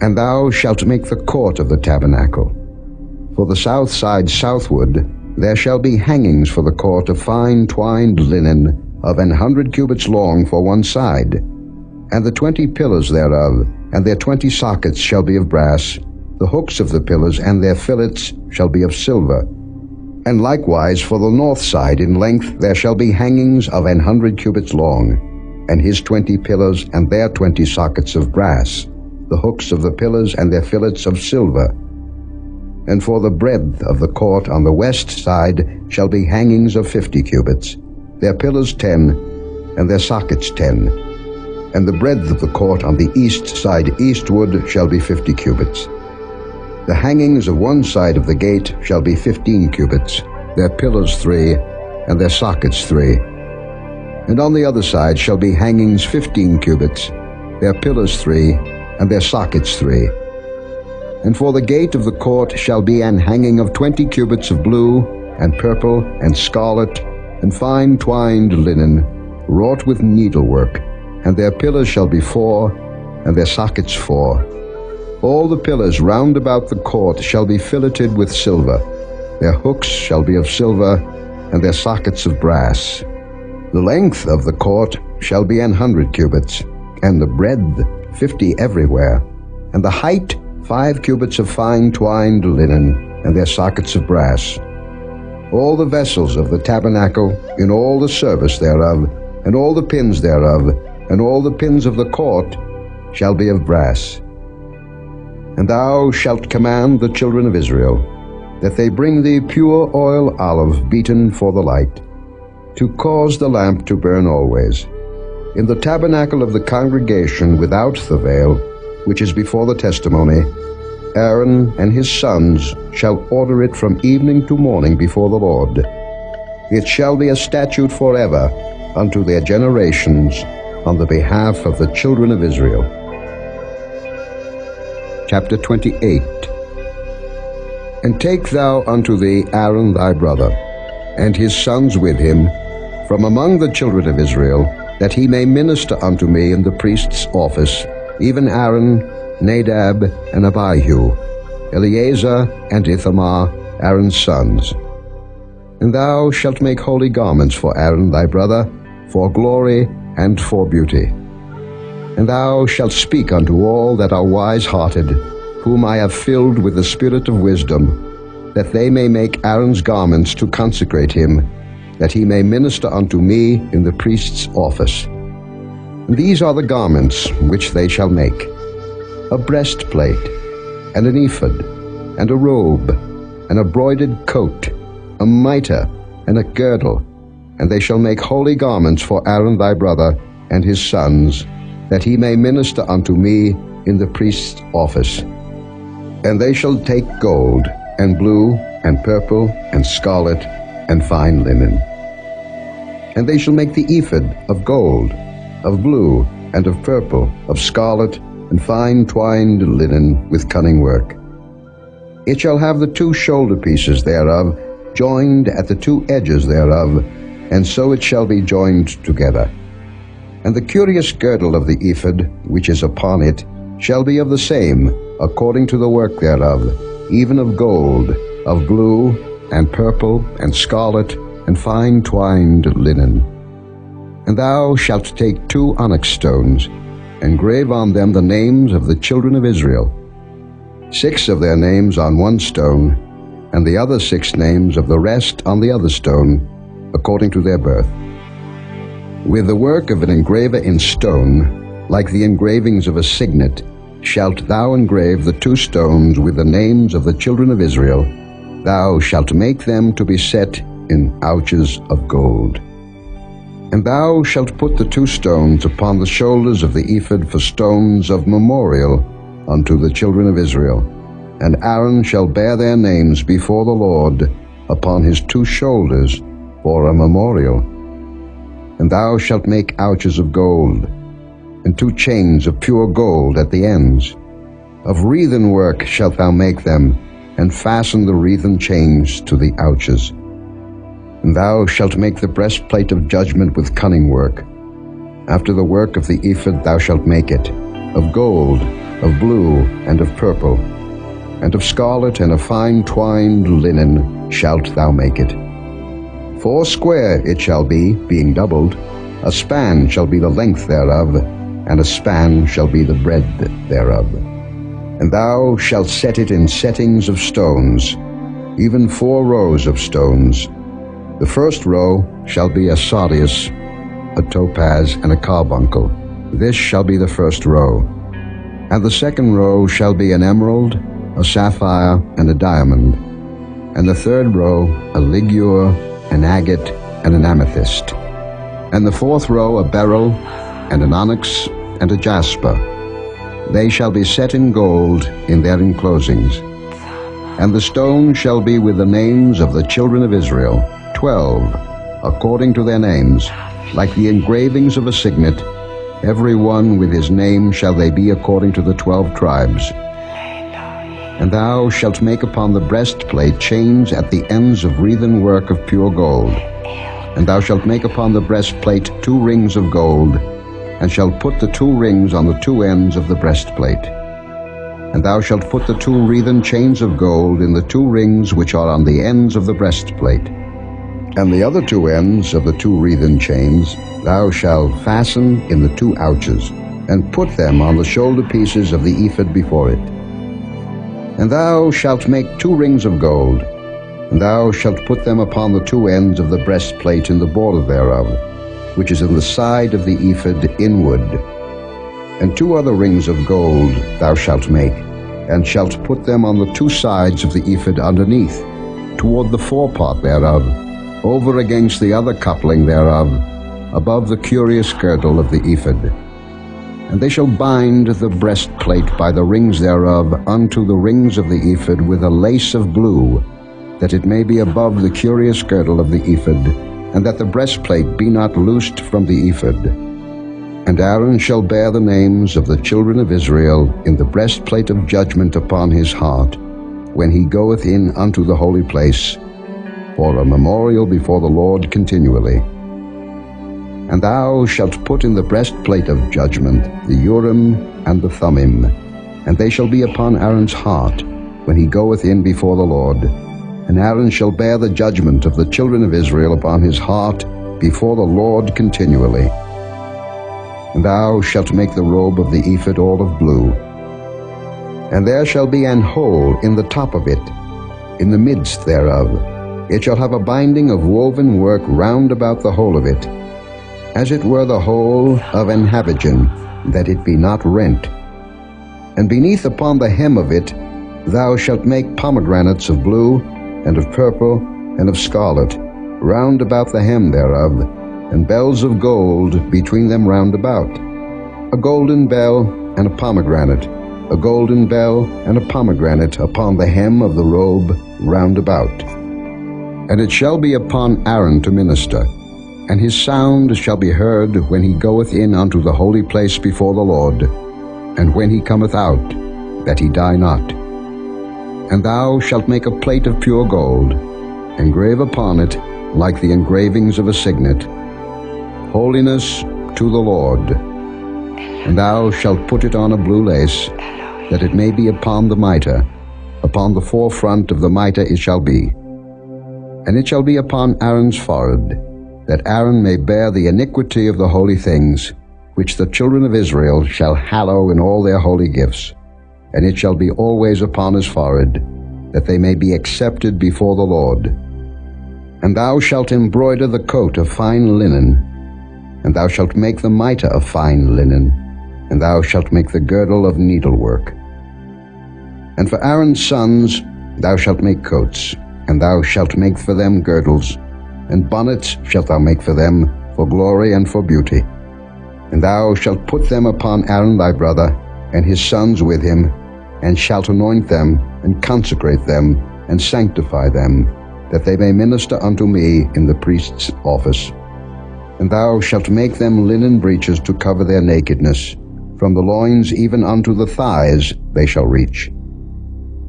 And thou shalt make the court of the tabernacle. For the south side southward There shall be hangings for the court of fine twined linen of 100 cubits long for one side, and the 20 pillars thereof, and their 20 sockets shall be of brass. The hooks of the pillars and their fillets shall be of silver. And likewise for the north side in length there shall be hangings of 100 cubits long, and his 20 pillars and their 20 sockets of brass, the hooks of the pillars and their fillets of silver. And for the breadth of the court on the west side shall be hangings of 50 cubits, their pillars 10, and their sockets 10. And the breadth of the court on the east side eastward shall be 50 cubits. The hangings of one side of the gate shall be 15 cubits, their pillars 3, and their sockets 3. And on the other side shall be hangings 15 cubits, their pillars 3, and their sockets 3. And for the gate of the court shall be an hanging of 20 cubits of blue, and purple, and scarlet, and fine twined linen, wrought with needlework, and their pillars shall be 4, and their sockets 4. All the pillars round about the court shall be filleted with silver. Their hooks shall be of silver, and their sockets of brass. The length of the court shall be 100 cubits, and the breadth 50 everywhere, and the height 5 cubits of fine twined linen, and their sockets of brass. All the vessels of the tabernacle, in all the service thereof, and all the pins thereof, and all the pins of the court, shall be of brass. And thou shalt command the children of Israel, that they bring thee pure oil olive beaten for the light, to cause the lamp to burn always. In the tabernacle of the congregation without the veil, which is before the testimony, Aaron and his sons shall order it from evening to morning before the Lord. It shall be a statute forever unto their generations on the behalf of the children of Israel. Chapter 28. And take thou unto thee Aaron thy brother, and his sons with him, from among the children of Israel, that he may minister unto me in the priest's office, even Aaron, Nadab, and Abihu, Eleazar and Ithamar, Aaron's sons. And thou shalt make holy garments for Aaron thy brother, for glory and for beauty. And thou shalt speak unto all that are wise-hearted, whom I have filled with the spirit of wisdom, that they may make Aaron's garments to consecrate him, that he may minister unto me in the priest's office. And these are the garments which they shall make: a breastplate, and an ephod, and a robe, and a broidered coat, a mitre, and a girdle. And they shall make holy garments for Aaron thy brother and his sons, that he may minister unto me in the priest's office. And they shall take gold, and blue, and purple, and scarlet, and fine linen. And they shall make the ephod of gold, of blue, and of purple, of scarlet, and fine twined linen with cunning work. It shall have the 2 shoulder pieces thereof, joined at the 2 edges thereof, and so it shall be joined together. And the curious girdle of the ephod, which is upon it, shall be of the same, according to the work thereof, even of gold, of blue, and purple, and scarlet, and fine twined linen. And thou shalt take 2 onyx stones, and grave on them the names of the children of Israel, 6 of their names on one stone, and the other 6 names of the rest on the other stone, according to their birth. With the work of an engraver in stone, like the engravings of a signet, shalt thou engrave the 2 stones with the names of the children of Israel. Thou shalt make them to be set in ouches of gold. And thou shalt put the 2 stones upon the shoulders of the ephod for stones of memorial unto the children of Israel. And Aaron shall bear their names before the Lord upon his 2 shoulders for a memorial. And thou shalt make ouches of gold, and 2 chains of pure gold at the ends. Of wreathen work shalt thou make them, and fasten the wreathen chains to the ouches. And thou shalt make the breastplate of judgment with cunning work. After the work of the ephod thou shalt make it, of gold, of blue, and of purple. and of scarlet and of fine twined linen shalt thou make it. 4 it shall be, being doubled. A span shall be the length thereof, and a span shall be the breadth thereof. And thou shalt set it in settings of stones, even 4 rows of stones. The first row shall be a sardius, a topaz, and a carbuncle. This shall be the first row. And the second row shall be an emerald, a sapphire, and a diamond. And the third row a ligure, an agate, and an amethyst. And the fourth row a beryl, and an onyx, and a jasper. They shall be set in gold in their enclosings. And the stone shall be with the names of the children of Israel, 12, according to their names, like the engravings of a signet. Every one with his name shall they be according to the 12 tribes. And thou shalt make upon the breastplate chains at the ends of wreathen work of pure gold. And thou shalt make upon the breastplate 2 rings of gold, and shalt put the 2 rings on the 2 ends of the breastplate. And thou shalt put the 2 wreathen chains of gold in the 2 rings which are on the ends of the breastplate. And the other 2 ends of the 2 wreathen chains thou shalt fasten in the 2 ouches, and put them on the shoulder pieces of the ephod before it. And thou shalt make 2 rings of gold, and thou shalt put them upon the 2 ends of the breastplate in the border thereof, which is in the side of the ephod inward. And 2 other rings of gold thou shalt make, and shalt put them on the 2 sides of the ephod underneath, toward the forepart thereof, over against the other coupling thereof, above the curious girdle of the ephod. And they shall bind the breastplate by the rings thereof unto the rings of the ephod with a lace of blue, that it may be above the curious girdle of the ephod, and that the breastplate be not loosed from the ephod. And Aaron shall bear the names of the children of Israel in the breastplate of judgment upon his heart, when he goeth in unto the holy place, for a memorial before the Lord continually. And thou shalt put in the breastplate of judgment the Urim and the Thummim, and they shall be upon Aaron's heart, when he goeth in before the Lord. And Aaron shall bear the judgment of the children of Israel upon his heart before the Lord continually. And thou shalt make the robe of the ephod all of blue. And there shall be an hole in the top of it, in the midst thereof. It shall have a binding of woven work round about the whole of it, as it were the hole of an habergeon, that it be not rent. And beneath upon the hem of it thou shalt make pomegranates of blue, and of purple, and of scarlet, round about the hem thereof, and bells of gold between them round about. A golden bell and a pomegranate, a golden bell and a pomegranate upon the hem of the robe round about. And it shall be upon Aaron to minister, and his sound shall be heard when he goeth in unto the holy place before the Lord, and when he cometh out, that he die not. And thou shalt make a plate of pure gold, engrave upon it, like the engravings of a signet, Holiness to the Lord. And thou shalt put it on a blue lace, that it may be upon the mitre. Upon the forefront of the mitre it shall be. And it shall be upon Aaron's forehead, that Aaron may bear the iniquity of the holy things, which the children of Israel shall hallow in all their holy gifts. And it shall be always upon his forehead, that they may be accepted before the Lord. And thou shalt embroider the coat of fine linen, and thou shalt make the mitre of fine linen, and thou shalt make the girdle of needlework. And for Aaron's sons thou shalt make coats, and thou shalt make for them girdles, and bonnets shalt thou make for them, for glory and for beauty. And thou shalt put them upon Aaron thy brother, and his sons with him, and shalt anoint them, and consecrate them, and sanctify them, that they may minister unto me in the priest's office. And thou shalt make them linen breeches to cover their nakedness, from the loins even unto the thighs they shall reach.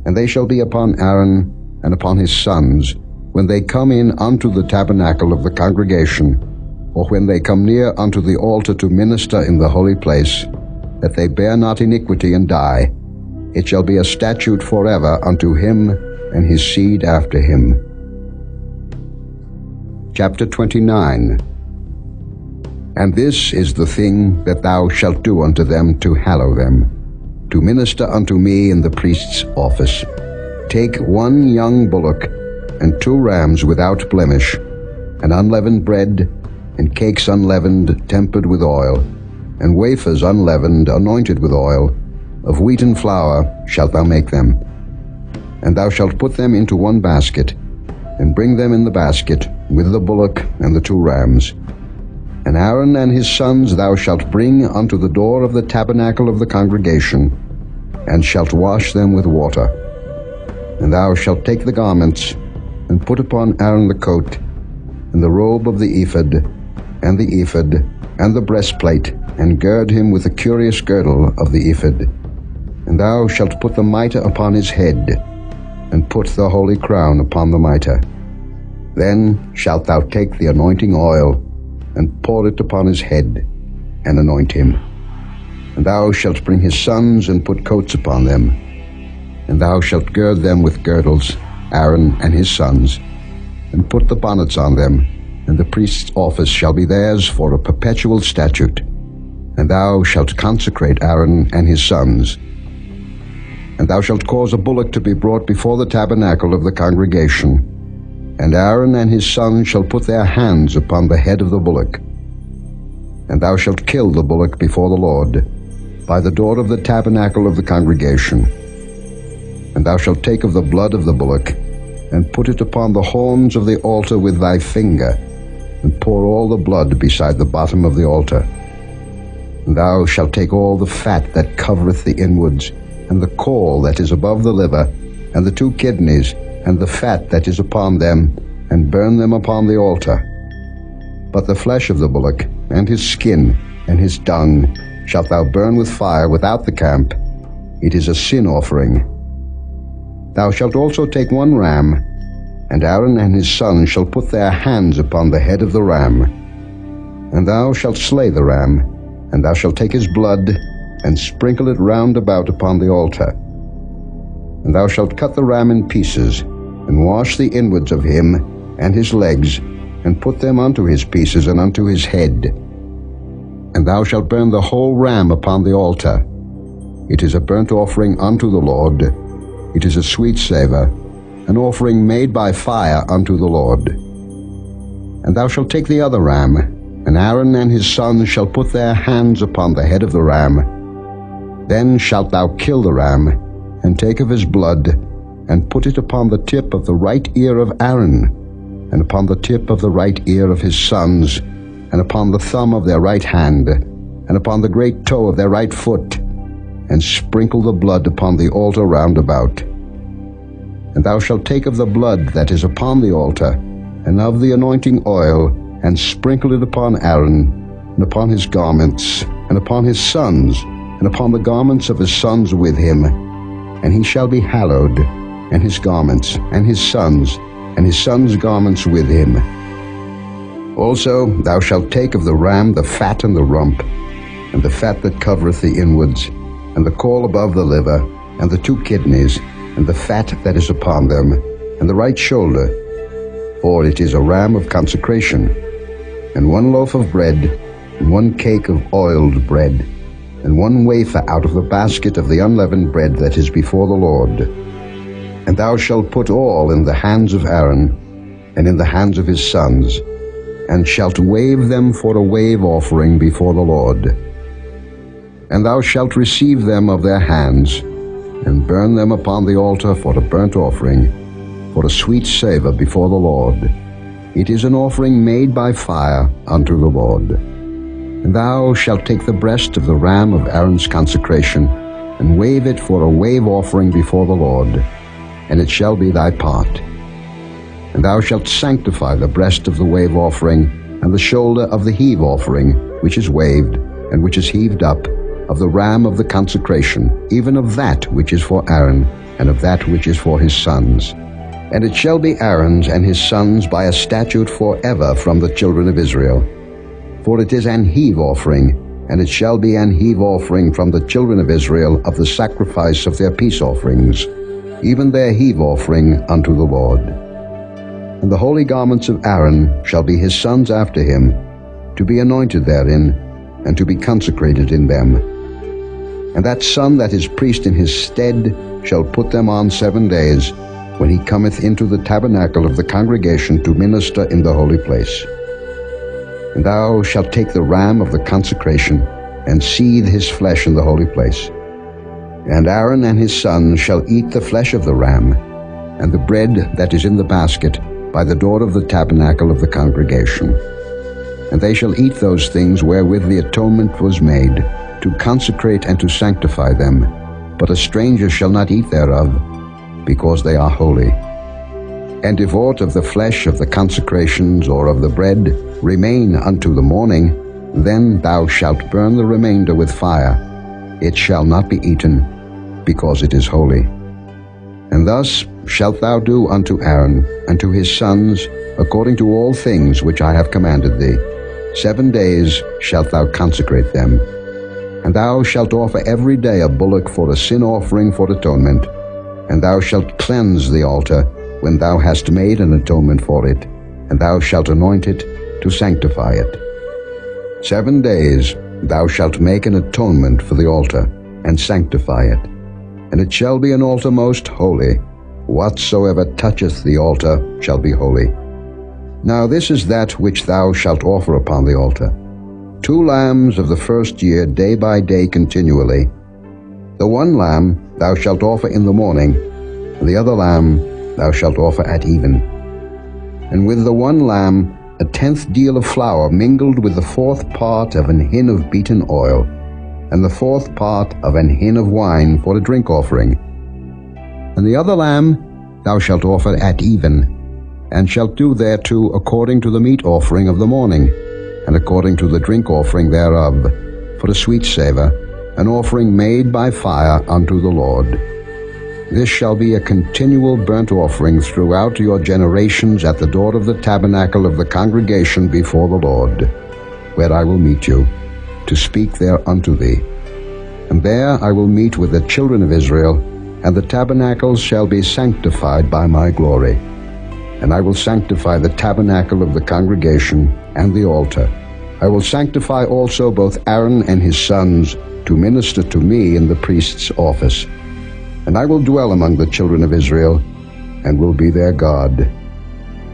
And they shall be upon Aaron and upon his sons, when they come in unto the tabernacle of the congregation, or when they come near unto the altar to minister in the holy place, that they bear not iniquity and die, It shall be a statute forever unto him and his seed after him. Chapter 29. And this is the thing that thou shalt do unto them to hallow them, to minister unto me in the priest's office. Take 1 young bullock, and 2 rams without blemish, and unleavened bread, and cakes unleavened, tempered with oil, and wafers unleavened, anointed with oil. Of wheaten flour shalt thou make them. And thou shalt put them into 1 basket, and bring them in the basket, with the bullock and the 2 rams. And Aaron and his sons thou shalt bring unto the door of the tabernacle of the congregation, and shalt wash them with water. And thou shalt take the garments, and put upon Aaron the coat, and the robe of the ephod, and the ephod, and the breastplate, and gird him with the curious girdle of the ephod. And thou shalt put the mitre upon his head, and put the holy crown upon the mitre. Then shalt thou take the anointing oil, and pour it upon his head, and anoint him. And thou shalt bring his sons, and put coats upon them. And thou shalt gird them with girdles, Aaron and his sons, and put the bonnets on them, and the priest's office shall be theirs for a perpetual statute. And thou shalt consecrate Aaron and his sons. And thou shalt cause a bullock to be brought before the tabernacle of the congregation. And Aaron and his sons shall put their hands upon the head of the bullock. And thou shalt kill the bullock before the Lord, by the door of the tabernacle of the congregation. And thou shalt take of the blood of the bullock, and put it upon the horns of the altar with thy finger, and pour all the blood beside the bottom of the altar. And thou shalt take all the fat that covereth the inwards, and the caul that is above the liver, and the 2 kidneys, and the fat that is upon them, and burn them upon the altar. But the flesh of the bullock, and his skin, and his dung, shalt thou burn with fire without the camp. It is a sin offering. Thou shalt also take 1 ram, and Aaron and his sons shall put their hands upon the head of the ram. And thou shalt slay the ram, and thou shalt take his blood, and sprinkle it round about upon the altar. And thou shalt cut the ram in pieces, and wash the inwards of him, and his legs, and put them unto his pieces and unto his head. And thou shalt burn the whole ram upon the altar. It is a burnt offering unto the Lord. It is a sweet savour, an offering made by fire unto the Lord. And thou shalt take the other ram, and Aaron and his sons shall put their hands upon the head of the ram. Then shalt thou kill the ram, and take of his blood, and put it upon the tip of the right ear of Aaron, and upon the tip of the right ear of his sons, and upon the thumb of their right hand, and upon the great toe of their right foot, and sprinkle the blood upon the altar round about. And thou shalt take of the blood that is upon the altar, and of the anointing oil, and sprinkle it upon Aaron, and upon his garments, and upon his sons, and upon the garments of his sons with him. And he shall be hallowed, and his garments, and his sons' garments with him. Also thou shalt take of the ram the fat and the rump, and the fat that covereth the inwards, and the caul above the liver, and the 2 kidneys, and the fat that is upon them, and the right shoulder, for it is a ram of consecration, and 1 loaf of bread, and 1 cake of oiled bread, and 1 wafer out of the basket of the unleavened bread that is before the Lord. And thou shalt put all in the hands of Aaron, and in the hands of his sons, and shalt wave them for a wave offering before the Lord. And thou shalt receive them of their hands, and burn them upon the altar for a burnt offering, for a sweet savour before the Lord. It is an offering made by fire unto the Lord. And thou shalt take the breast of the ram of Aaron's consecration, and wave it for a wave offering before the Lord, and it shall be thy part. And thou shalt sanctify the breast of the wave offering, and the shoulder of the heave offering, which is waved, and which is heaved up, of the ram of the consecration, even of that which is for Aaron, and of that which is for his sons. And it shall be Aaron's and his sons by a statute forever from the children of Israel. For it is an heave offering, and it shall be an heave offering from the children of Israel of the sacrifice of their peace offerings, even their heave offering unto the Lord. And the holy garments of Aaron shall be his sons after him, to be anointed therein, and to be consecrated in them. And that son that is priest in his stead shall put them on 7 days, when he cometh into the tabernacle of the congregation to minister in the holy place. And thou shalt take the ram of the consecration, and seethe his flesh in the holy place. And Aaron and his sons shall eat the flesh of the ram, and the bread that is in the basket, by the door of the tabernacle of the congregation. And they shall eat those things wherewith the atonement was made, to consecrate and to sanctify them. But a stranger shall not eat thereof, because they are holy. And if aught of the flesh of the consecrations or of the bread remain unto the morning, then thou shalt burn the remainder with fire. It shall not be eaten, because it is holy. And thus shalt thou do unto Aaron and to his sons, according to all things which I have commanded thee. 7 days shalt thou consecrate them. And thou shalt offer every day a bullock for a sin offering for atonement. And thou shalt cleanse the altar when thou hast made an atonement for it, and thou shalt anoint it to sanctify it. 7 days thou shalt make an atonement for the altar, and sanctify it. And it shall be an altar most holy. Whatsoever toucheth the altar shall be holy. Now this is that which thou shalt offer upon the altar: 2 lambs of the first year, day by day continually. The one lamb thou shalt offer in the morning, and the other lamb thou shalt offer at even. And with the one lamb 1/10 deal of flour mingled with the 4th part of an hin of beaten oil, and the 4th part of an hin of wine for a drink offering. And the other lamb thou shalt offer at even, and shalt do thereto according to the meat offering of the morning, and according to the drink offering thereof, for a sweet savour, an offering made by fire unto the Lord. This shall be a continual burnt offering throughout your generations at the door of the tabernacle of the congregation before the Lord, where I will meet you, to speak there unto thee. And there I will meet with the children of Israel, and the tabernacle shall be sanctified by my glory. And I will sanctify the tabernacle of the congregation and the altar. I will sanctify also both Aaron and his sons, to minister to me in the priest's office. And I will dwell among the children of Israel, and will be their God.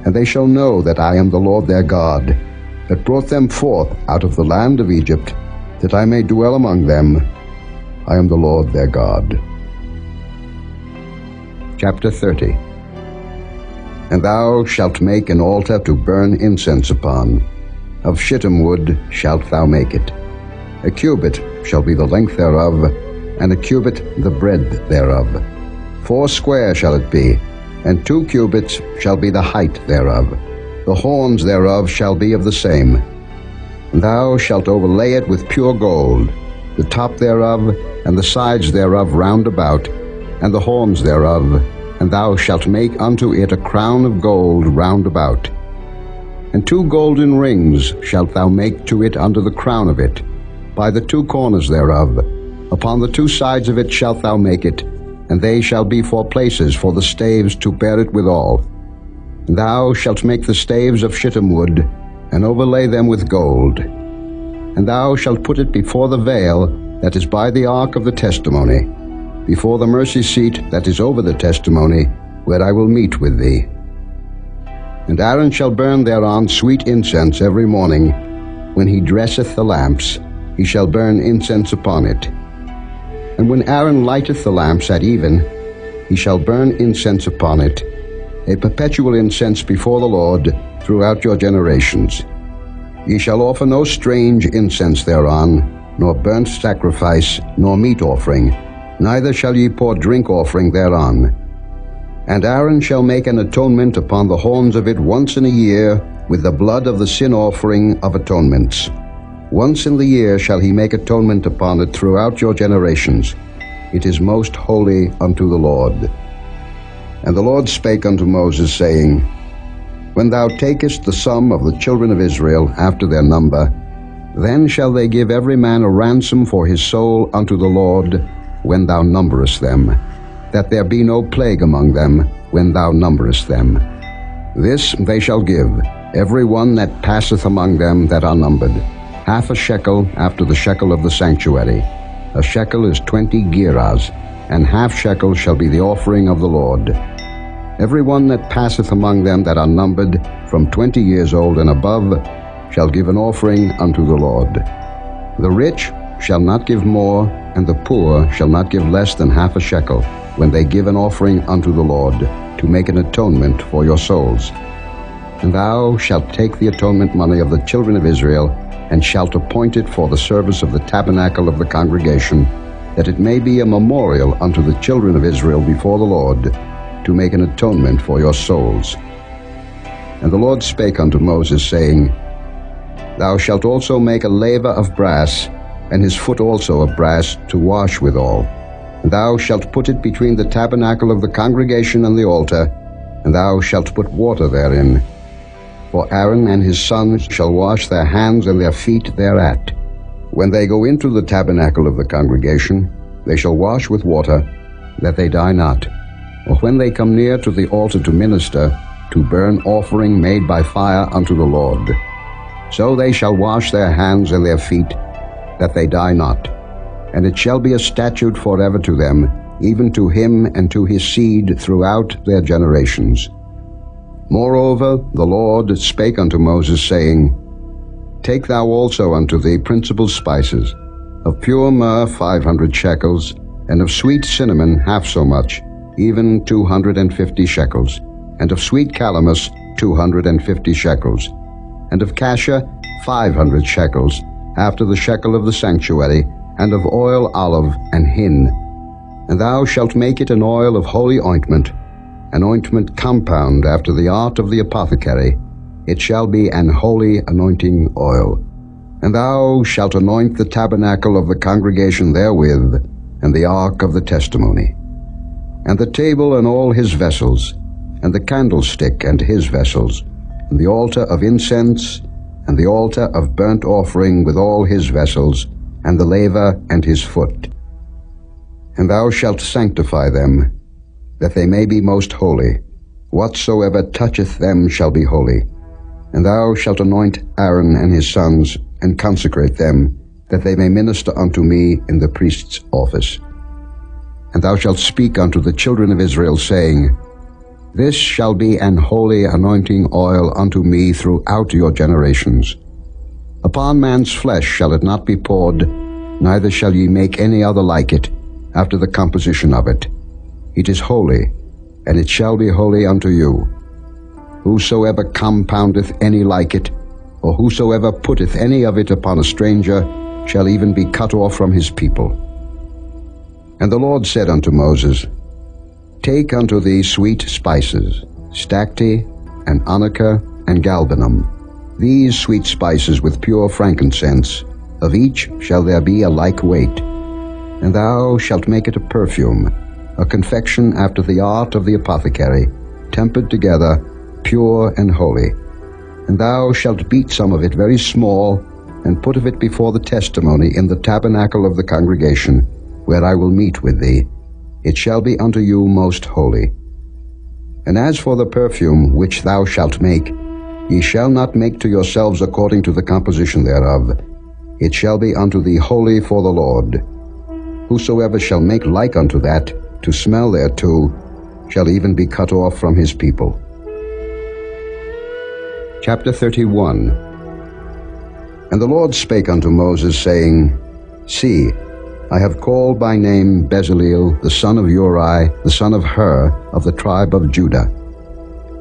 And they shall know that I am the Lord their God, that brought them forth out of the land of Egypt, that I may dwell among them. I am the Lord their God. Chapter 30. And thou shalt make an altar to burn incense upon. Of shittim wood shalt thou make it. A cubit shall be the length thereof, and a cubit the breadth thereof. 4 square shall it be, and 2 cubits shall be the height thereof. The horns thereof shall be of the same. And thou shalt overlay it with pure gold, the top thereof, and the sides thereof round about, and the horns thereof, and thou shalt make unto it a crown of gold round about. And 2 golden rings shalt thou make to it under the crown of it, by the 2 corners thereof. Upon the 2 sides of it shalt thou make it, and they shall be for places for the staves to bear it withal. And thou shalt make the staves of shittim wood, and overlay them with gold. And thou shalt put it before the veil that is by the ark of the testimony, before the mercy seat that is over the testimony, where I will meet with thee. And Aaron shall burn thereon sweet incense every morning. When he dresseth the lamps, he shall burn incense upon it. And when Aaron lighteth the lamps at even, he shall burn incense upon it, a perpetual incense before the Lord throughout your generations. Ye shall offer no strange incense thereon, nor burnt sacrifice, nor meat offering, neither shall ye pour drink offering thereon. And Aaron shall make an atonement upon the horns of it once in a year with the blood of the sin offering of atonements. Once in the year shall he make atonement upon it throughout your generations. It is most holy unto the Lord. And the Lord spake unto Moses, saying, When thou takest the sum of the children of Israel after their number, Then shall they give every man a ransom for his soul unto the Lord when thou numberest them, that there be no plague among them when thou numberest them. This they shall give, every one that passeth among them that are numbered, half a shekel after the shekel of the sanctuary. A shekel is 20 gerahs, and half shekel shall be the offering of the Lord. Every one that passeth among them that are numbered, from 20 years old and above, shall give an offering unto the Lord. The rich shall not give more, and the poor shall not give less than half a shekel, when they give an offering unto the Lord, to make an atonement for your souls. And thou shalt take the atonement money of the children of Israel, and shalt appoint it for the service of the tabernacle of the congregation, that it may be a memorial unto the children of Israel before the Lord, to make an atonement for your souls. And the Lord spake unto Moses, saying, Thou shalt also make a laver of brass, and his foot also of brass, to wash withal. And thou shalt put it between the tabernacle of the congregation and the altar, and thou shalt put water therein. For Aaron and his sons shall wash their hands and their feet thereat. When they go into the tabernacle of the congregation, they shall wash with water, that they die not. Or when they come near to the altar to minister, to burn offering made by fire unto the Lord. So they shall wash their hands and their feet, that they die not. And it shall be a statute forever to them, even to him and to his seed throughout their generations. Moreover, the Lord spake unto Moses, saying, Take thou also unto thee principal spices, of pure myrrh 500 shekels, and of sweet cinnamon half so much, even 250 shekels, and of sweet calamus 250 shekels, and of cassia 500 shekels, after the shekel of the sanctuary, and of oil olive and hin. And thou shalt make it an oil of holy ointment, an ointment compound after the art of the apothecary. It shall be an holy anointing oil. And thou shalt anoint the tabernacle of the congregation therewith, and the ark of the testimony, and the table and all his vessels, and the candlestick and his vessels, and the altar of incense, and the altar of burnt offering with all his vessels, and the laver and his foot. And thou shalt sanctify them, that they may be most holy. Whatsoever toucheth them shall be holy. And thou shalt anoint Aaron and his sons, and consecrate them, that they may minister unto me in the priest's office. And thou shalt speak unto the children of Israel, saying, This shall be an holy anointing oil unto me throughout your generations. Upon man's flesh shall it not be poured, neither shall ye make any other like it, after the composition of it. It is holy, and it shall be holy unto you. Whosoever compoundeth any like it, or whosoever putteth any of it upon a stranger, shall even be cut off from his people. And the Lord said unto Moses, Take unto thee sweet spices, stacte, and onycha, and galbanum, these sweet spices with pure frankincense, of each shall there be a like weight. And thou shalt make it a perfume, a confection after the art of the apothecary, tempered together, pure and holy. And thou shalt beat some of it very small, and put of it before the testimony in the tabernacle of the congregation, where I will meet with thee. It shall be unto you most holy. And as for the perfume which thou shalt make, ye shall not make to yourselves according to the composition thereof. It shall be unto thee holy for the Lord. Whosoever shall make like unto that, to smell thereto, shall even be cut off from his people. Chapter 31. And the Lord spake unto Moses, saying, See, I have called by name Bezaleel, the son of Uri, the son of Hur, of the tribe of Judah.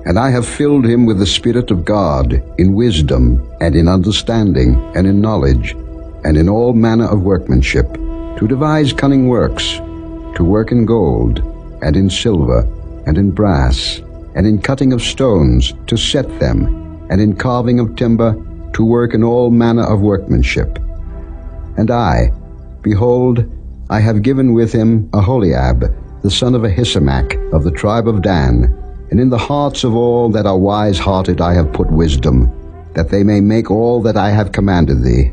And I have filled him with the Spirit of God, in wisdom, and in understanding, and in knowledge, and in all manner of workmanship, to devise cunning works, to work in gold, and in silver, and in brass, and in cutting of stones, to set them, and in carving of timber, to work in all manner of workmanship. And I, behold, I have given with him Aholiab, the son of Ahisamach, of the tribe of Dan, and in the hearts of all that are wise-hearted I have put wisdom, that they may make all that I have commanded thee.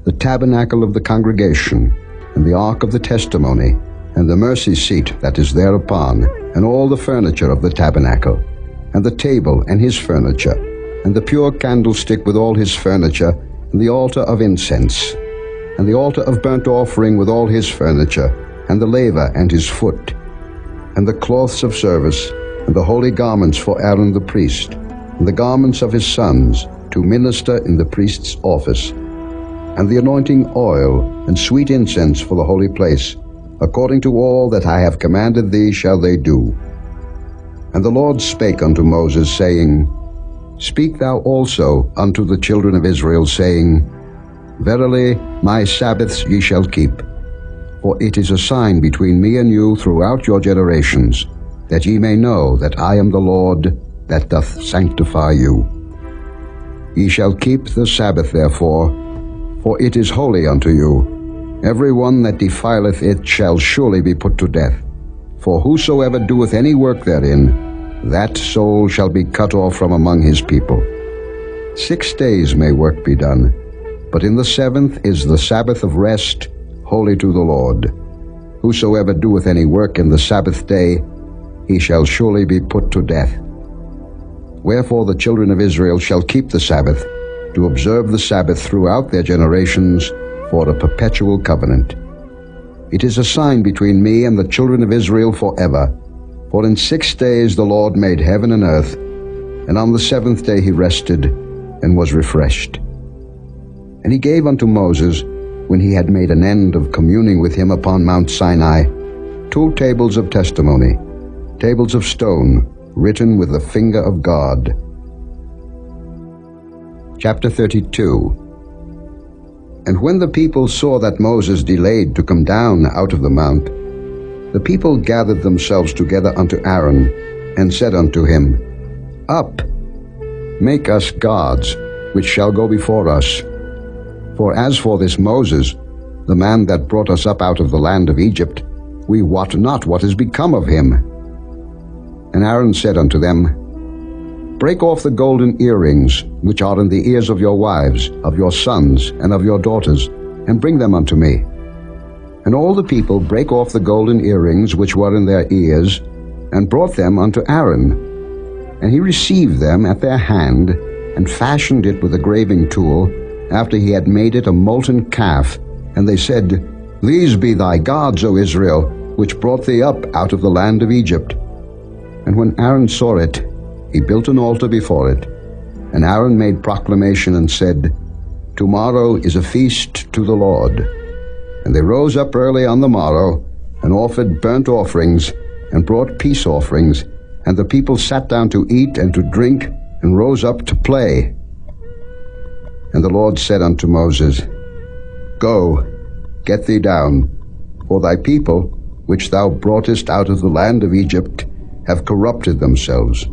the tabernacle of the congregation, and the ark of the testimony, and the mercy seat that is thereupon, and all the furniture of the tabernacle, and the table and his furniture, and the pure candlestick with all his furniture, and the altar of incense, and the altar of burnt offering with all his furniture, and the laver and his foot, and the cloths of service, and the holy garments for Aaron the priest, and the garments of his sons, to minister in the priest's office, and the anointing oil and sweet incense for the holy place, according to all that I have commanded thee shall they do. And the Lord spake unto Moses, saying, Speak thou also unto the children of Israel, saying, Verily my Sabbaths ye shall keep, for it is a sign between me and you throughout your generations, that ye may know that I am the Lord that doth sanctify you. Ye shall keep the Sabbath therefore, for it is holy unto you. Every one that defileth it shall surely be put to death. For whosoever doeth any work therein, that soul shall be cut off from among his people. 6 days may work be done, but in the seventh is the Sabbath of rest, holy to the Lord. Whosoever doeth any work in the Sabbath day, he shall surely be put to death. Wherefore the children of Israel shall keep the Sabbath, to observe the Sabbath throughout their generations, for a perpetual covenant. It is a sign between me and the children of Israel forever. For in 6 days the Lord made heaven and earth, and on the seventh day he rested, and was refreshed. And he gave unto Moses, when he had made an end of communing with him upon Mount Sinai, 2 tables of testimony, tables of stone, written with the finger of God. Chapter 32. And when the people saw that Moses delayed to come down out of the mount, the people gathered themselves together unto Aaron, and said unto him, Up, make us gods, which shall go before us. For as for this Moses, the man that brought us up out of the land of Egypt, we wot not what is become of him. And Aaron said unto them, Break off the golden earrings, which are in the ears of your wives, of your sons, and of your daughters, and bring them unto me. And all the people brake off the golden earrings which were in their ears, and brought them unto Aaron. And he received them at their hand, and fashioned it with a graving tool, after he had made it a molten calf. And they said, These be thy gods, O Israel, which brought thee up out of the land of Egypt. And when Aaron saw it, he built an altar before it. And Aaron made proclamation and said, Tomorrow is a feast to the Lord. And they rose up early on the morrow, and offered burnt offerings, and brought peace offerings. And the people sat down to eat and to drink, and rose up to play. And the Lord said unto Moses, Go, get thee down, for thy people, which thou broughtest out of the land of Egypt, have corrupted themselves.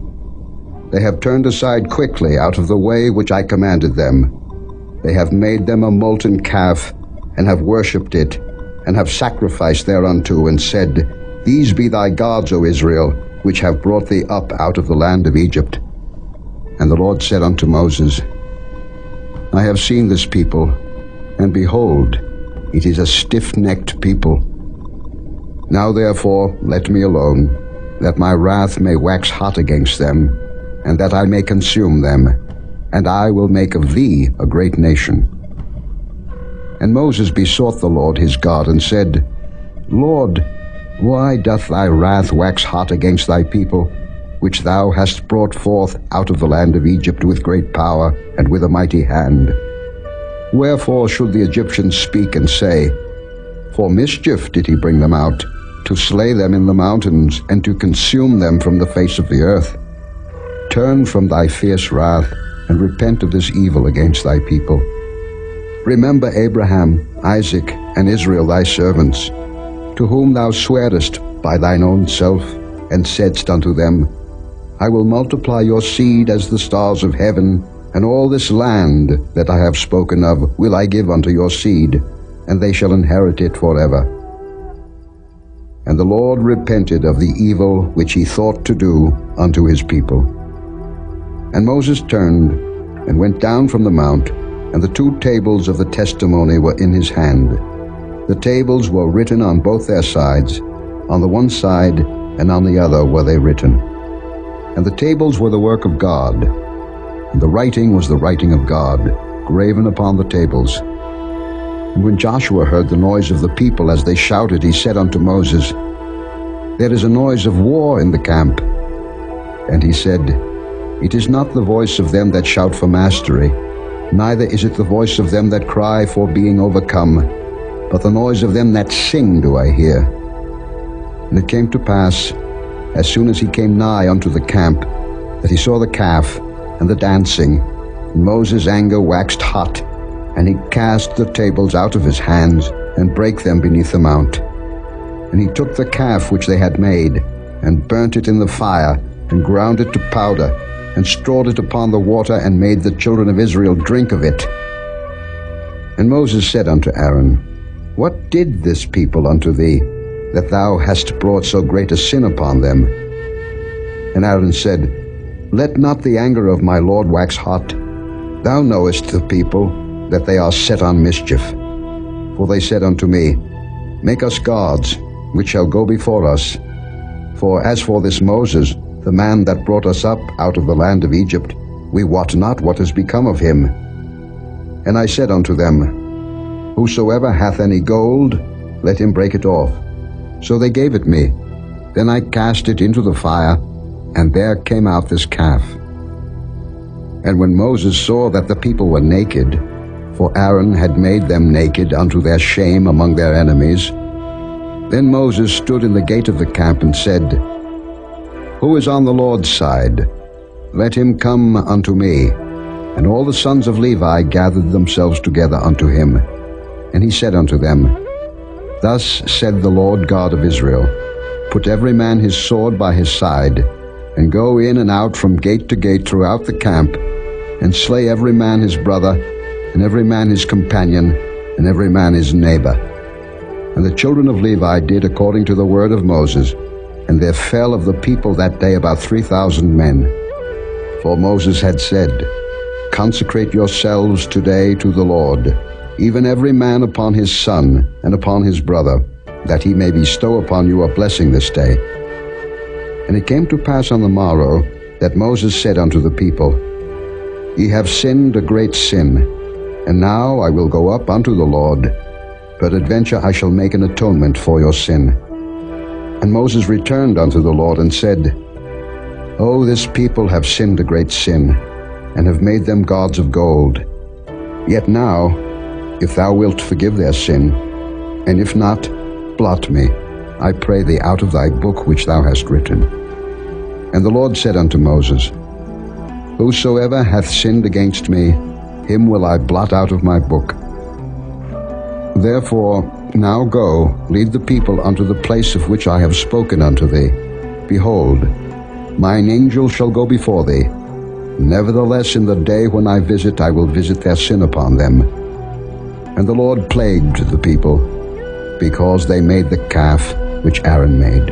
They have turned aside quickly out of the way which I commanded them. They have made them a molten calf, and have worshipped it, and have sacrificed thereunto, and said, These be thy gods, O Israel, which have brought thee up out of the land of Egypt. And the Lord said unto Moses, I have seen this people, and behold, it is a stiff-necked people. Now therefore let me alone, that my wrath may wax hot against them, and that I may consume them, and I will make of thee a great nation. And Moses besought the Lord his God, and said, Lord, why doth thy wrath wax hot against thy people, which thou hast brought forth out of the land of Egypt with great power and with a mighty hand? Wherefore should the Egyptians speak and say, For mischief did he bring them out, to slay them in the mountains, and to consume them from the face of the earth? Turn from thy fierce wrath, and repent of this evil against thy people. Remember Abraham, Isaac, and Israel thy servants, to whom thou swarest by thine own self, and saidst unto them, I will multiply your seed as the stars of heaven, and all this land that I have spoken of will I give unto your seed, and they shall inherit it forever. And the Lord repented of the evil which he thought to do unto his people. And Moses turned, and went down from the mount, and the 2 tables of the testimony were in his hand. The tables were written on both their sides, on the one side and on the other were they written. And the tables were the work of God, and the writing was the writing of God, graven upon the tables. And when Joshua heard the noise of the people as they shouted, he said unto Moses, There is a noise of war in the camp. And he said, It is not the voice of them that shout for mastery, neither is it the voice of them that cry for being overcome, but the noise of them that sing do I hear. And it came to pass, as soon as he came nigh unto the camp, that he saw the calf and the dancing, and Moses' anger waxed hot, and he cast the tables out of his hands, and brake them beneath the mount. And he took the calf which they had made, and burnt it in the fire, and ground it to powder, and strawed it upon the water, and made the children of Israel drink of it. And Moses said unto Aaron, What did this people unto thee, that thou hast brought so great a sin upon them? And Aaron said, Let not the anger of my Lord wax hot. Thou knowest the people, that they are set on mischief. For they said unto me, Make us gods, which shall go before us. For as for this Moses, the man that brought us up out of the land of Egypt, we wot not what is become of him. And I said unto them, Whosoever hath any gold, let him break it off. So they gave it me. Then I cast it into the fire, and there came out this calf. And when Moses saw that the people were naked, for Aaron had made them naked unto their shame among their enemies, then Moses stood in the gate of the camp and said, Who is on the Lord's side? Let him come unto me. And all the sons of Levi gathered themselves together unto him. And he said unto them, Thus said the Lord God of Israel, Put every man his sword by his side, and go in and out from gate to gate throughout the camp, and slay every man his brother, and every man his companion, and every man his neighbor. And the children of Levi did according to the word of Moses, and there fell of the people that day about 3,000 men. For Moses had said, Consecrate yourselves today to the Lord, even every man upon his son and upon his brother, that he may bestow upon you a blessing this day. And it came to pass on the morrow that Moses said unto the people, Ye have sinned a great sin, and now I will go up unto the Lord. Peradventure I shall make an atonement for your sin. And Moses returned unto the Lord and said, O this people have sinned a great sin, and have made them gods of gold. Yet now, if thou wilt forgive their sin, and if not, blot me, I pray thee, out of thy book which thou hast written. And the Lord said unto Moses, Whosoever hath sinned against me, him will I blot out of my book. Therefore now go, lead the people unto the place of which I have spoken unto thee. Behold, mine angel shall go before thee. Nevertheless in the day when I visit, I will visit their sin upon them. And the Lord plagued the people, because they made the calf which Aaron made.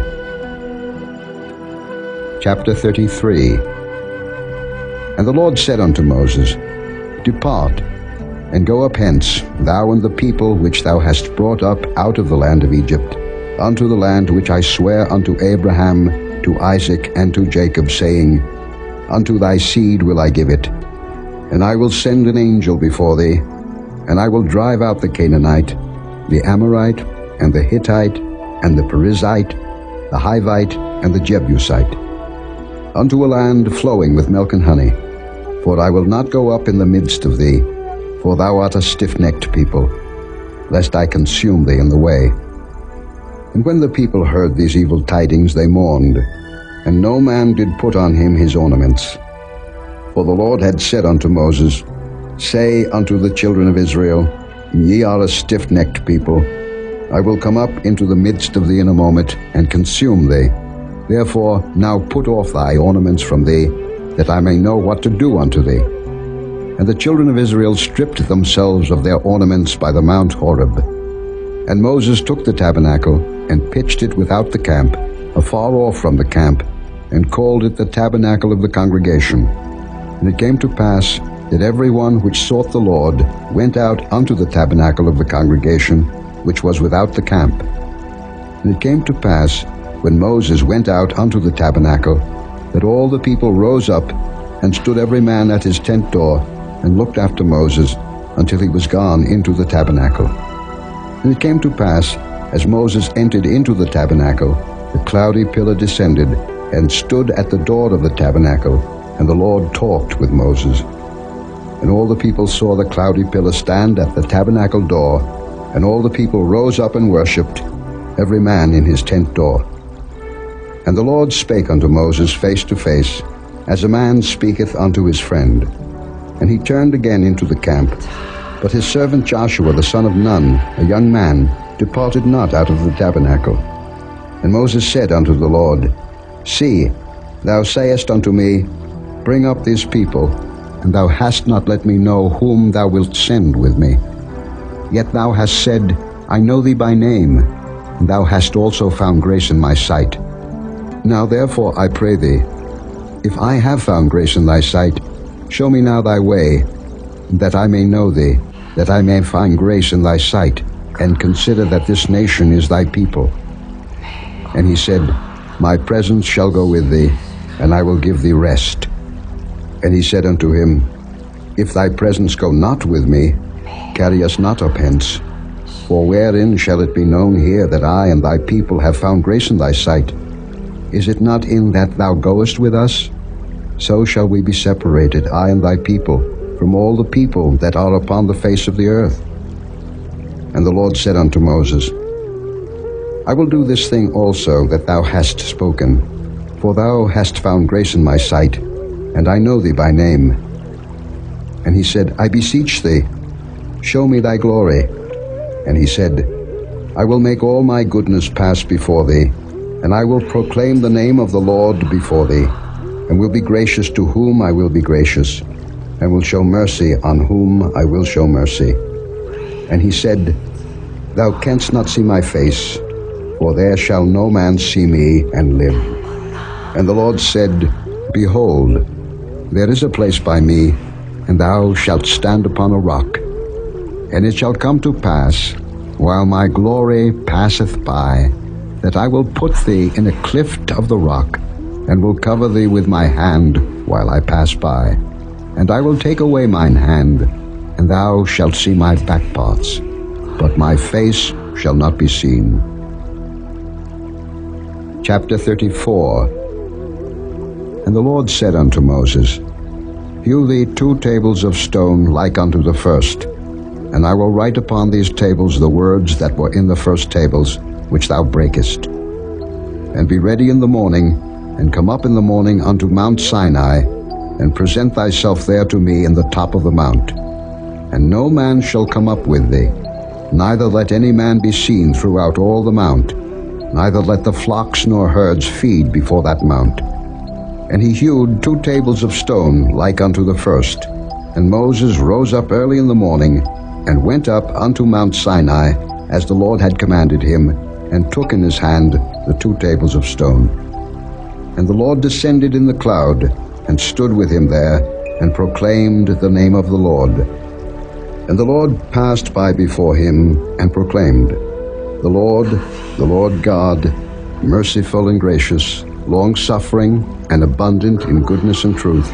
Chapter 33. And the Lord said unto Moses, Depart, and go up hence, thou and the people which thou hast brought up out of the land of Egypt, unto the land which I swear unto Abraham, to Isaac, and to Jacob, saying, Unto thy seed will I give it. And I will send an angel before thee, and I will drive out the Canaanite, the Amorite, and the Hittite, and the Perizzite, the Hivite, and the Jebusite, unto a land flowing with milk and honey. For I will not go up in the midst of thee, for thou art a stiff-necked people, lest I consume thee in the way. And when the people heard these evil tidings, they mourned, and no man did put on him his ornaments. For the Lord had said unto Moses, Say unto the children of Israel, Ye are a stiff-necked people. I will come up into the midst of thee in a moment, and consume thee. Therefore now put off thy ornaments from thee, that I may know what to do unto thee. And the children of Israel stripped themselves of their ornaments by the Mount Horeb. And Moses took the tabernacle, and pitched it without the camp, afar off from the camp, and called it the tabernacle of the congregation. And it came to pass, that every one which sought the Lord went out unto the tabernacle of the congregation, which was without the camp. And it came to pass, when Moses went out unto the tabernacle, that all the people rose up, and stood every man at his tent door, and looked after Moses, until he was gone into the tabernacle. And it came to pass, as Moses entered into the tabernacle, the cloudy pillar descended, and stood at the door of the tabernacle, and the Lord talked with Moses. And all the people saw the cloudy pillar stand at the tabernacle door, and all the people rose up and worshipped, every man in his tent door. And the Lord spake unto Moses face to face, as a man speaketh unto his friend. And he turned again into the camp. But his servant Joshua the son of Nun, a young man, departed not out of the tabernacle. And Moses said unto the Lord, See, thou sayest unto me, Bring up these people, and thou hast not let me know whom thou wilt send with me. Yet thou hast said, I know thee by name, and thou hast also found grace in my sight. Now therefore I pray thee, if I have found grace in thy sight, show me now thy way, that I may know thee, that I may find grace in thy sight, and consider that this nation is thy people. And he said, My presence shall go with thee, and I will give thee rest. And he said unto him, If thy presence go not with me, carry us not up hence. For wherein shall it be known here that I and thy people have found grace in thy sight? Is it not in that thou goest with us? So shall we be separated, I and thy people, from all the people that are upon the face of the earth. And the Lord said unto Moses, I will do this thing also that thou hast spoken, for thou hast found grace in my sight, and I know thee by name. And he said, I beseech thee, show me thy glory. And he said, I will make all my goodness pass before thee, and I will proclaim the name of the Lord before thee, and will be gracious to whom I will be gracious, and will show mercy on whom I will show mercy. And he said, Thou canst not see my face, for there shall no man see me and live. And the Lord said, Behold, there is a place by me, and thou shalt stand upon a rock. And it shall come to pass, while my glory passeth by, that I will put thee in a cleft of the rock, and will cover thee with my hand while I pass by. And I will take away mine hand, and thou shalt see my back parts, but my face shall not be seen. Chapter 34. And the Lord said unto Moses, Hew thee 2 tables of stone like unto the first, and I will write upon these tables the words that were in the first tables, which thou breakest. And be ready in the morning, and come up in the morning unto Mount Sinai, and present thyself there to me in the top of the mount. And no man shall come up with thee, neither let any man be seen throughout all the mount, neither let the flocks nor herds feed before that mount. And he hewed 2 tables of stone like unto the first. And Moses rose up early in the morning, and went up unto Mount Sinai, as the Lord had commanded him, and took in his hand the 2 tables of stone. And the Lord descended in the cloud, and stood with him there, and proclaimed the name of the Lord. And the Lord passed by before him, and proclaimed, The Lord God, merciful and gracious, long-suffering, and abundant in goodness and truth,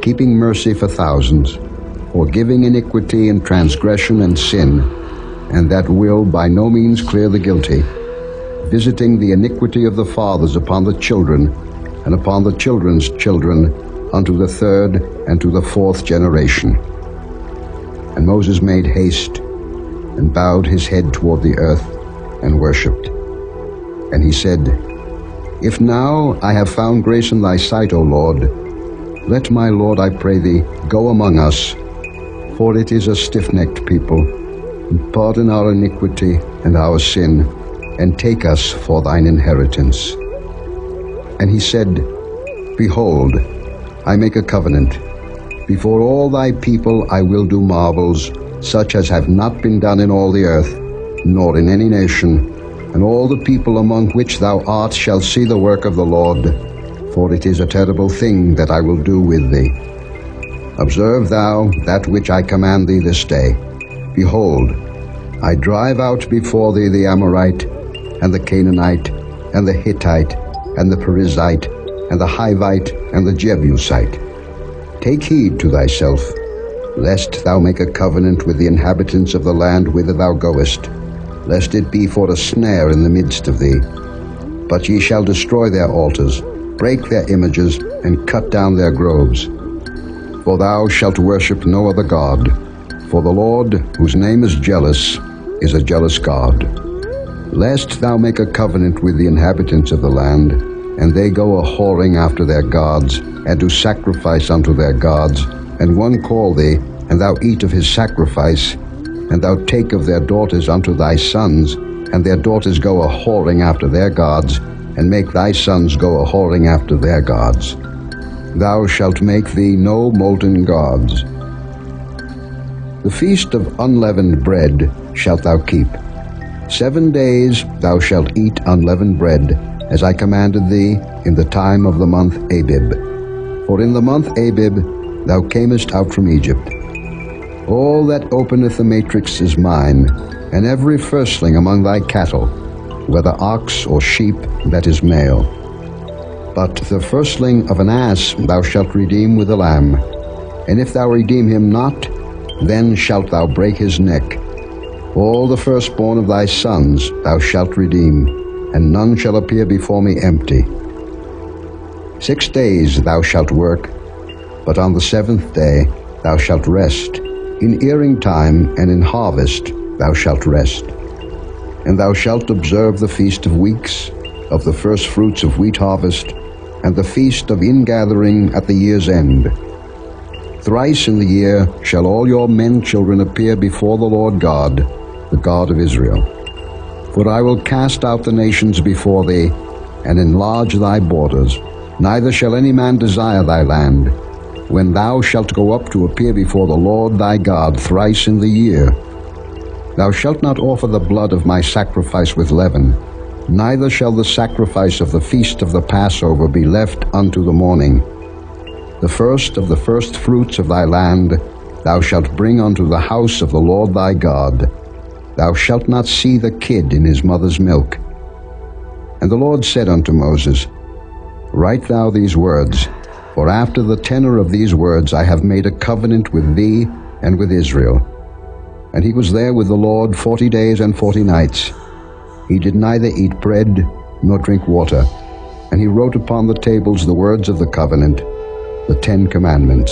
keeping mercy for thousands, forgiving iniquity and transgression and sin, and that will by no means clear the guilty, visiting the iniquity of the fathers upon the children, and upon the children's children, unto the 3rd and to the 4th generation. And Moses made haste, and bowed his head toward the earth, and worshipped. And he said, If now I have found grace in thy sight, O Lord, let my Lord, I pray thee, go among us, for it is a stiff-necked people, and pardon our iniquity and our sin, and take us for thine inheritance. And he said, Behold, I make a covenant. Before all thy people I will do marvels, such as have not been done in all the earth, nor in any nation, and all the people among which thou art shall see the work of the Lord, for it is a terrible thing that I will do with thee. Observe thou that which I command thee this day. Behold, I drive out before thee the Amorite, and the Canaanite, and the Hittite, and the Perizzite, and the Hivite, and the Jebusite. Take heed to thyself, lest thou make a covenant with the inhabitants of the land whither thou goest, lest it be for a snare in the midst of thee. But ye shall destroy their altars, break their images, and cut down their groves. For thou shalt worship no other God, for the Lord, whose name is jealous, is a jealous God. Lest thou make a covenant with the inhabitants of the land, and they go a-whoring after their gods, and do sacrifice unto their gods, and one call thee, and thou eat of his sacrifice, and thou take of their daughters unto thy sons, and their daughters go a-whoring after their gods, and make thy sons go a-whoring after their gods. Thou shalt make thee no molten gods. The feast of unleavened bread shalt thou keep. 7 days thou shalt eat unleavened bread, as I commanded thee, in the time of the month Abib. For in the month Abib thou camest out from Egypt. All that openeth the matrix is mine, and every firstling among thy cattle, whether ox or sheep, that is male. But the firstling of an ass thou shalt redeem with a lamb, and if thou redeem him not, then shalt thou break his neck. All the firstborn of thy sons thou shalt redeem, and none shall appear before me empty. 6 days thou shalt work, but on the 7th day thou shalt rest. In earing time and in harvest thou shalt rest. And thou shalt observe the feast of weeks, of the first fruits of wheat harvest, and the feast of ingathering at the year's end. Thrice in the year shall all your men children appear before the Lord God, the God of Israel. For I will cast out the nations before thee, and enlarge thy borders. Neither shall any man desire thy land, when thou shalt go up to appear before the Lord thy God thrice in the year. Thou shalt not offer the blood of my sacrifice with leaven, neither shall the sacrifice of the feast of the Passover be left unto the morning. The first of the first fruits of thy land thou shalt bring unto the house of the Lord thy God. Thou shalt not see the kid in his mother's milk. And the Lord said unto Moses, Write thou these words, for after the tenor of these words I have made a covenant with thee and with Israel. And he was there with the Lord 40 days and 40 nights. He did neither eat bread nor drink water. And he wrote upon the tables the words of the covenant, the 10 commandments.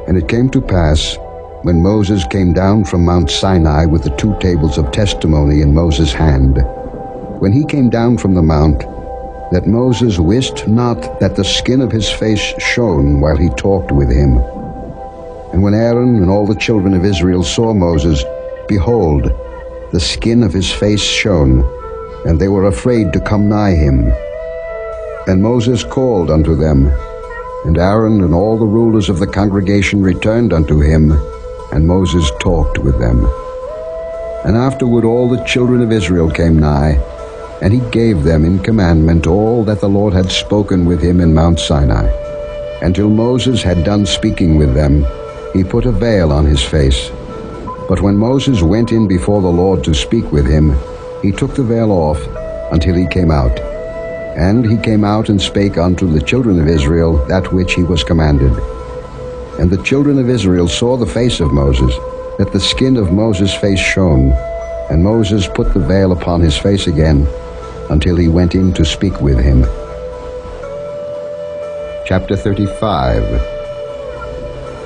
And it came to pass, when Moses came down from Mount Sinai with the 2 tables of testimony in Moses' hand, when he came down from the mount, that Moses wist not that the skin of his face shone while he talked with him. And when Aaron and all the children of Israel saw Moses, behold, the skin of his face shone, and they were afraid to come nigh him. And Moses called unto them, and Aaron and all the rulers of the congregation returned unto him, and Moses talked with them. And afterward all the children of Israel came nigh, and he gave them in commandment all that the Lord had spoken with him in Mount Sinai. And till Moses had done speaking with them, he put a veil on his face. But when Moses went in before the Lord to speak with him, he took the veil off until he came out. And he came out and spake unto the children of Israel that which he was commanded. And the children of Israel saw the face of Moses, that the skin of Moses' face shone. And Moses put the veil upon his face again, until he went in to speak with him. Chapter 35.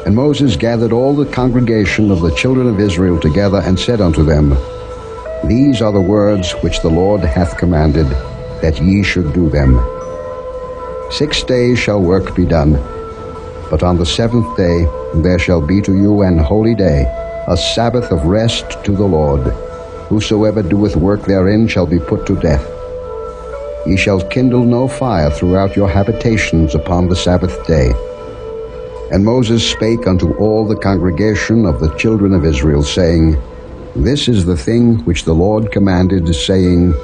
And Moses gathered all the congregation of the children of Israel together, and said unto them, These are the words which the Lord hath commanded, that ye should do them. 6 days shall work be done, but on the 7th day there shall be to you an holy day, a Sabbath of rest to the Lord. Whosoever doeth work therein shall be put to death. Ye shall kindle no fire throughout your habitations upon the Sabbath day. And Moses spake unto all the congregation of the children of Israel, saying, This is the thing which the Lord commanded, saying,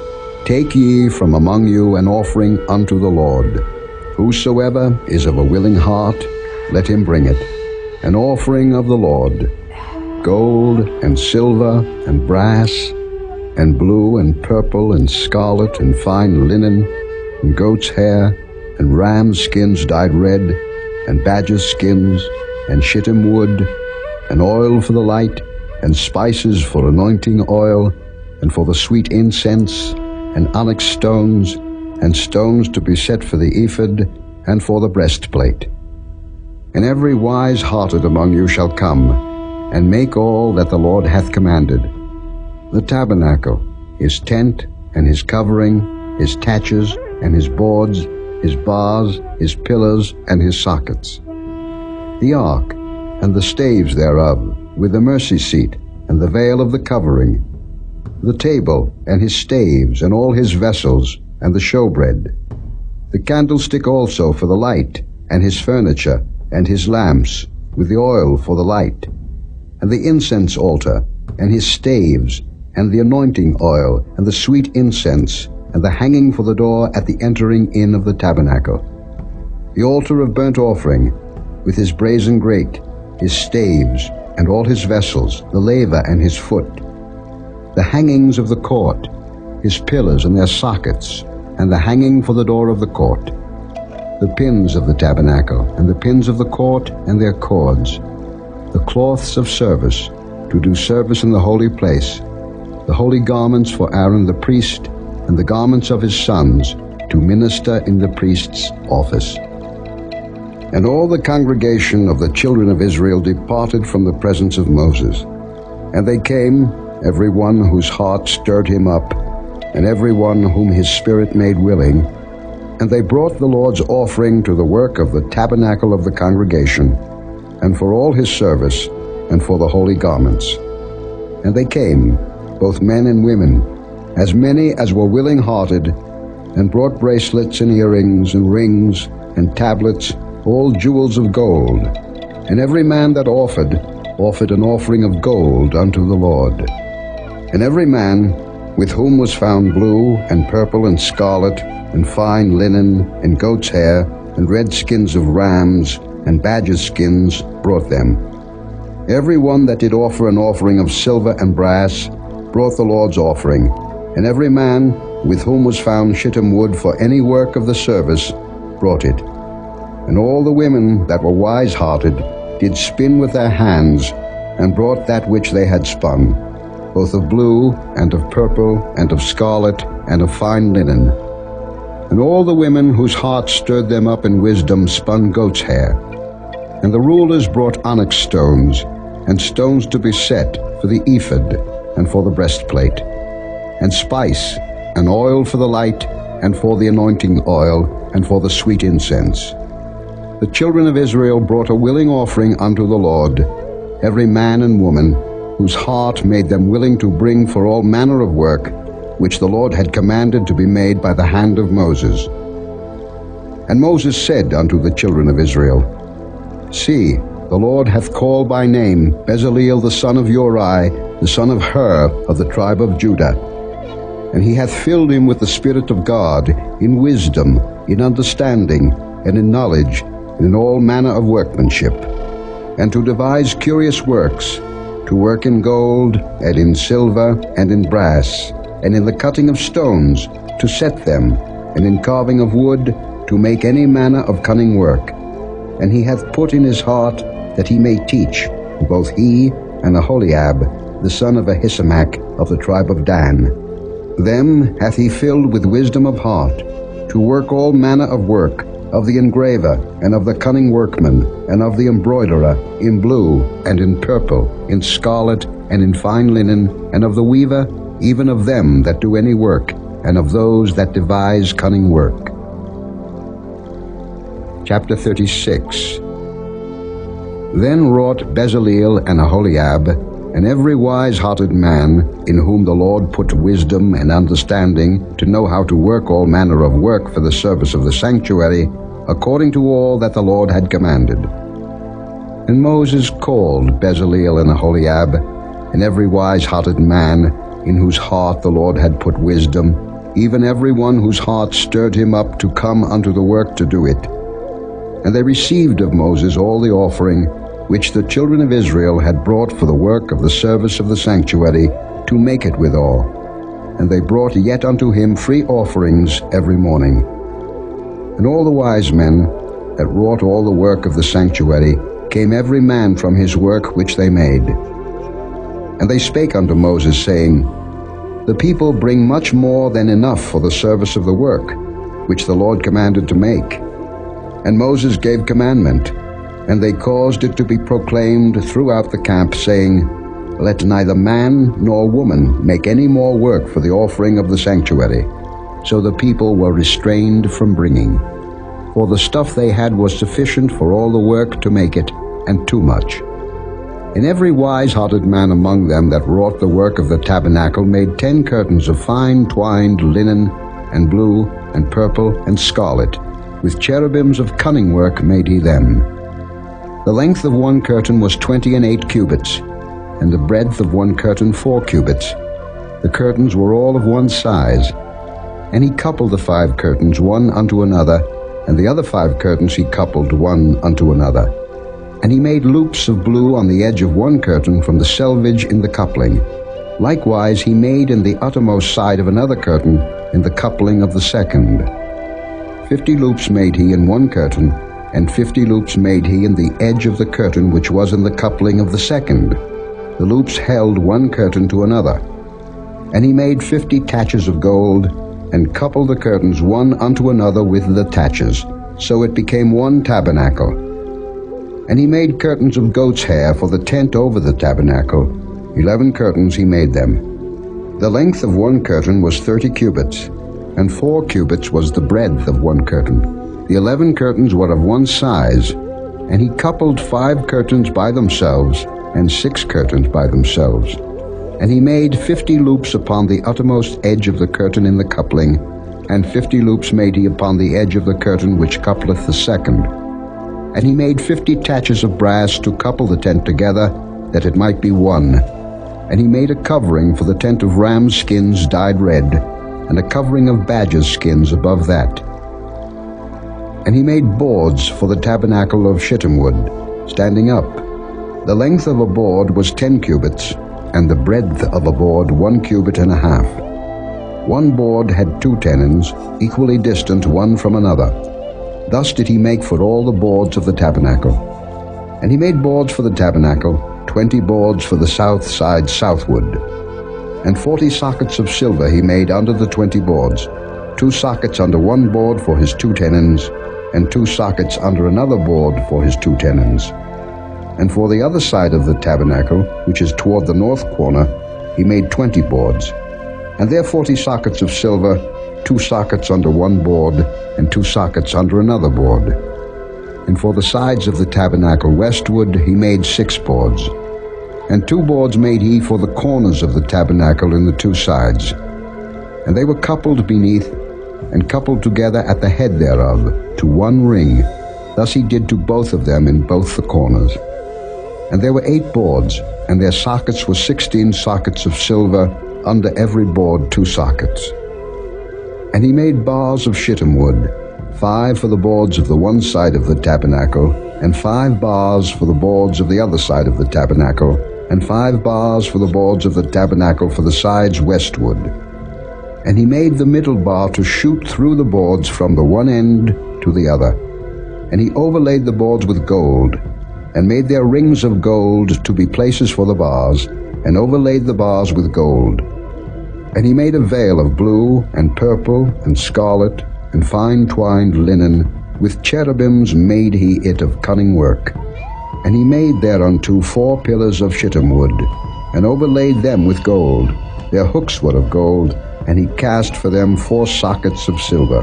Take ye from among you an offering unto the Lord. Whosoever is of a willing heart, let him bring it, an offering of the Lord, gold and silver and brass, and blue and purple and scarlet and fine linen, and goat's hair, and ram's skins dyed red, and badger's skins, and shittim wood, and oil for the light, and spices for anointing oil, and for the sweet incense, and onyx stones, and stones to be set for the ephod, and for the breastplate. And every wise-hearted among you shall come, and make all that the Lord hath commanded: the tabernacle, his tent, and his covering, his taches, and his boards, his bars, his pillars, and his sockets; the ark, and the staves thereof, with the mercy seat, and the veil of the covering; the table, and his staves, and all his vessels, and the showbread; the candlestick also for the light, and his furniture, and his lamps, with the oil for the light; and the incense altar, and his staves, and the anointing oil, and the sweet incense, and the hanging for the door at the entering in of the tabernacle; the altar of burnt offering, with his brazen grate, his staves, and all his vessels, the laver and his foot; the hangings of the court, his pillars and their sockets, and the hanging for the door of the court; the pins of the tabernacle, and the pins of the court, and their cords; the cloths of service, to do service in the holy place; the holy garments for Aaron the priest, and the garments of his sons, to minister in the priest's office. And all the congregation of the children of Israel departed from the presence of Moses. And they came, every one whose heart stirred him up, and every one whom his spirit made willing, and they brought the Lord's offering to the work of the tabernacle of the congregation, and for all his service, and for the holy garments. And they came, both men and women, as many as were willing-hearted, and brought bracelets and earrings and rings and tablets, all jewels of gold. And every man that offered an offering of gold unto the Lord. And every man with whom was found blue and purple and scarlet and fine linen and goat's hair and red skins of rams and badger's skins brought them. Every one that did offer an offering of silver and brass brought the Lord's offering. And every man with whom was found shittim wood for any work of the service brought it. And all the women that were wise-hearted did spin with their hands, and brought that which they had spun, both of blue, and of purple, and of scarlet, and of fine linen. And all the women whose hearts stirred them up in wisdom spun goat's hair. And the rulers brought onyx stones, and stones to be set for the ephod, and for the breastplate, and spice, and oil for the light, and for the anointing oil, and for the sweet incense. The children of Israel brought a willing offering unto the Lord, every man and woman, whose heart made them willing to bring for all manner of work, which the Lord had commanded to be made by the hand of Moses. And Moses said unto the children of Israel, See, the Lord hath called by name Bezaleel the son of Uri, the son of Hur, of the tribe of Judah. And he hath filled him with the Spirit of God, in wisdom, in understanding, and in knowledge, and in all manner of workmanship, and to devise curious works, to work in gold, and in silver, and in brass, and in the cutting of stones, to set them, and in carving of wood, to make any manner of cunning work. And he hath put in his heart that he may teach, both he and Aholiab, the son of Ahisamach, of the tribe of Dan. Them hath he filled with wisdom of heart, to work all manner of work, of the engraver, and of the cunning workman, and of the embroiderer, in blue, and in purple, in scarlet, and in fine linen, and of the weaver, even of them that do any work, and of those that devise cunning work. Chapter 36. Then wrought Bezaleel and Aholiab, and every wise-hearted man, in whom the Lord put wisdom and understanding, to know how to work all manner of work for the service of the sanctuary, according to all that the Lord had commanded. And Moses called Bezaleel and Aholiab, and every wise-hearted man, in whose heart the Lord had put wisdom, even every one whose heart stirred him up to come unto the work to do it. And they received of Moses all the offering which the children of Israel had brought for the work of the service of the sanctuary, to make it withal. And they brought yet unto him free offerings every morning. And all the wise men that wrought all the work of the sanctuary came every man from his work which they made. And they spake unto Moses, saying, The people bring much more than enough for the service of the work, which the Lord commanded to make. And Moses gave commandment, and they caused it to be proclaimed throughout the camp, saying, Let neither man nor woman make any more work for the offering of the sanctuary. So the people were restrained from bringing. For the stuff they had was sufficient for all the work to make it, and too much. And every wise-hearted man among them that wrought the work of the tabernacle made 10 curtains of fine twined linen, and blue, and purple, and scarlet. With cherubims of cunning work made he them. The length of one curtain was 28 cubits, and the breadth of one curtain 4 cubits. The curtains were all of one size. And he coupled the 5 curtains one unto another, and the other 5 curtains he coupled one unto another. And he made loops of blue on the edge of one curtain from the selvage in the coupling. Likewise he made in the uttermost side of another curtain in the coupling of the second. 50 loops made he in one curtain, and 50 loops made he in the edge of the curtain which was in the coupling of the second. The loops held one curtain to another. And he made 50 taches of gold, and coupled the curtains one unto another with the taches. So it became one tabernacle. And he made curtains of goat's hair for the tent over the tabernacle. 11 curtains he made them. The length of one curtain was 30 cubits, and 4 cubits was the breadth of one curtain. The 11 curtains were of one size, and he coupled 5 curtains by themselves, and 6 curtains by themselves. And he made 50 loops upon the uttermost edge of the curtain in the coupling, and 50 loops made he upon the edge of the curtain which coupleth the second. And he made 50 taches of brass to couple the tent together, that it might be one. And he made a covering for the tent of rams' skins dyed red, and a covering of badgers' skins above that. And he made boards for the tabernacle of shittim wood, standing up. The length of a board was 10 cubits, and the breadth of a board 1 cubit and a half. One board had 2 tenons, equally distant one from another. Thus did he make for all the boards of the tabernacle. And he made boards for the tabernacle, 20 boards for the south side southward. And 40 sockets of silver he made under the 20 boards, 2 sockets under one board for his 2 tenons, and 2 sockets under another board for his 2 tenons. And for the other side of the tabernacle, which is toward the north corner, he made 20 boards. And there 40 sockets of silver, 2 sockets under one board, and 2 sockets under another board. And for the sides of the tabernacle westward he made 6 boards. And 2 boards made he for the corners of the tabernacle in the 2 sides. And they were coupled beneath, and coupled together at the head thereof, to one ring. Thus he did to both of them in both the corners. And there were 8 boards, and their sockets were 16 sockets of silver, under every board 2 sockets. And he made bars of shittim wood, 5 for the boards of the one side of the tabernacle, and 5 bars for the boards of the other side of the tabernacle, and 5 bars for the boards of the tabernacle for the sides westward. And he made the middle bar to shoot through the boards from the one end to the other. And he overlaid the boards with gold, and made their rings of gold to be places for the bars, and overlaid the bars with gold. And he made a veil of blue, and purple, and scarlet, and fine twined linen, with cherubims made he it of cunning work. And he made thereunto 4 pillars of shittim wood, and overlaid them with gold. Their hooks were of gold, and he cast for them 4 sockets of silver.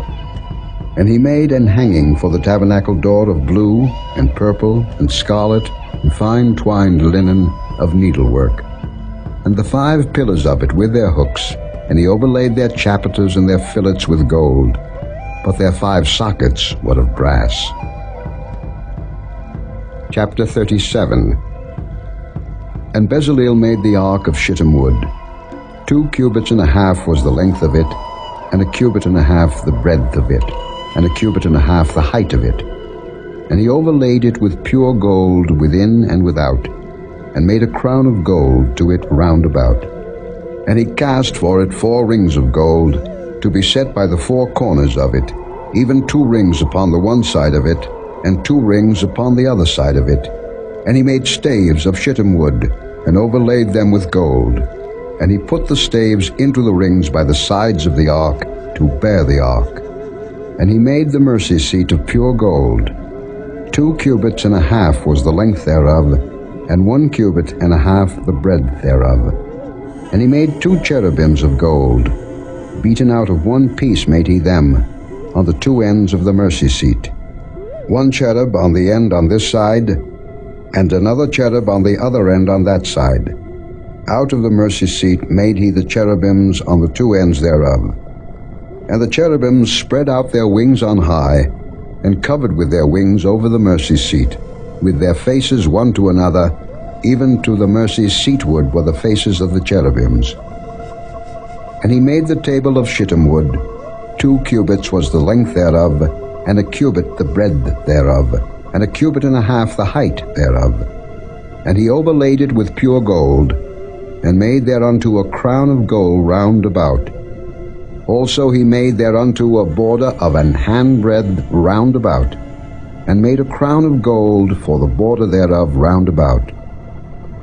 And he made an hanging for the tabernacle door of blue, and purple, and scarlet, and fine twined linen of needlework. And the 5 pillars of it with their hooks, and he overlaid their chapiters and their fillets with gold, but their 5 sockets were of brass. Chapter 37. And Bezaleel made the ark of shittim wood. 2 cubits and a half was the length of it, and 1 cubit and a half the breadth of it, and 1 cubit and a half the height of it. And he overlaid it with pure gold within and without, and made a crown of gold to it round about. And he cast for it 4 rings of gold, to be set by the 4 corners of it, even 2 rings upon the one side of it, and 2 rings upon the other side of it. And he made staves of shittim wood, and overlaid them with gold. And he put the staves into the rings by the sides of the ark, to bear the ark. And he made the mercy seat of pure gold. 2 cubits and a half was the length thereof, and 1 cubit and a half the breadth thereof. And he made 2 cherubims of gold. Beaten out of 1 piece made he them, on the 2 ends of the mercy seat. 1 cherub on the end on this side, and another cherub on the other end on that side. Out of the mercy seat made he the cherubims on the 2 ends thereof. And the cherubims spread out their wings on high, and covered with their wings over the mercy seat, with their faces one to another, even to the mercy seatward were the faces of the cherubims. And he made the table of shittim wood. 2 cubits was the length thereof, and a cubit the breadth thereof, and a cubit and a half the height thereof. And he overlaid it with pure gold, and made thereunto a crown of gold round about. Also he made thereunto a border of an handbreadth round about, and made a crown of gold for the border thereof round about.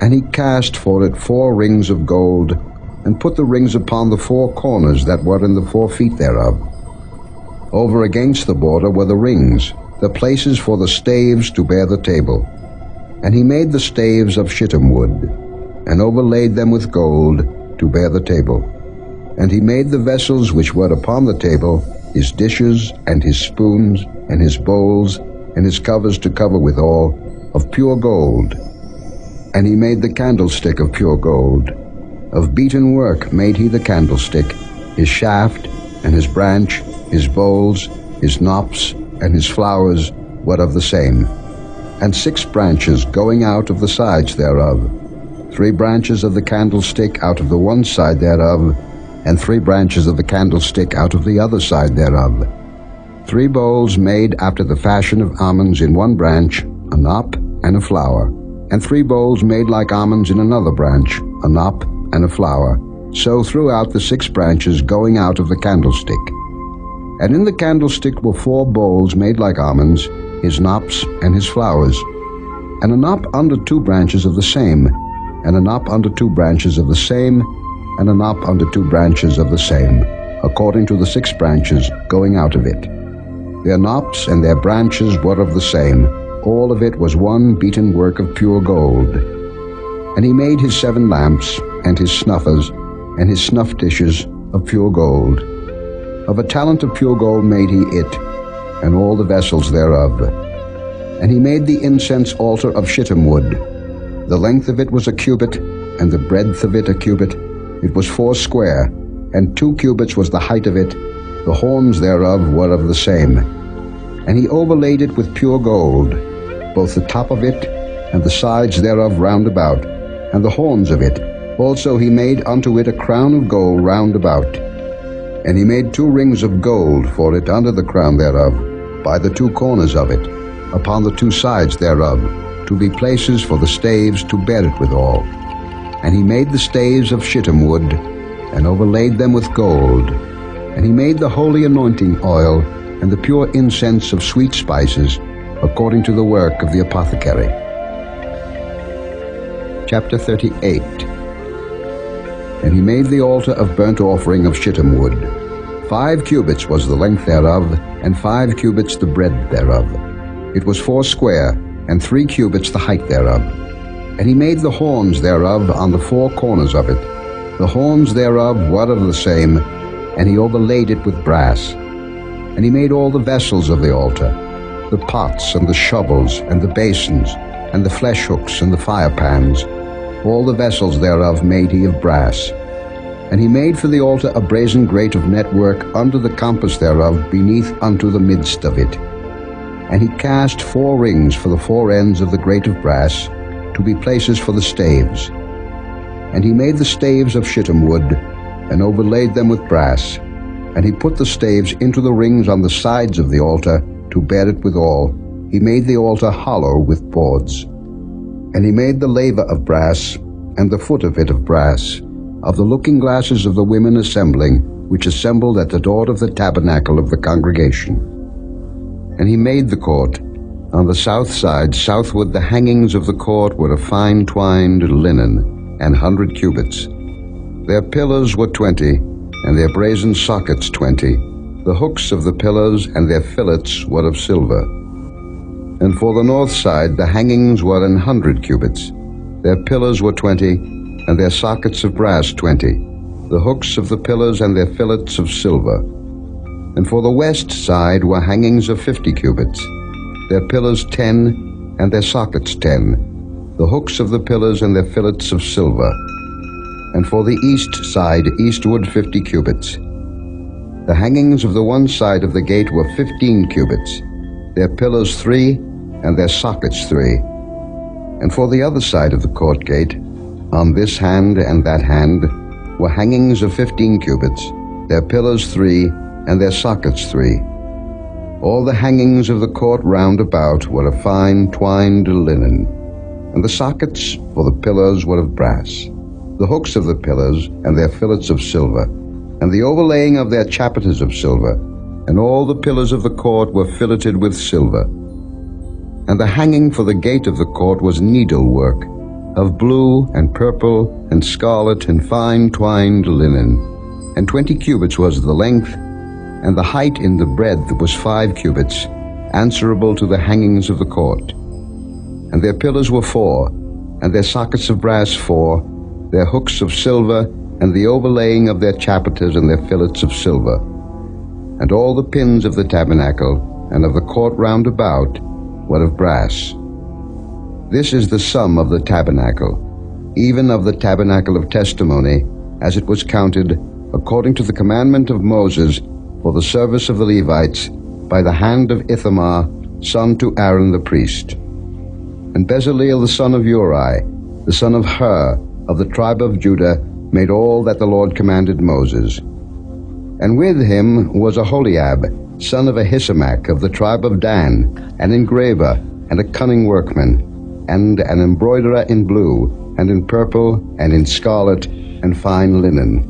And he cast for it 4 rings of gold, and put the rings upon the 4 corners that were in the 4 feet thereof. Over against the border were the rings, the places for the staves to bear the table. And he made the staves of shittim wood, and overlaid them with gold to bear the table. And he made the vessels which were upon the table, his dishes, and his spoons, and his bowls, and his covers to cover withal, of pure gold. And he made the candlestick of pure gold. Of beaten work made he the candlestick, his shaft, and his branch, his bowls, his knops, and his flowers were of the same. And 6 branches going out of the sides thereof, 3 branches of the candlestick out of the one side thereof, and 3 branches of the candlestick out of the other side thereof. 3 bowls made after the fashion of almonds in one branch, a knop and a flower, and 3 bowls made like almonds in another branch, a knop and a flower, so throughout the 6 branches going out of the candlestick. And in the candlestick were 4 bowls made like almonds, his knops and his flowers, and a knop under 2 branches of the same, and a knop under 2 branches of the same, and a knop under 2 branches of the same, according to the 6 branches going out of it. Their knops and their branches were of the same. All of it was one beaten work of pure gold. And he made his 7 lamps, and his snuffers, and his snuff dishes of pure gold. Of a talent of pure gold made he it, and all the vessels thereof. And he made the incense altar of shittim wood. The length of it was a cubit, and the breadth of it a cubit. It was 4 square, and 2 cubits was the height of it. The horns thereof were of the same. And he overlaid it with pure gold, both the top of it, and the sides thereof round about, and the horns of it. Also he made unto it a crown of gold round about. And he made 2 rings of gold for it under the crown thereof, by the 2 corners of it, upon the 2 sides thereof, to be places for the staves to bear it withal. And he made the staves of shittim wood, and overlaid them with gold. And he made the holy anointing oil, and the pure incense of sweet spices, according to the work of the apothecary. Chapter 38. And he made the altar of burnt offering of shittim wood. 5 cubits was the length thereof, and 5 cubits the breadth thereof. It was 4 square, and 3 cubits the height thereof. And he made the horns thereof on the 4 corners of it. The horns thereof were of the same, and he overlaid it with brass. And he made all the vessels of the altar, the pots and the shovels and the basins, and the flesh hooks and the fire pans. All the vessels thereof made he of brass. And he made for the altar a brazen grate of network under the compass thereof beneath unto the midst of it. And he cast 4 rings for the 4 ends of the grate of brass, to be places for the staves. And he made the staves of shittim wood, and overlaid them with brass. And he put the staves into the rings on the sides of the altar, to bear it withal, he made the altar hollow with boards. And he made the laver of brass, and the foot of it of brass, of the looking glasses of the women assembling, which assembled at the door of the tabernacle of the congregation. And he made the court. On the south side, southward, the hangings of the court were of fine twined linen, 100 cubits. Their pillars were 20, and their brazen sockets 20. The hooks of the pillars and their fillets were of silver. And for the north side, the hangings were 100 cubits. Their pillars were 20, and their sockets of brass 20. The hooks of the pillars and their fillets of silver. And for the west side were hangings of 50 cubits. Their pillars 10, and their sockets 10. The hooks of the pillars and their fillets of silver. And for the east side, eastward 50 cubits. The hangings of the one side of the gate were 15 cubits. Their pillars 3, and their sockets 3. And for the other side of the court gate, on this hand and that hand, were hangings of 15 cubits. Their pillars 3, and their sockets 3. All the hangings of the court round about were of fine twined linen, and the sockets for the pillars were of brass. The hooks of the pillars and their fillets of silver, and the overlaying of their chapiters of silver, and all the pillars of the court were filleted with silver. And the hanging for the gate of the court was needlework, of blue and purple and scarlet and fine twined linen, and 20 cubits was the length, and the height in the breadth was 5 cubits, answerable to the hangings of the court. And their pillars were 4, and their sockets of brass 4, their hooks of silver, and the overlaying of their chapiters and their fillets of silver. And all the pins of the tabernacle and of the court round about were of brass. This is the sum of the tabernacle, even of the tabernacle of testimony, as it was counted, according to the commandment of Moses, for the service of the Levites, by the hand of Ithamar, son to Aaron the priest. And Bezaleel the son of Uri, the son of Hur, of the tribe of Judah, made all that the Lord commanded Moses. And with him was Aholiab, son of Ahisamach, of the tribe of Dan, an engraver, and a cunning workman, and an embroiderer in blue, and in purple, and in scarlet, and fine linen.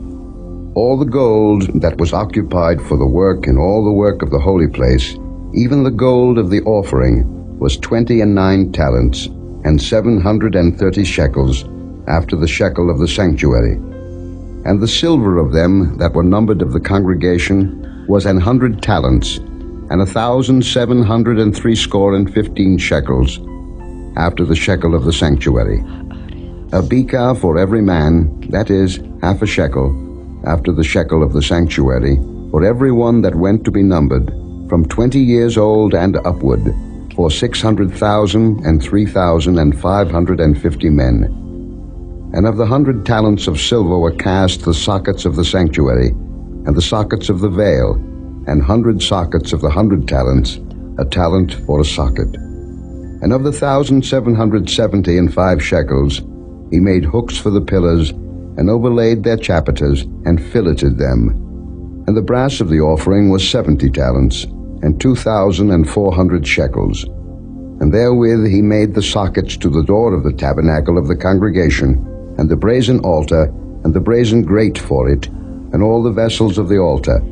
All the gold that was occupied for the work and all the work of the holy place, even the gold of the offering, was 29 talents, and 730 shekels, after the shekel of the sanctuary. And the silver of them that were numbered of the congregation was 100 talents, and 1,760 shekels, after the shekel of the sanctuary. A bekah for every man, that is, half a shekel, after the shekel of the sanctuary, for every one that went to be numbered, from 20 years old and upward, for 600,000 and 3,550 men. And of the 100 talents of silver were cast the sockets of the sanctuary, and the sockets of the veil, and 100 sockets of the 100 talents, a talent for a socket. And of the 1,775 shekels, he made hooks for the pillars, and overlaid their chapiters, and filleted them. And the brass of the offering was 70 talents, and 2,400 shekels. And therewith he made the sockets to the door of the tabernacle of the congregation, and the brazen altar, and the brazen grate for it, and all the vessels of the altar,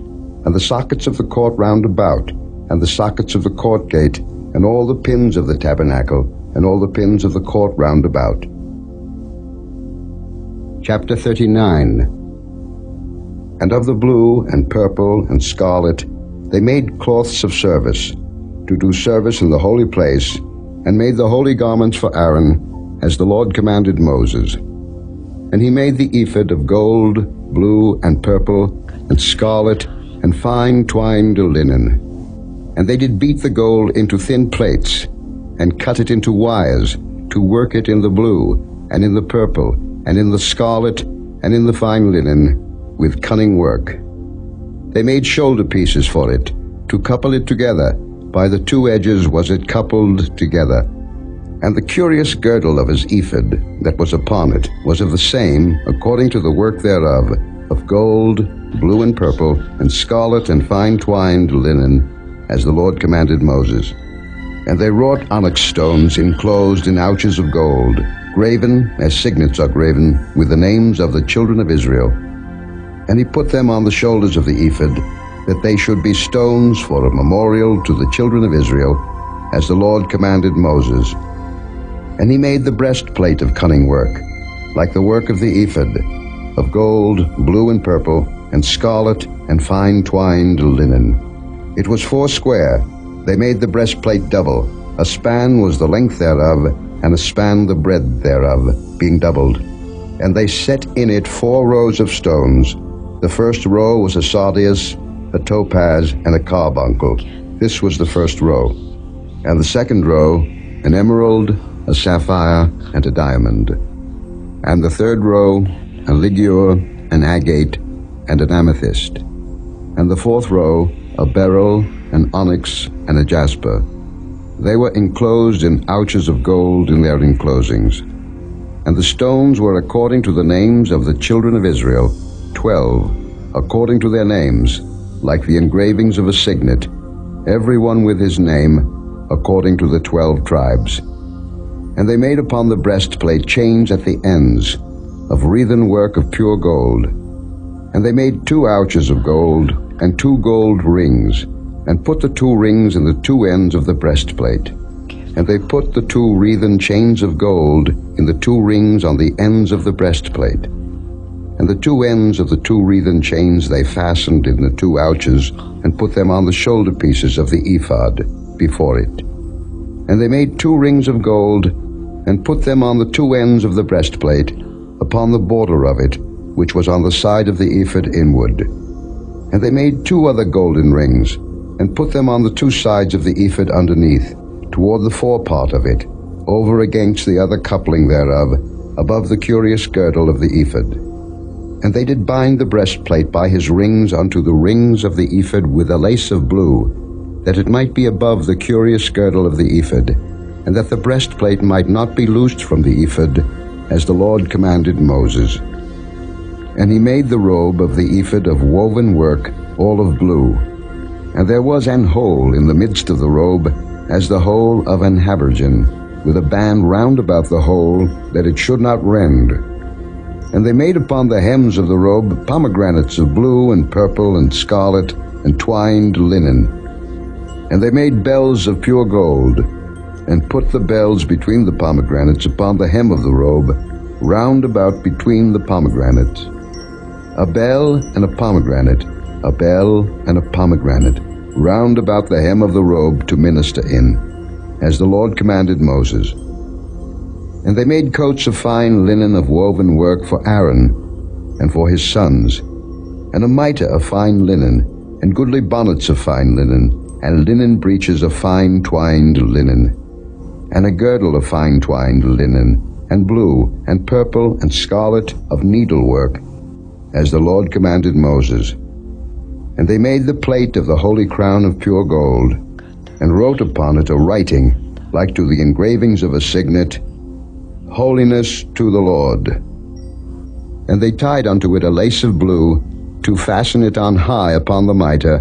and the sockets of the court round about, and the sockets of the court gate, and all the pins of the tabernacle, and all the pins of the court round about. Chapter 39. And of the blue and purple and scarlet they made cloths of service, to do service in the holy place, and made the holy garments for Aaron, as the Lord commanded Moses. And he made the ephod of gold, blue and purple, and scarlet, and fine twined linen. And they did beat the gold into thin plates, and cut it into wires, to work it in the blue, and in the purple, and in the scarlet, and in the fine linen, with cunning work. They made shoulder pieces for it, to couple it together. By the 2 edges was it coupled together. And the curious girdle of his ephod that was upon it was of the same, according to the work thereof, of gold, blue and purple, and scarlet and fine twined linen, as the Lord commanded Moses. And they wrought onyx stones enclosed in ouches of gold, graven as signets are graven, with the names of the children of Israel. And he put them on the shoulders of the ephod, that they should be stones for a memorial to the children of Israel, as the Lord commanded Moses. And he made the breastplate of cunning work, like the work of the ephod, of gold, blue and purple, and scarlet, and fine twined linen. It was 4 square. They made the breastplate double. A span was the length thereof, and a span the breadth thereof, being doubled. And they set in it 4 rows of stones. The first row was a sardius, a topaz, and a carbuncle. This was the first row. And the second row, an emerald, a sapphire, and a diamond. And the third row, a ligure, an agate, and an amethyst. And the fourth row, a beryl, an onyx, and a jasper. They were enclosed in ouches of gold in their enclosings. And the stones were according to the names of the children of Israel, 12, according to their names, like the engravings of a signet, every one with his name, according to the 12 tribes. And they made upon the breastplate chains at the ends, of wreathen work of pure gold. And they made 2 ouches of gold, and 2 gold rings, and put the 2 rings in the 2 ends of the breastplate. And they put the 2 wreathen chains of gold in the 2 rings on the ends of the breastplate. And the 2 ends of the 2 wreathen chains they fastened in the 2 ouches, and put them on the shoulder pieces of the ephod before it. And they made 2 rings of gold, and put them on the 2 ends of the breastplate, upon the border of it, which was on the side of the ephod inward. And they made 2 other golden rings, and put them on the 2 sides of the ephod underneath, toward the forepart of it, over against the other coupling thereof, above the curious girdle of the ephod. And they did bind the breastplate by his rings unto the rings of the ephod with a lace of blue, that it might be above the curious girdle of the ephod, and that the breastplate might not be loosed from the ephod, as the Lord commanded Moses. And he made the robe of the ephod of woven work, all of blue. And there was an hole in the midst of the robe, as the hole of an habergeon, with a band round about the hole, that it should not rend. And they made upon the hems of the robe pomegranates of blue and purple and scarlet and twined linen. And they made bells of pure gold, and put the bells between the pomegranates upon the hem of the robe, round about between the pomegranates. A bell and a pomegranate, a bell and a pomegranate, round about the hem of the robe to minister in, as the Lord commanded Moses. And they made coats of fine linen of woven work for Aaron and for his sons, and a mitre of fine linen, and goodly bonnets of fine linen, and linen breeches of fine twined linen, and a girdle of fine twined linen, and blue, and purple, and scarlet of needlework, as the Lord commanded Moses. And they made the plate of the holy crown of pure gold, and wrote upon it a writing, like to the engravings of a signet, Holiness to the Lord. And they tied unto it a lace of blue, to fasten it on high upon the mitre,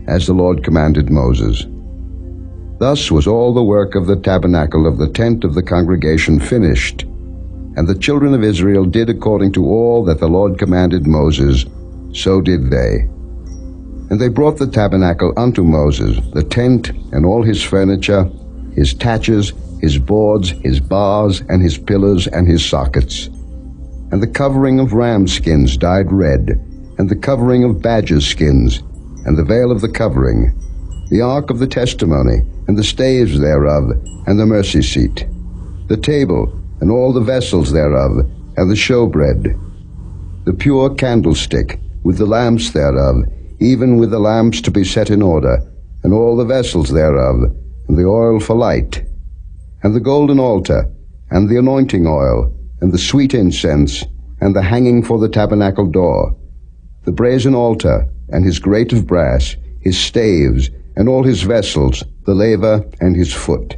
as the Lord commanded Moses. Thus was all the work of the tabernacle of the tent of the congregation finished, and the children of Israel did according to all that the Lord commanded Moses, so did they. And they brought the tabernacle unto Moses, the tent, and all his furniture, his taches, his boards, his bars, and his pillars, and his sockets, and the covering of ram skins dyed red, and the covering of badger skins, and the veil of the covering, the ark of the testimony, and the staves thereof, and the mercy seat, the table, and all the vessels thereof, and the showbread, the pure candlestick, with the lamps thereof, even with the lamps to be set in order, and all the vessels thereof, and the oil for light, and the golden altar, and the anointing oil, and the sweet incense, and the hanging for the tabernacle door, the brazen altar, and his grate of brass, his staves, and all his vessels, the laver, and his foot,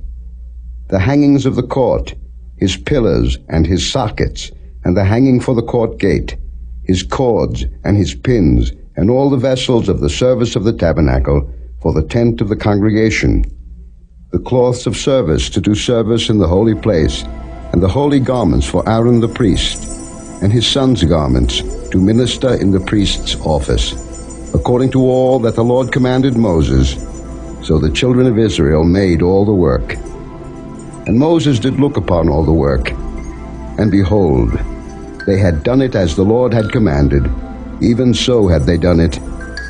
the hangings of the court, his pillars, and his sockets, and the hanging for the court gate, his cords, and his pins, and all the vessels of the service of the tabernacle, for the tent of the congregation, the cloths of service to do service in the holy place, and the holy garments for Aaron the priest, and his sons' garments to minister in the priest's office, according to all that the Lord commanded Moses. So the children of Israel made all the work. And Moses did look upon all the work, and behold, they had done it as the Lord had commanded, even so had they done it,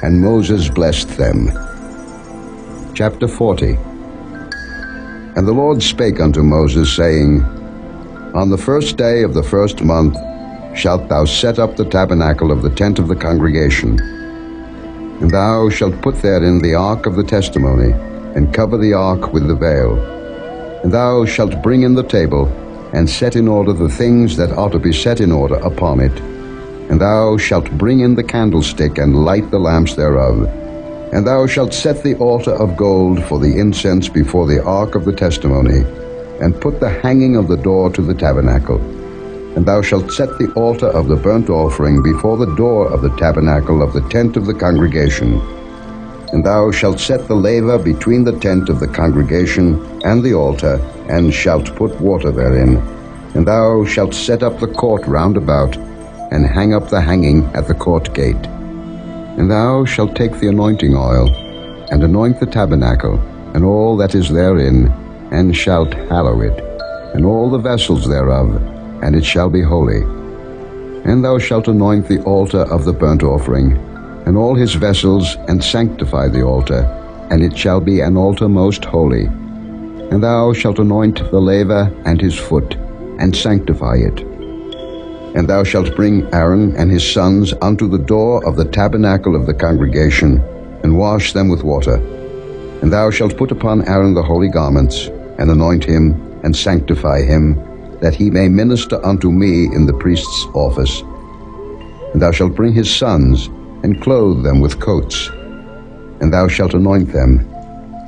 and Moses blessed them. Chapter 40. And the Lord spake unto Moses, saying, On the first day of the first month shalt thou set up the tabernacle of the tent of the congregation. And thou shalt put therein the ark of the testimony, and cover the ark with the veil. And thou shalt bring in the table, and set in order the things that ought to be set in order upon it. And thou shalt bring in the candlestick, and light the lamps thereof. And thou shalt set the altar of gold for the incense before the ark of the testimony, and put the hanging of the door to the tabernacle. And thou shalt set the altar of the burnt offering before the door of the tabernacle of the tent of the congregation. And thou shalt set the laver between the tent of the congregation and the altar, and shalt put water therein. And thou shalt set up the court round about, and hang up the hanging at the court gate. And thou shalt take the anointing oil, and anoint the tabernacle, and all that is therein, and shalt hallow it, and all the vessels thereof, and it shall be holy. And thou shalt anoint the altar of the burnt offering, and all his vessels, and sanctify the altar, and it shall be an altar most holy. And thou shalt anoint the laver and his foot, and sanctify it. And thou shalt bring Aaron and his sons unto the door of the tabernacle of the congregation, and wash them with water. And thou shalt put upon Aaron the holy garments, and anoint him, and sanctify him, that he may minister unto me in the priest's office. And thou shalt bring his sons, and clothe them with coats. And thou shalt anoint them,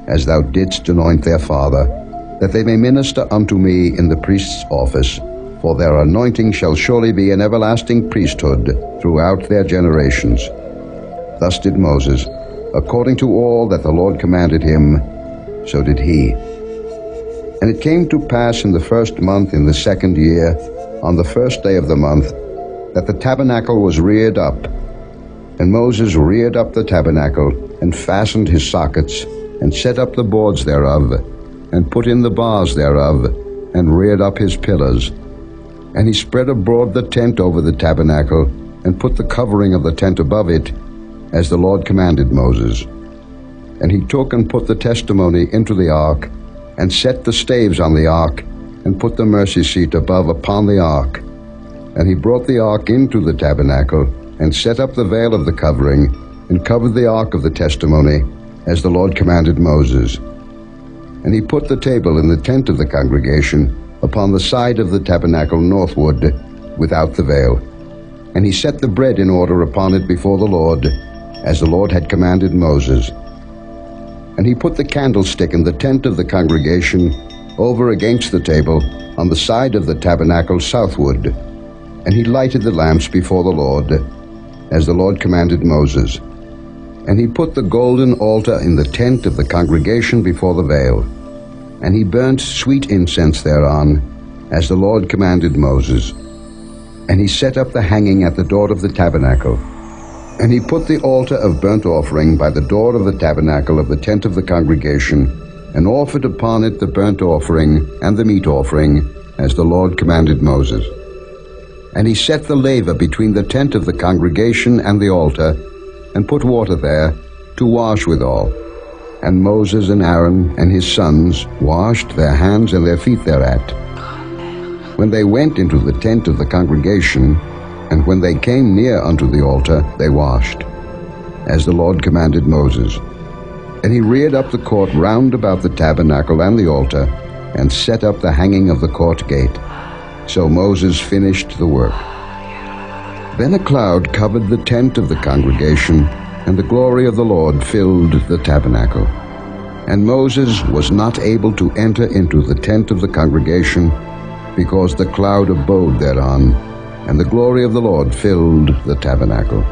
as thou didst anoint their father, that they may minister unto me in the priest's office. For their anointing shall surely be an everlasting priesthood throughout their generations. Thus did Moses, according to all that the Lord commanded him, so did he. And it came to pass in the first month in the second year, on the first day of the month, that the tabernacle was reared up. And Moses reared up the tabernacle, and fastened his sockets, and set up the boards thereof, and put in the bars thereof, and reared up his pillars. And he spread abroad the tent over the tabernacle, and put the covering of the tent above it, as the Lord commanded Moses. And he took and put the testimony into the ark, and set the staves on the ark, and put the mercy seat above upon the ark. And he brought the ark into the tabernacle, and set up the veil of the covering, and covered the ark of the testimony, as the Lord commanded Moses. And he put the table in the tent of the congregation, upon the side of the tabernacle northward, without the veil. And he set the bread in order upon it before the Lord, as the Lord had commanded Moses. And he put the candlestick in the tent of the congregation, over against the table, on the side of the tabernacle southward. And he lighted the lamps before the Lord, as the Lord commanded Moses. And he put the golden altar in the tent of the congregation before the veil. And he burnt sweet incense thereon, as the Lord commanded Moses. And he set up the hanging at the door of the tabernacle. And he put the altar of burnt offering by the door of the tabernacle of the tent of the congregation, and offered upon it the burnt offering and the meat offering, as the Lord commanded Moses. And he set the laver between the tent of the congregation and the altar, and put water there to wash withal. And Moses and Aaron and his sons washed their hands and their feet thereat. When they went into the tent of the congregation, and when they came near unto the altar, they washed, as the Lord commanded Moses. And he reared up the court round about the tabernacle and the altar, and set up the hanging of the court gate. So Moses finished the work. Then a cloud covered the tent of the congregation, and the glory of the Lord filled the tabernacle. And Moses was not able to enter into the tent of the congregation, because the cloud abode thereon, and the glory of the Lord filled the tabernacle.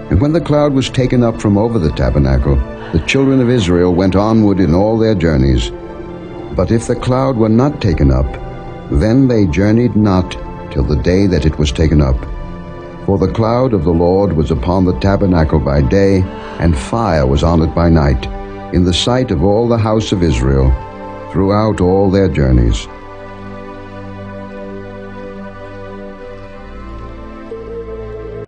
And when the cloud was taken up from over the tabernacle, the children of Israel went onward in all their journeys, But if the cloud were not taken up, then they journeyed not till the day that it was taken up. For the cloud of the Lord was upon the tabernacle by day, and fire was on it by night, in the sight of all the house of Israel, throughout all their journeys.